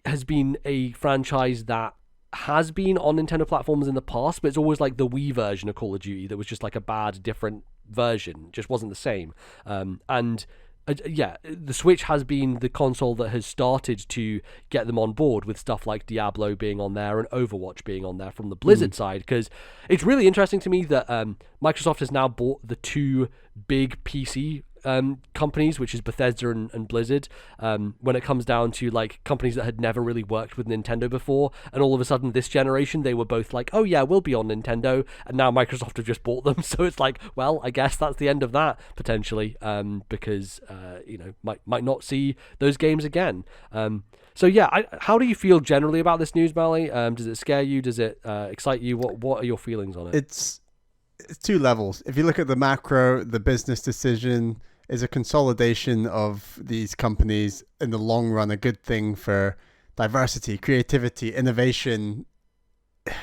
has been a franchise that has been on Nintendo platforms in the past, but it's always like the Wii version of Call of Duty that was just like a bad, different version, just wasn't the same. The Switch has been the console that has started to get them on board with stuff like Diablo being on there and Overwatch being on there from the Blizzard side, because it's really interesting to me that Microsoft has now bought the two big PC companies, which is Bethesda and Blizzard, when it comes down to like companies that had never really worked with Nintendo before, and all of a sudden this generation they were both like, oh yeah, we'll be on Nintendo, and now Microsoft have just bought them. So it's like, well, I guess that's the end of that potentially, because might not see those games again. How do you feel generally about this news, Mally? Does it scare you? Does it excite you? What are your feelings on it? It's two levels. If you look at the macro, the business decision is a consolidation of these companies in the long run, a good thing for diversity, creativity, innovation.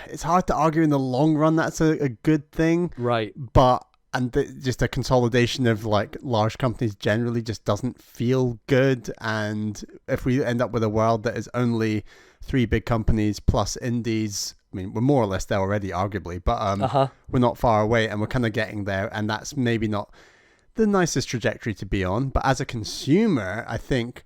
it's hard to argue in the long run that's a good thing, right? But just a consolidation of like large companies generally just doesn't feel good. And if we end up with a world that is only 3 big companies plus indies, I mean, we're more or less there already, arguably, but we're not far away, and we're kind of getting there. And that's maybe not the nicest trajectory to be on. But as a consumer, I think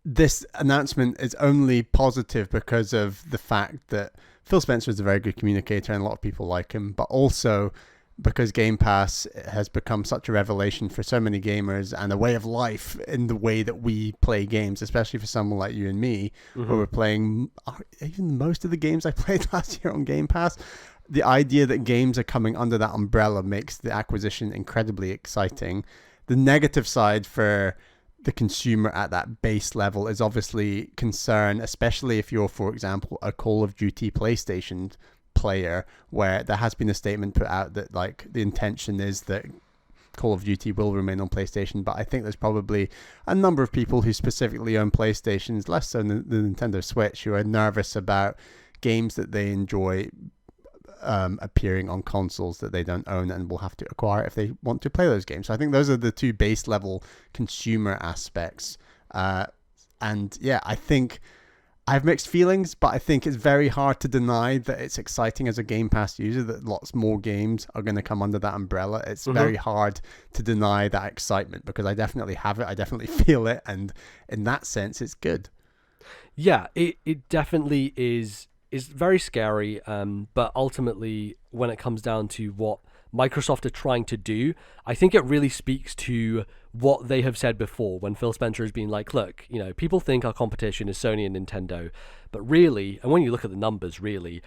this announcement is only positive because of the fact that Phil Spencer is a very good communicator and a lot of people like him, but also because Game Pass has become such a revelation for so many gamers and a way of life in the way that we play games, especially for someone like you and me, who are playing even most of the games I played last year on Game Pass. The idea that games are coming under that umbrella makes the acquisition incredibly exciting. The negative side for the consumer at that base level is obviously concern, especially if you're, for example, a Call of Duty PlayStation player, where there has been a statement put out that like the intention is that Call of Duty will remain on PlayStation, but I think there's probably a number of people who specifically own PlayStations, less so the Nintendo Switch, who are nervous about games that they enjoy appearing on consoles that they don't own and will have to acquire if they want to play those games. So I think those are the 2 base level consumer aspects. And yeah, I think I have mixed feelings, but I think it's very hard to deny that it's exciting as a Game Pass user that lots more games are going to come under that umbrella. It's very hard to deny that excitement because I definitely have it. I definitely feel it. And in that sense, it's good. Yeah, it definitely is very scary. But ultimately, when it comes down to what Microsoft are trying to do, I think it really speaks to what they have said before when Phil Spencer has been like, look, you know, people think our competition is Sony and Nintendo, but really, and when you look at the numbers, really,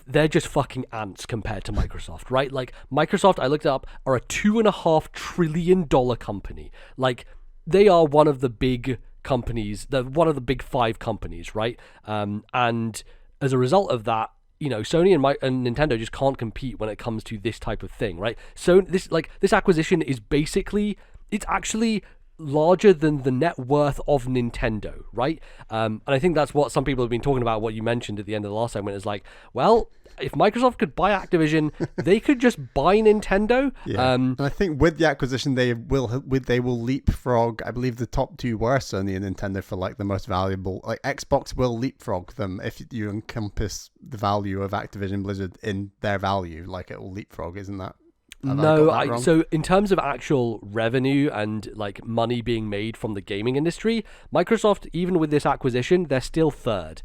they're just fucking ants compared to Microsoft, right? Like, Microsoft, I looked it up, are a $2.5 trillion company. Like, they are one of the big companies, one of the big 5 companies, right? And as a result of that, you know, Sony and Nintendo just can't compete when it comes to this type of thing, right? So this acquisition is basically, it's actually larger than the net worth of Nintendo, right? And I think that's what some people have been talking about. What you mentioned at the end of the last segment is like, well, if Microsoft could buy Activision, they could just buy Nintendo. Yeah. And I think with the acquisition, they will leapfrog. I believe the top 2 were Sony and Nintendo for like the most valuable. Like Xbox will leapfrog them if you encompass the value of Activision Blizzard in their value. Like it will leapfrog, isn't that? No, so in terms of actual revenue and like money being made from the gaming industry, Microsoft, even with this acquisition, they're still third,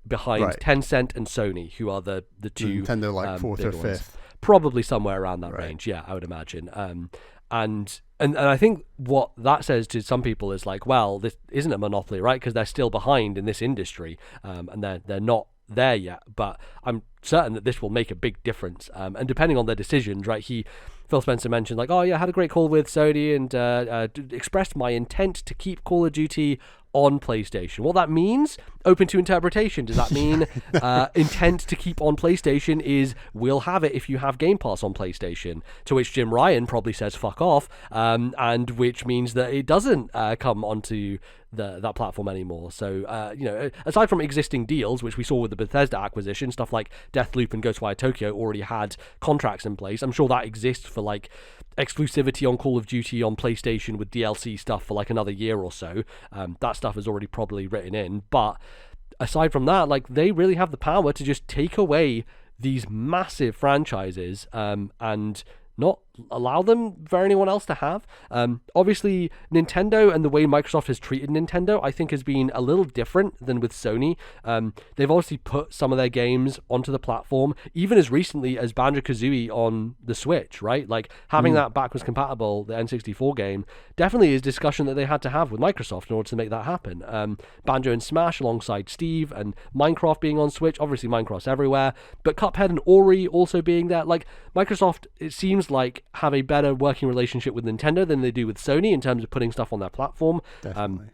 behind Tencent and Sony, who are the 2 Nintendo like 4th or 5th, ones. Probably somewhere around that range. Yeah, I would imagine. And I think what that says to some people is like, well, this isn't a monopoly, right? Because they're still behind in this industry, and they're not there yet, but I'm certain that this will make a big difference, and depending on their decisions, right? Phil Spencer mentioned like, oh yeah, I had a great call with Sony and expressed my intent to keep Call of Duty on PlayStation. What that means, open to interpretation. Does that mean intent to keep on PlayStation is we'll have it if you have Game Pass on PlayStation? To which Jim Ryan probably says fuck off, and which means that it doesn't come onto that platform anymore. So you know, aside from existing deals, which we saw with the Bethesda acquisition, stuff like Deathloop and Ghostwire Tokyo already had contracts in place. I'm sure that exists for like exclusivity on Call of Duty on PlayStation with DLC stuff for like another year or so. That stuff is already probably written in, but aside from that, like, they really have the power to just take away these massive franchises and not allow them for anyone else to have. Obviously, Nintendo and the way Microsoft has treated Nintendo, I think, has been a little different than with Sony. They've obviously put some of their games onto the platform, even as recently as Banjo-Kazooie on the Switch, right? Like, having that backwards compatible, the N64 game, definitely is a discussion that they had to have with Microsoft in order to make that happen. Banjo and Smash alongside Steve, and Minecraft being on Switch. Obviously, Minecraft's everywhere, but Cuphead and Ori also being there. Like, Microsoft, it seems like, have a better working relationship with Nintendo than they do with Sony in terms of putting stuff on their platform. Definitely.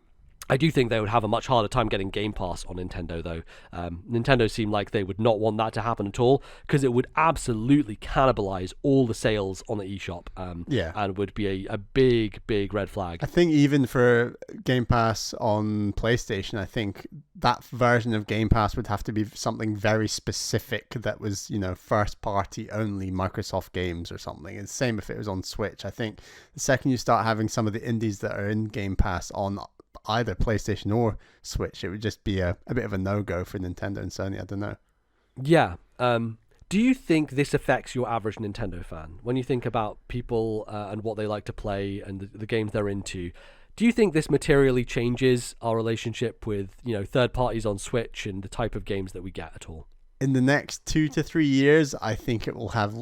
I do think they would have a much harder time getting Game Pass on Nintendo, though. Nintendo seemed like they would not want that to happen at all, because it would absolutely cannibalize all the sales on the eShop, and would be a big, big red flag. I think even for Game Pass on PlayStation, I think that version of Game Pass would have to be something very specific that was, first party only Microsoft games or something. And same if it was on Switch. I think the second you start having some of the indies that are in Game Pass on either PlayStation or Switch, it would just be a bit of a no-go for Nintendo and Sony. I don't know. Yeah. Do you think this affects your average Nintendo fan? When you think about people and what they like to play and the games they're into, do you think this materially changes our relationship with, third parties on Switch and the type of games that we get at all? In the next 2 to 3 years, I think it will have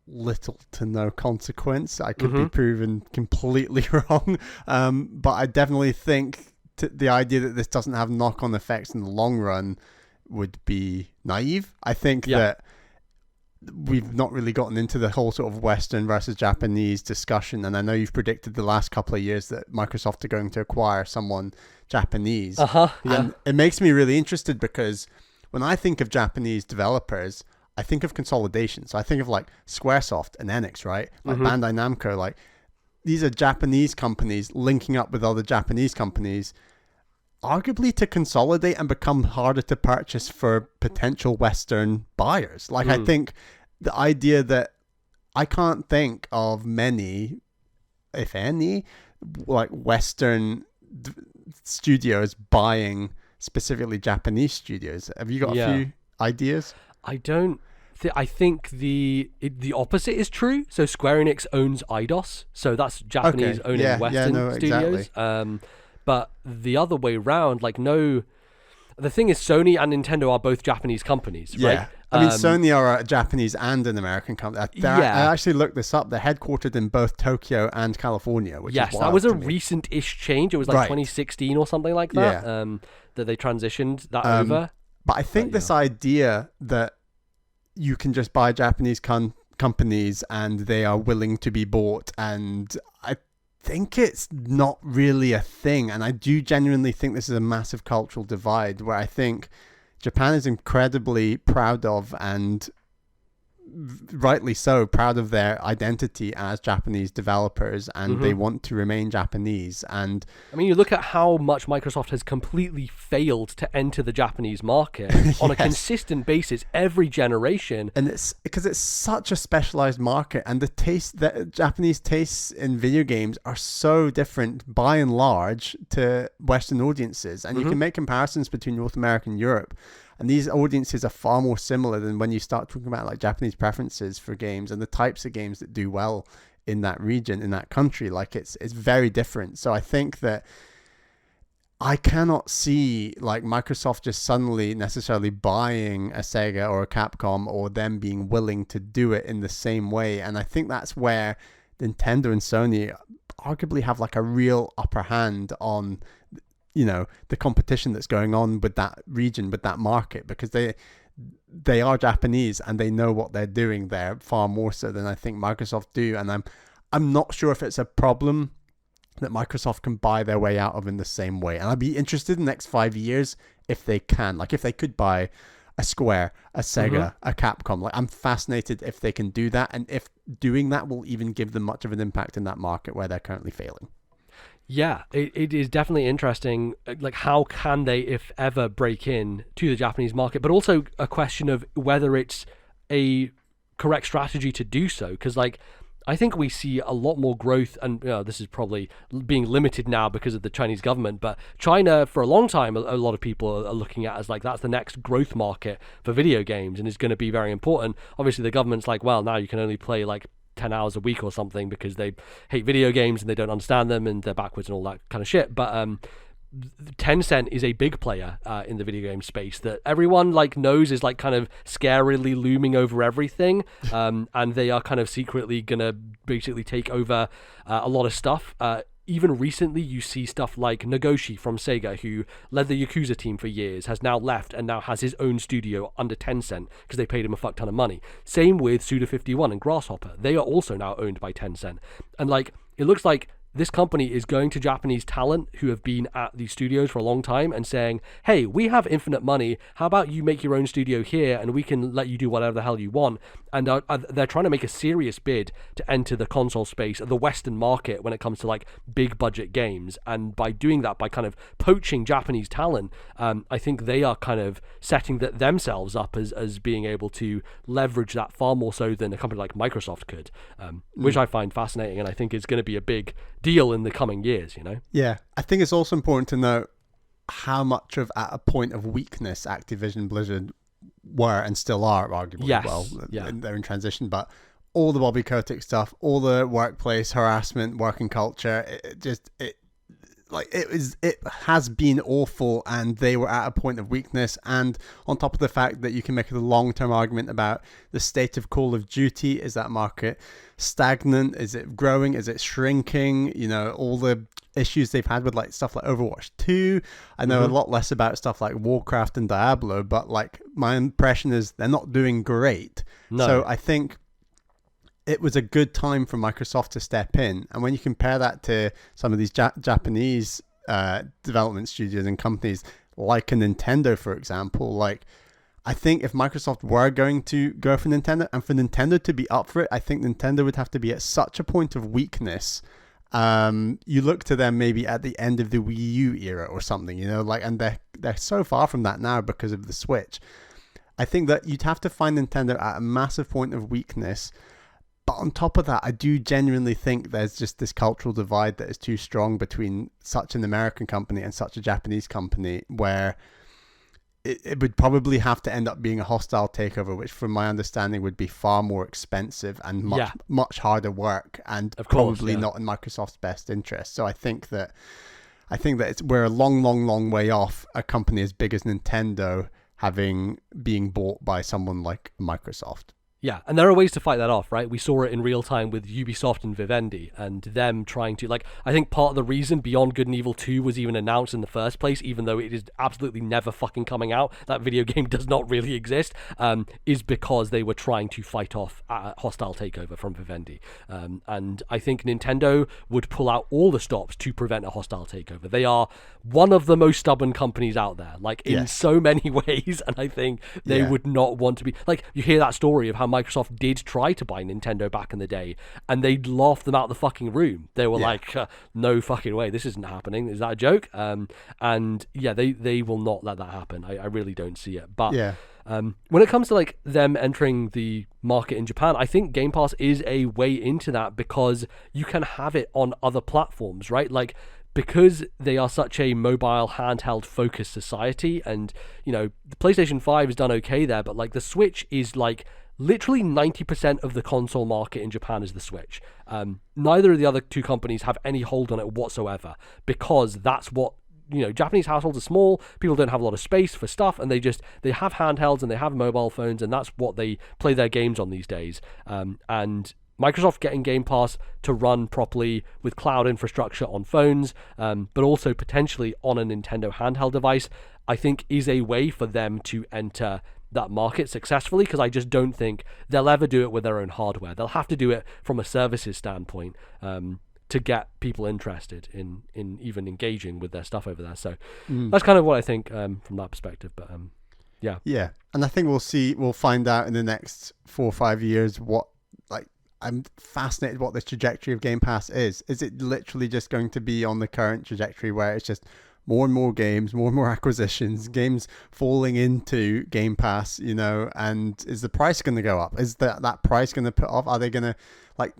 little to no consequence. I could be proven completely wrong, but I definitely think the idea that this doesn't have knock-on effects in the long run would be naive. I think that we've not really gotten into the whole sort of Western versus Japanese discussion, and I know you've predicted the last couple of years that Microsoft are going to acquire someone Japanese. And it makes me really interested, because when I think of Japanese developers, I think of consolidation. So I think of like Squaresoft and Enix, right? Like Bandai Namco. Like, these are Japanese companies linking up with other Japanese companies, arguably to consolidate and become harder to purchase for potential Western buyers. Like, I think the idea that I can't think of many, if any, like Western studios buying specifically Japanese studios. Have you got a few ideas? I don't. I think the opposite is true. So Square Enix owns Eidos, so that's Japanese owning Western studios. Exactly. But the other way around, the thing is, Sony and Nintendo are both Japanese companies, right? Yeah. I mean, Sony are a Japanese and an American company. I actually looked this up. They're headquartered in both Tokyo and California, which is wild. That was a recent-ish change. It was 2016 or something like that, that they transitioned that over. But I think this idea that you can just buy Japanese companies and they are willing to be bought, and I think it's not really a thing. And I do genuinely think this is a massive cultural divide, where I think Japan is incredibly proud of, and rightly so, proud of their identity as Japanese developers, and they want to remain Japanese. And I mean, you look at how much Microsoft has completely failed to enter the Japanese market on a consistent basis every generation, and it's because it's such a specialized market, and the Japanese tastes in video games are so different by and large to Western audiences. And you can make comparisons between North America and Europe, and these audiences are far more similar than when you start talking about like Japanese preferences for games and the types of games that do well in that region, in that country. Like, it's very different. So I think that I cannot see like Microsoft just suddenly necessarily buying a Sega or a Capcom, or them being willing to do it in the same way. And I think that's where Nintendo and Sony arguably have like a real upper hand on the competition that's going on with that region, with that market, because they are Japanese and they know what they're doing there far more so than I think Microsoft do. And I'm not sure if it's a problem that Microsoft can buy their way out of in the same way. And I'd be interested in the next 5 years if they can. Like, if they could buy a Square, a Sega, a Capcom. Like, I'm fascinated if they can do that, and if doing that will even give them much of an impact in that market where they're currently failing. Yeah, it is definitely interesting. Like, how can they, if ever, break in to the Japanese market? But also a question of whether it's a correct strategy to do so. Because, like, I think we see a lot more growth, and this is probably being limited now because of the Chinese government, but China, for a long time, a lot of people are looking at as like, that's the next growth market for video games and is going to be very important. Obviously, the government's like, well, now you can only play like 10 hours a week or something because they hate video games and they don't understand them and they're backwards and all that kind of shit. But Tencent is a big player in the video game space that everyone like knows is like kind of scarily looming over everything, and they are kind of secretly gonna basically take over a lot of stuff. Even recently, you see stuff like Nagoshi from Sega, who led the Yakuza team for years, has now left and now has his own studio under Tencent because they paid him a fuck ton of money. Same with Suda51 and Grasshopper. They are also now owned by Tencent. And like, it looks like this company is going to Japanese talent who have been at these studios for a long time and saying, hey, we have infinite money. How about you make your own studio here and we can let you do whatever the hell you want? And they're trying to make a serious bid to enter the console space, the Western market, when it comes to like big budget games. And by doing that, by kind of poaching Japanese talent, I think they are kind of setting themselves up as being able to leverage that far more so than a company like Microsoft could, which I find fascinating, and I think is going to be a big deal in the coming years, you know? Yeah, I think it's also important to note how much of at a point of weakness Activision Blizzard were and still are, arguably. Yes, they're in transition, but all the Bobby Kotick stuff, all the workplace harassment, working culture, it has been awful, and they were at a point of weakness. And on top of the fact that you can make a long-term argument about the state of Call of Duty, is that market stagnant? Is it growing? Is it shrinking? You know, all the issues they've had with like stuff like Overwatch 2. I know a lot less about stuff like Warcraft and Diablo, but like my impression is they're not doing great. No. So I think it was a good time for Microsoft to step in. And when you compare that to some of these Japanese development studios and companies like a Nintendo, for example, like I think if Microsoft were going to go for Nintendo, and for Nintendo to be up for it, I think Nintendo would have to be at such a point of weakness. You look to them maybe at the end of the Wii U era or something, you know, like, and they're so far from that now because of the Switch. I think that you'd have to find Nintendo at a massive point of weakness. But on top of that, I do genuinely think there's just this cultural divide that is too strong between such an American company and such a Japanese company, where it would probably have to end up being a hostile takeover, which from my understanding would be far more expensive and much harder work, and probably not in Microsoft's best interest. So I think that we're a long way off a company as big as Nintendo being bought by someone like Microsoft. Yeah, and there are ways to fight that off, right? We saw it in real time with Ubisoft and Vivendi, and them trying to, like, I think part of the reason Beyond Good and Evil 2 was even announced in the first place, even though it is absolutely never fucking coming out, that video game does not really exist, is because they were trying to fight off a hostile takeover from Vivendi. And I think Nintendo would pull out all the stops to prevent a hostile takeover. They are one of the most stubborn companies out there, like, in so many ways, and I think they would not want to be, like, you hear that story of how Microsoft did try to buy Nintendo back in the day, and they laughed them out the fucking room. They were like, no fucking way, this isn't happening. Is that a joke? They will not let that happen. I really don't see it. But when it comes to like them entering the market in Japan, I think Game Pass is a way into that, because you can have it on other platforms, right? Like, because they are such a mobile handheld focused society, and you know, the PlayStation 5 has done okay there, but like the Switch is like literally 90% of the console market in Japan is the Switch. Neither of the other two companies have any hold on it whatsoever, because that's what, you know, Japanese households are small, people don't have a lot of space for stuff, and they have handhelds and they have mobile phones, and that's what they play their games on these days. And Microsoft getting Game Pass to run properly with cloud infrastructure on phones, but also potentially on a Nintendo handheld device, I think is a way for them to enter that market successfully, because I just don't think they'll ever do it with their own hardware. They'll have to do it from a services standpoint to get people interested in even engaging with their stuff over there. So that's kind of what I think from that perspective. But yeah, and I think we'll find out in the next 4 or 5 years what, like, I'm fascinated what this trajectory of Game Pass is. Is it literally just going to be on the current trajectory where it's just more and more games, more and more acquisitions, games falling into Game Pass, you know, and is the price going to go up? Is that price going to put off? Are they going to, like,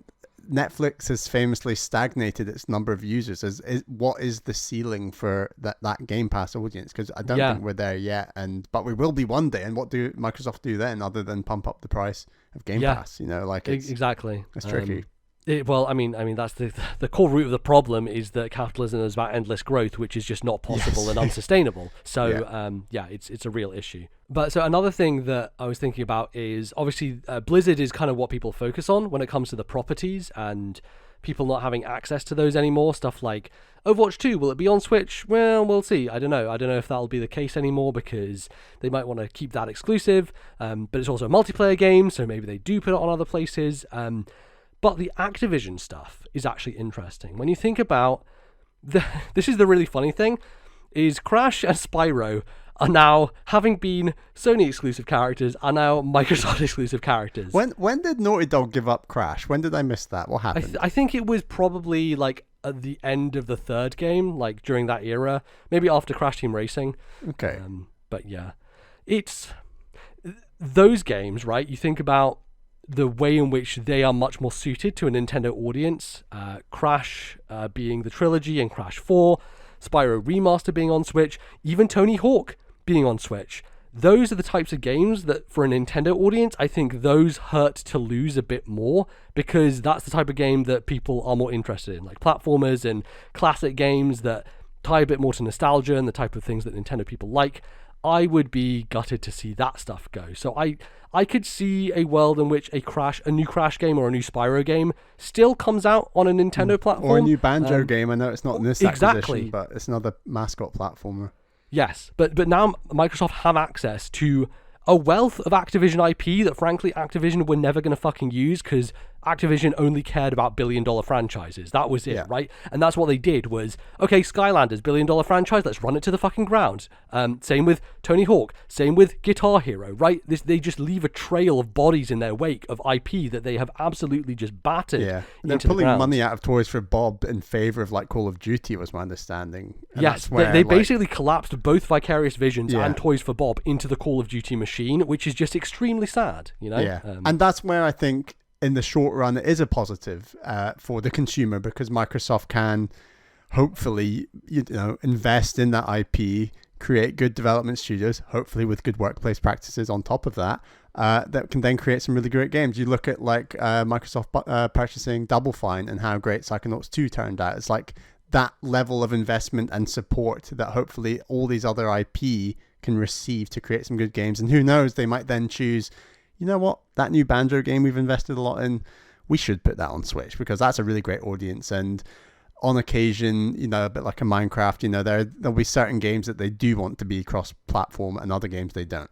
Netflix has famously stagnated its number of users. What is the ceiling for that Game Pass audience? Because I don't think we're there yet, but we will be one day. And what do Microsoft do then, other than pump up the price of Game Pass? You know, like, exactly. It's tricky. I mean, that's the core root of the problem, is that capitalism is about endless growth, which is just not possible and unsustainable. So, it's a real issue. But so another thing that I was thinking about is, obviously, Blizzard is kind of what people focus on when it comes to the properties, and people not having access to those anymore. Stuff like Overwatch 2, will it be on Switch? Well, we'll see. I don't know if that'll be the case anymore, because they might want to keep that exclusive. But it's also a multiplayer game, so maybe they do put it on other places. But the Activision stuff is actually interesting. When you think about this is the really funny thing, is Crash and Spyro are now, having been Sony exclusive characters, are now Microsoft exclusive characters. When did Naughty Dog give up Crash? When did I miss that? What happened? I think it was probably like at the end of the third game, like during that era, maybe after Crash Team Racing. Okay. But yeah, it's those games, right? You think about the way in which they are much more suited to a Nintendo audience. Crash being the trilogy and Crash 4, Spyro Remaster being on Switch, even Tony Hawk being on Switch. Those are the types of games that for a Nintendo audience, I think those hurt to lose a bit more, because that's the type of game that people are more interested in, like platformers and classic games that tie a bit more to nostalgia and the type of things that Nintendo people like. I would be gutted to see that stuff go. So I could see a world in which a new Crash game or a new Spyro game still comes out on a Nintendo platform. Or a new Banjo game. I know it's not in this exactly. acquisition, but it's another mascot platformer. Yes, but now Microsoft have access to a wealth of Activision IP that frankly Activision were never going to fucking use, because Activision only cared about billion-dollar franchises. That was it, right? And that's what they did was, okay, Skylanders, billion-dollar franchise, let's run it to the fucking ground. Same with Tony Hawk, same with Guitar Hero, right? They just leave a trail of bodies in their wake of IP that they have absolutely just battered. Yeah, and they're pulling money out of Toys for Bob in favor of like Call of Duty, was my understanding. And yes, they basically collapsed both Vicarious Visions and Toys for Bob into the Call of Duty machine, which is just extremely sad, you know? Yeah, and that's where I think in the short run it is a positive for the consumer, because Microsoft can hopefully invest in that IP, create good development studios, hopefully with good workplace practices on top of that, that can then create some really great games. You look at like Microsoft purchasing Double Fine and how great Psychonauts 2 turned out. It's like that level of investment and support that hopefully all these other IP can receive to create some good games. And who knows, they might then choose, you know what, that new Banjo game we've invested a lot in, we should put that on Switch, because that's a really great audience. And on occasion, a bit like a Minecraft, there'll be certain games that they do want to be cross-platform and other games they don't.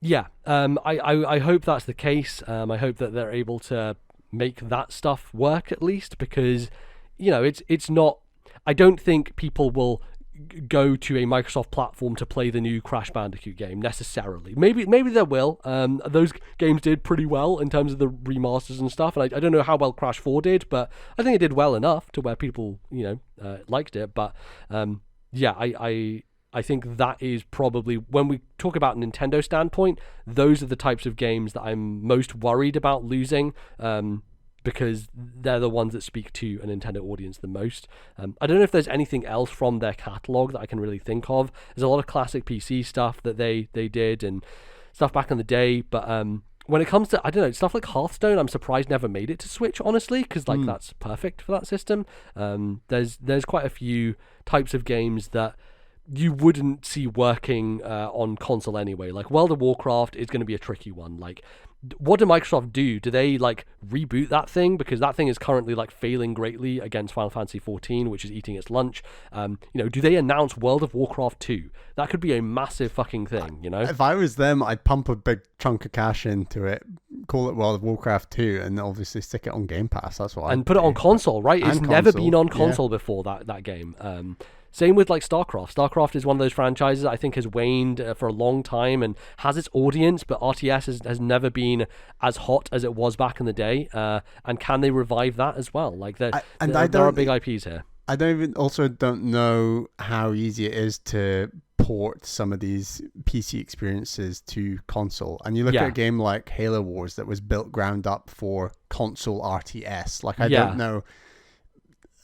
Yeah, I hope that's the case. I hope that they're able to make that stuff work at least, because, it's not, I don't think people will go to a Microsoft platform to play the new Crash Bandicoot game necessarily. Maybe they will. Those games did pretty well in terms of the remasters and stuff, and I don't know how well Crash 4 did, but I think it did well enough to where people liked it. But I think that is probably, when we talk about Nintendo standpoint, those are the types of games that I'm most worried about losing, because they're the ones that speak to a Nintendo audience the most. I don't know if there's anything else from their catalog that I can really think of. There's a lot of classic PC stuff that they did and stuff back in the day, but when it comes to, I don't know, stuff like Hearthstone, I'm surprised never made it to Switch, honestly, because that's perfect for that system. There's quite a few types of games that you wouldn't see working on console anyway. Like World of Warcraft is going to be a tricky one. Like, what do Microsoft do? Do they like reboot that thing? Because that thing is currently like failing greatly against Final Fantasy 14, which is eating its lunch. Do they announce World of Warcraft 2? That could be a massive fucking thing, If I was them, I'd pump a big chunk of cash into it, call it World of Warcraft 2, and obviously stick it on Game Pass. That's what and put it on console, right? It's never been on console before, that game. Same with like StarCraft. StarCraft is one of those franchises I think has waned for a long time and has its audience, but RTS has never been as hot as it was back in the day. And can they revive that as well? Like there are big IPs here. I don't know how easy it is to port some of these PC experiences to console. And you look at a game like Halo Wars that was built ground up for console RTS. Like I don't know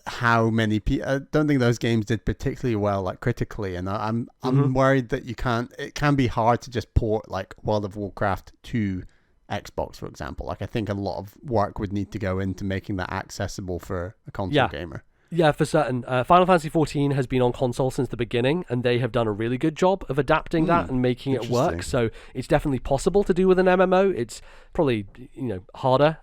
how many people. I don't think those games did particularly well, like critically, and I'm worried that it can be hard to just port like World of Warcraft to Xbox, for example. Like I think a lot of work would need to go into making that accessible for a console gamer. Yeah, for certain. Final Fantasy XIV has been on console since the beginning, and they have done a really good job of adapting that and making it work. So it's definitely possible to do with an MMO. It's probably harder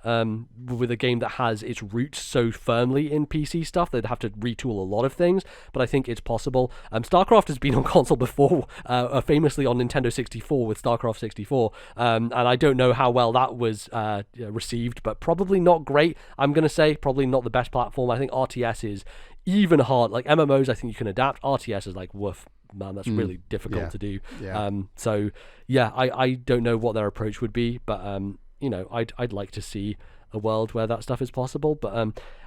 with a game that has its roots so firmly in PC stuff. They'd have to retool a lot of things, but I think it's possible. StarCraft has been on console before, famously on Nintendo 64 with StarCraft 64, and I don't know how well that was received, but probably not great. I'm going to say probably not the best platform. I think RTS is even hard. Like MMOs, I think you can adapt. RTS is like, woof, man, that's really difficult to do. So yeah, I don't know what their approach would be, but I'd like to see a world where that stuff is possible. But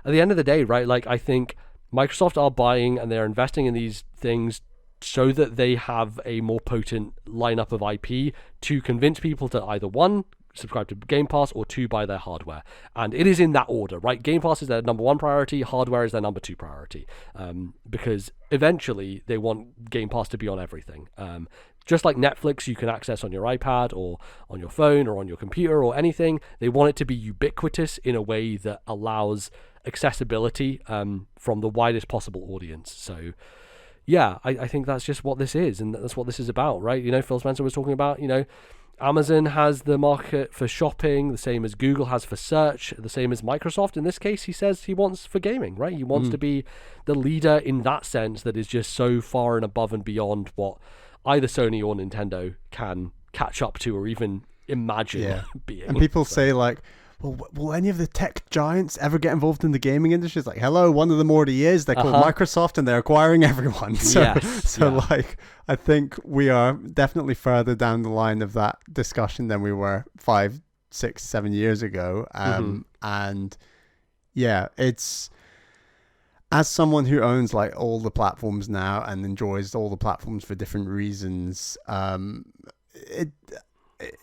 at the end of the day, right, like I think Microsoft are buying and they're investing in these things so that they have a more potent lineup of IP to convince people to either one, subscribe to Game Pass, or two, buy their hardware. And it is in that order, right? Game Pass is their number one priority, hardware is their number two priority, because eventually they want Game Pass to be on everything. Just like Netflix you can access on your iPad or on your phone or on your computer or anything, they want it to be ubiquitous in a way that allows accessibility from the widest possible audience. So yeah, I think that's just what this is, and that's what this is about, right? Phil Spencer was talking about, Amazon has the market for shopping, the same as Google has for search, the same as Microsoft. In this case, he says he wants for gaming, right? He wants to be the leader in that sense that is just so far and above and beyond what either Sony or Nintendo can catch up to or even imagine being. And people say like, well, will any of the tech giants ever get involved in the gaming industry? It's like, hello, one of them already is. They're called Microsoft, and they're acquiring everyone. So, like, I think we are definitely further down the line of that discussion than we were 5, 6, 7 years ago. And yeah, it's, as someone who owns like all the platforms now and enjoys all the platforms for different reasons,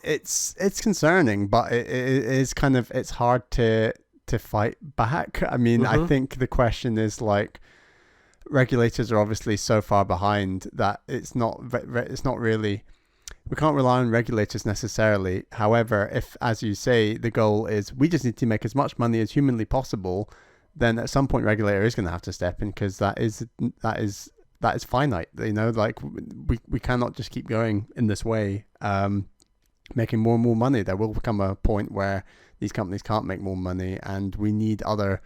it's concerning, but it is kind of, it's hard to fight back. I mean, I think the question is like, regulators are obviously so far behind that it's not really, we can't rely on regulators necessarily. However, if, as you say, the goal is we just need to make as much money as humanly possible, then at some point regulator is going to have to step in, because that is finite. Like we cannot just keep going in this way, making more and more money. There will come a point where these companies can't make more money, and we need other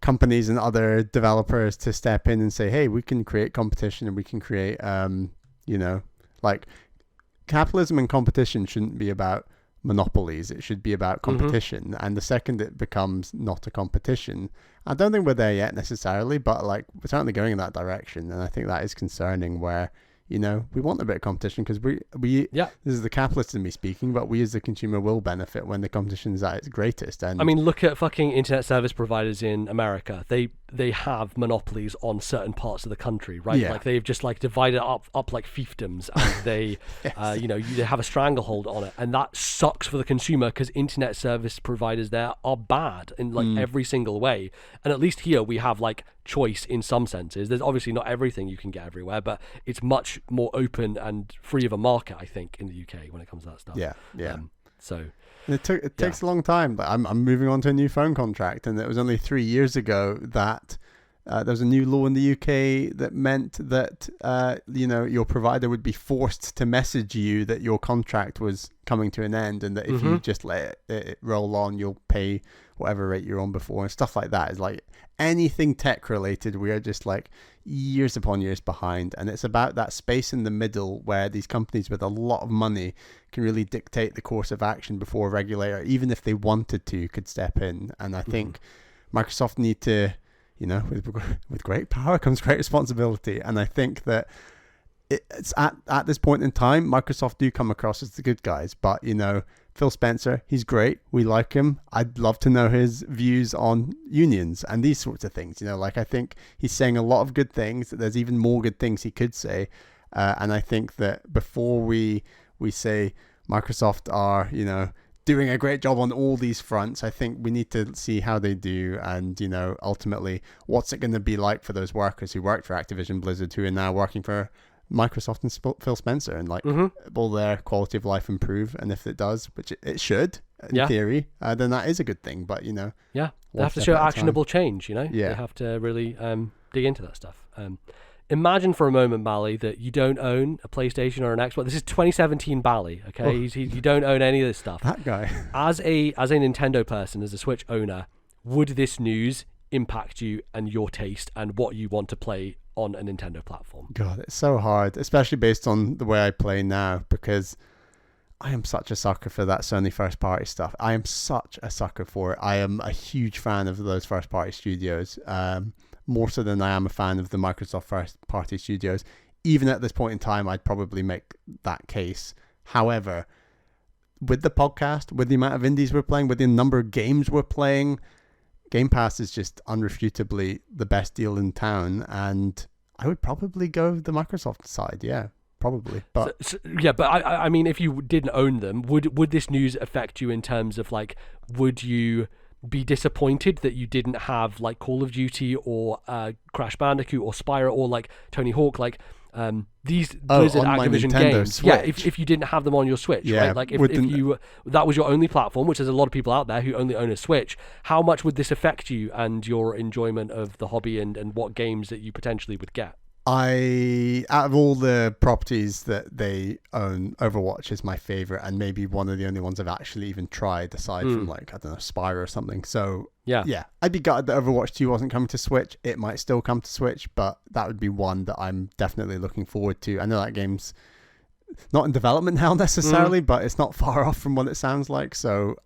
companies and other developers to step in and say, hey, we can create competition, and we can create like capitalism and competition shouldn't be about monopolies. It should be about competition. And the second it becomes not a competition, I don't think we're there yet necessarily, but like we're certainly going in that direction. And I think that is concerning, where we want a bit of competition, because we this is the capitalist in me speaking, but we as the consumer will benefit when the competition is at its greatest. And I mean, look at fucking internet service providers in America. They have monopolies on certain parts of the country, right? Like they've just like divided up like fiefdoms, and they they have a stranglehold on it, and that sucks for the consumer, because internet service providers there are bad in like every single way. And at least here we have like choice in some senses. There's obviously not everything you can get everywhere, but it's much more open and free of a market, I think, in the UK when it comes to that stuff. So it takes a long time. But I'm moving on to a new phone contract, and it was only 3 years ago that there was a new law in the UK that meant that your provider would be forced to message you that your contract was coming to an end, and that if you just let it roll on, you'll pay whatever rate you're on before, and stuff like that. Is like anything tech related, we are just like years upon years behind. And it's about that space in the middle where these companies with a lot of money can really dictate the course of action before a regulator, even if they wanted to, could step in. And I think Microsoft need to, with great power comes great responsibility. And I think that it's at this point in time, Microsoft do come across as the good guys, but Phil Spencer, he's great. We like him. I'd love to know his views on unions and these sorts of things. Like I think he's saying a lot of good things. There's even more good things he could say. And I think that before we say Microsoft are, doing a great job on all these fronts, I think we need to see how they do. And, ultimately, what's it going to be like for those workers who worked for Activision Blizzard, who are now working for Microsoft and Phil Spencer, and like will their quality of life improve? And if it does, which it should in theory, then that is a good thing. But They have to show actionable change, Yeah. They have to really dig into that stuff. Imagine for a moment, Bally, that you don't own a PlayStation or an Xbox. This is 2017 Bally, okay? You don't own any of this stuff. That guy. As a Nintendo person, as a Switch owner, would this news impact you and your taste and what you want to play on a Nintendo platform? God, it's so hard, especially based on the way I play now, because I am such a sucker for that Sony first party stuff. I am such a sucker for it. I am a huge fan of those first party studios. More so than I am a fan of the Microsoft first-party studios. Even at this point in time, I'd probably make that case. However, with the podcast, with the amount of indies we're playing, with the number of games we're playing, Game Pass is just unrefutably the best deal in town, and I would probably go the Microsoft side, yeah. Probably, but but I mean, if you didn't own them, would this news affect you in terms of like, would you be disappointed that you didn't have like Call of Duty or Crash Bandicoot or Spyro or like Tony Hawk, like these Blizzard Activision games? Switch. Yeah, if you didn't have them on your Switch, right? Like if you that was your only platform, which there's a lot of people out there who only own a Switch, how much would this affect you and your enjoyment of the hobby and what games that you potentially would get? Out of all the properties that they own, Overwatch is my favorite, and maybe one of the only ones I've actually even tried, aside from like, I don't know, Spyro or something. So yeah, I'd be gutted that Overwatch 2 wasn't coming to Switch. It might still come to Switch, but that would be one that I'm definitely looking forward to. I know that game's not in development now necessarily, but it's not far off from what it sounds like. So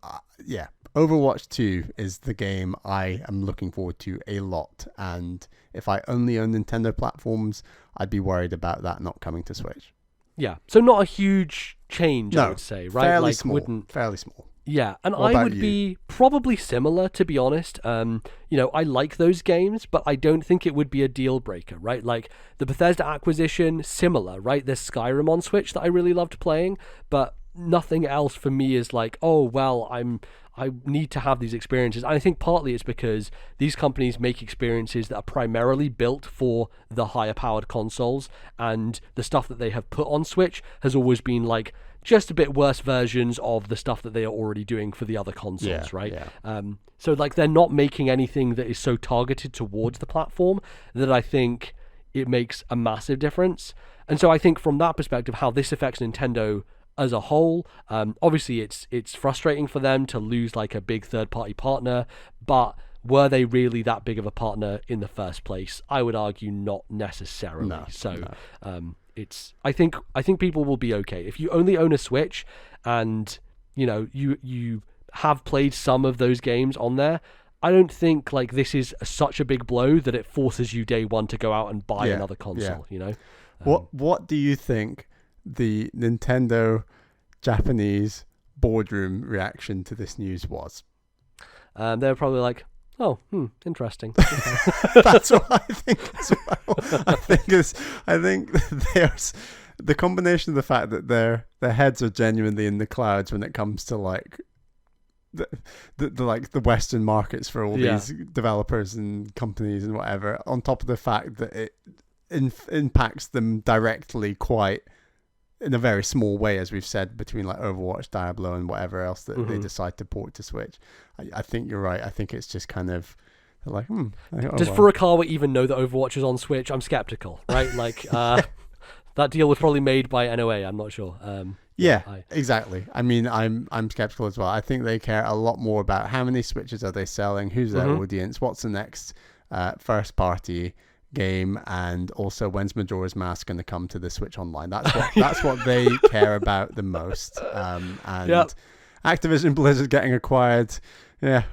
yeah, Overwatch 2 is the game I am looking forward to a lot, and if I only own Nintendo platforms, I'd be worried about that not coming to Switch. Yeah, so not a huge change, I would say, right? Fairly small. Yeah, and I would be probably similar, to be honest. I like those games, but I don't think it would be a deal breaker, right? Like the Bethesda acquisition, similar, right? There's Skyrim on Switch that I really loved playing, but nothing else for me is like, oh, well, I need to have these experiences. And I think partly it's because these companies make experiences that are primarily built for the higher powered consoles, and the stuff that they have put on Switch has always been like just a bit worse versions of the stuff that they are already doing for the other consoles, right? Yeah. So like they're not making anything that is so targeted towards the platform that I think it makes a massive difference. And so I think from that perspective, how this affects Nintendo as a whole, obviously it's frustrating for them to lose like a big third-party partner, but were they really that big of a partner in the first place? I would argue not necessarily. No. I think people will be okay if you only own a Switch and you have played some of those games on there. I don't think like this is such a big blow that it forces you day one to go out and buy another console. What do you think the Nintendo Japanese boardroom reaction to this news was? They were probably like, oh, interesting. That's what I think as well. I think there's the combination of the fact that their heads are genuinely in the clouds when it comes to like the Western markets for all these developers and companies and whatever, on top of the fact that it impacts them directly quite in a very small way, as we've said, between like Overwatch, Diablo, and whatever else that they decide to port to Switch. I think you're right. I think it's just kind of like, does Furukawa even know that Overwatch is on Switch? I'm skeptical, right? Like that deal was probably made by NOA. I'm not sure. Exactly. I mean, I'm skeptical as well. I think they care a lot more about how many Switches are they selling, who's their audience, what's the next first party game, and also when's Majora's Mask going to come to the Switch Online. That's what they care about the most. Activision Blizzard getting acquired,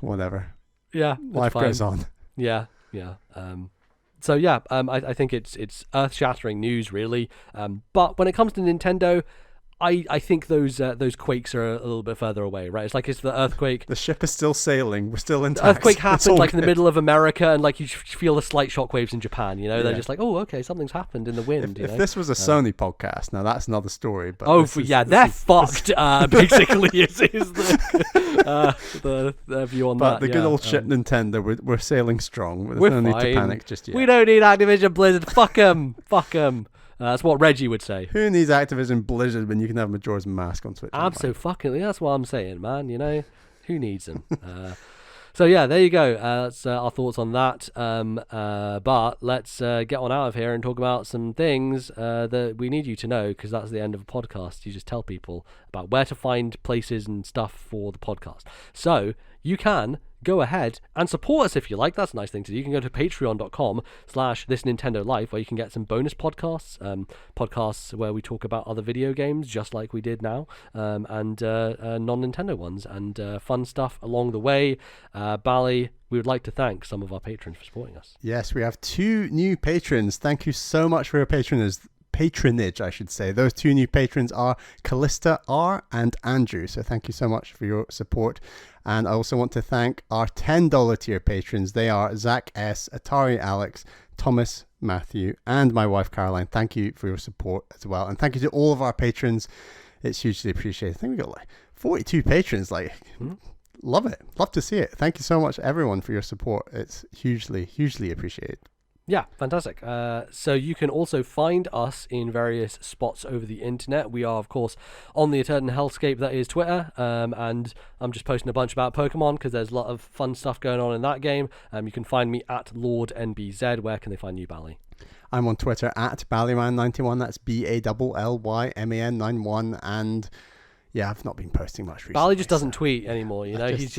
whatever. Life goes on. I think it's earth-shattering news, really. But when it comes to Nintendo, I think those quakes are a little bit further away, right? It's like it's the earthquake. The ship is still sailing. We're still intact. The earthquake happened like in the middle of America, and like you feel the slight shockwaves in Japan. They're just like, oh, okay, something's happened in the wind. If this was a Sony podcast, now that's another story. But they're fucked. Basically, is the view on that. But the good old ship Nintendo, we're sailing strong. There's no need to panic just yet. We don't need Activision Blizzard. Fuck them. That's what Reggie would say. Who needs Activision Blizzard when you can have Majora's Mask on Switch? Absolutely. That's what I'm saying, man. Who needs them? So yeah, there you go. That's our thoughts on that. But let's get on out of here and talk about some things that we need you to know, because that's the end of a podcast. You just tell people about where to find places and stuff for the podcast. So you can go ahead and support us if you like. That's a nice thing to do. You can go to patreon.com/ThisNintendoLife, where you can get some bonus podcasts where we talk about other video games, just like we did now, and non-Nintendo ones, and fun stuff along the way. Bally, we would like to thank some of our patrons for supporting us. Yes, we have 2 new patrons. Thank you so much for your patronage, I should say. Those 2 new patrons are Callista R and Andrew. So thank you so much for your support. And I also want to thank our $10 tier patrons. They are Zach S, Atari Alex, Thomas, Matthew, and my wife Caroline. Thank you for your support as well. And thank you to all of our patrons. It's hugely appreciated. I think we got like 42 patrons. Love it. Love to see it. Thank you so much, everyone, for your support. It's hugely, hugely appreciated. Yeah, fantastic. So you can also find us in various spots over the internet. We are, of course, on the eternal hellscape that is Twitter, and I'm just posting a bunch about Pokemon because there's a lot of fun stuff going on in that game. You can find me at LordNBZ. Where can they find you, Bally? I'm on Twitter at Ballyman91. That's BALLYMAN91. And yeah, I've not been posting much recently. Bally just doesn't tweet anymore. He's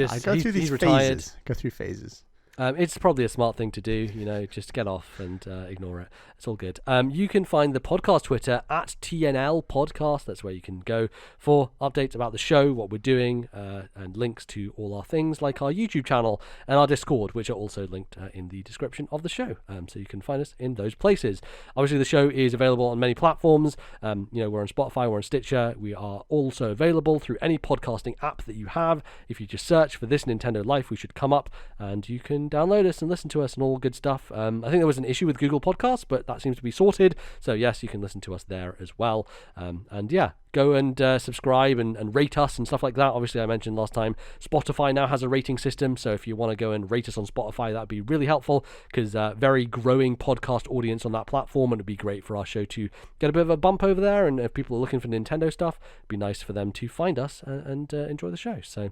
retired. Go through phases. It's probably a smart thing to do, just get off and ignore it. It's all good. You can find the podcast Twitter at TNL Podcast. That's where you can go for updates about the show, what we're doing, and links to all our things like our YouTube channel and our Discord, which are also linked in the description of the show. So you can find us in those places. Obviously, the show is available on many platforms. We're on Spotify, we're on Stitcher. We are also available through any podcasting app that you have. If you just search for This Nintendo Life, we should come up, and you can download us and listen to us and all good stuff. I think there was an issue with Google Podcasts, but that seems to be sorted. So yes, you can listen to us there as well. And yeah, go and subscribe and rate us and stuff like that. Obviously, I mentioned last time, Spotify now has a rating system. So if you want to go and rate us on Spotify, that would be really helpful, because very growing podcast audience on that platform, and it would be great for our show to get a bit of a bump over there. And if people are looking for Nintendo stuff, it'd be nice for them to find us and enjoy the show. So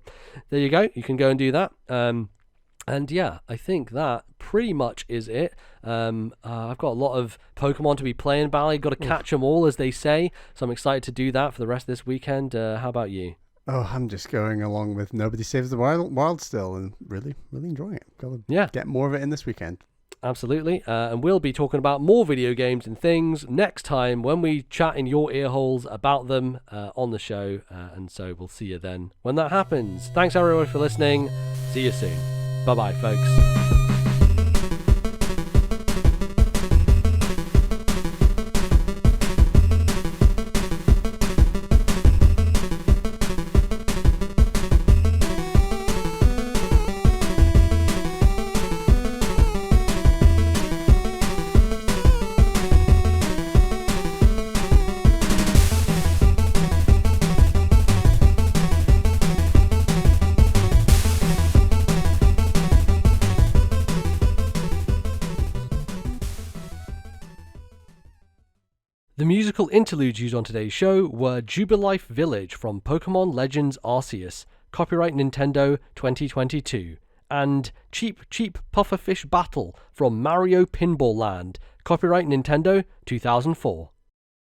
there you go. You can go and do that. And yeah, I think that pretty much is it. I've got a lot of Pokemon to be playing, Bally. Got to catch them all, as they say. So I'm excited to do that for the rest of this weekend. How about you? Oh, I'm just going along with Nobody Saves the Wild still, and really, really enjoying it. Got to get more of it in this weekend. Absolutely. And we'll be talking about more video games and things next time when we chat in your ear holes about them on the show. And so we'll see you then when that happens. Thanks, everyone, for listening. See you soon. Bye-bye, folks. The musical interludes used on today's show were Jubilife Village from Pokémon Legends Arceus, copyright Nintendo 2022, and Cheep Pufferfish Battle from Mario Pinball Land, copyright Nintendo 2004.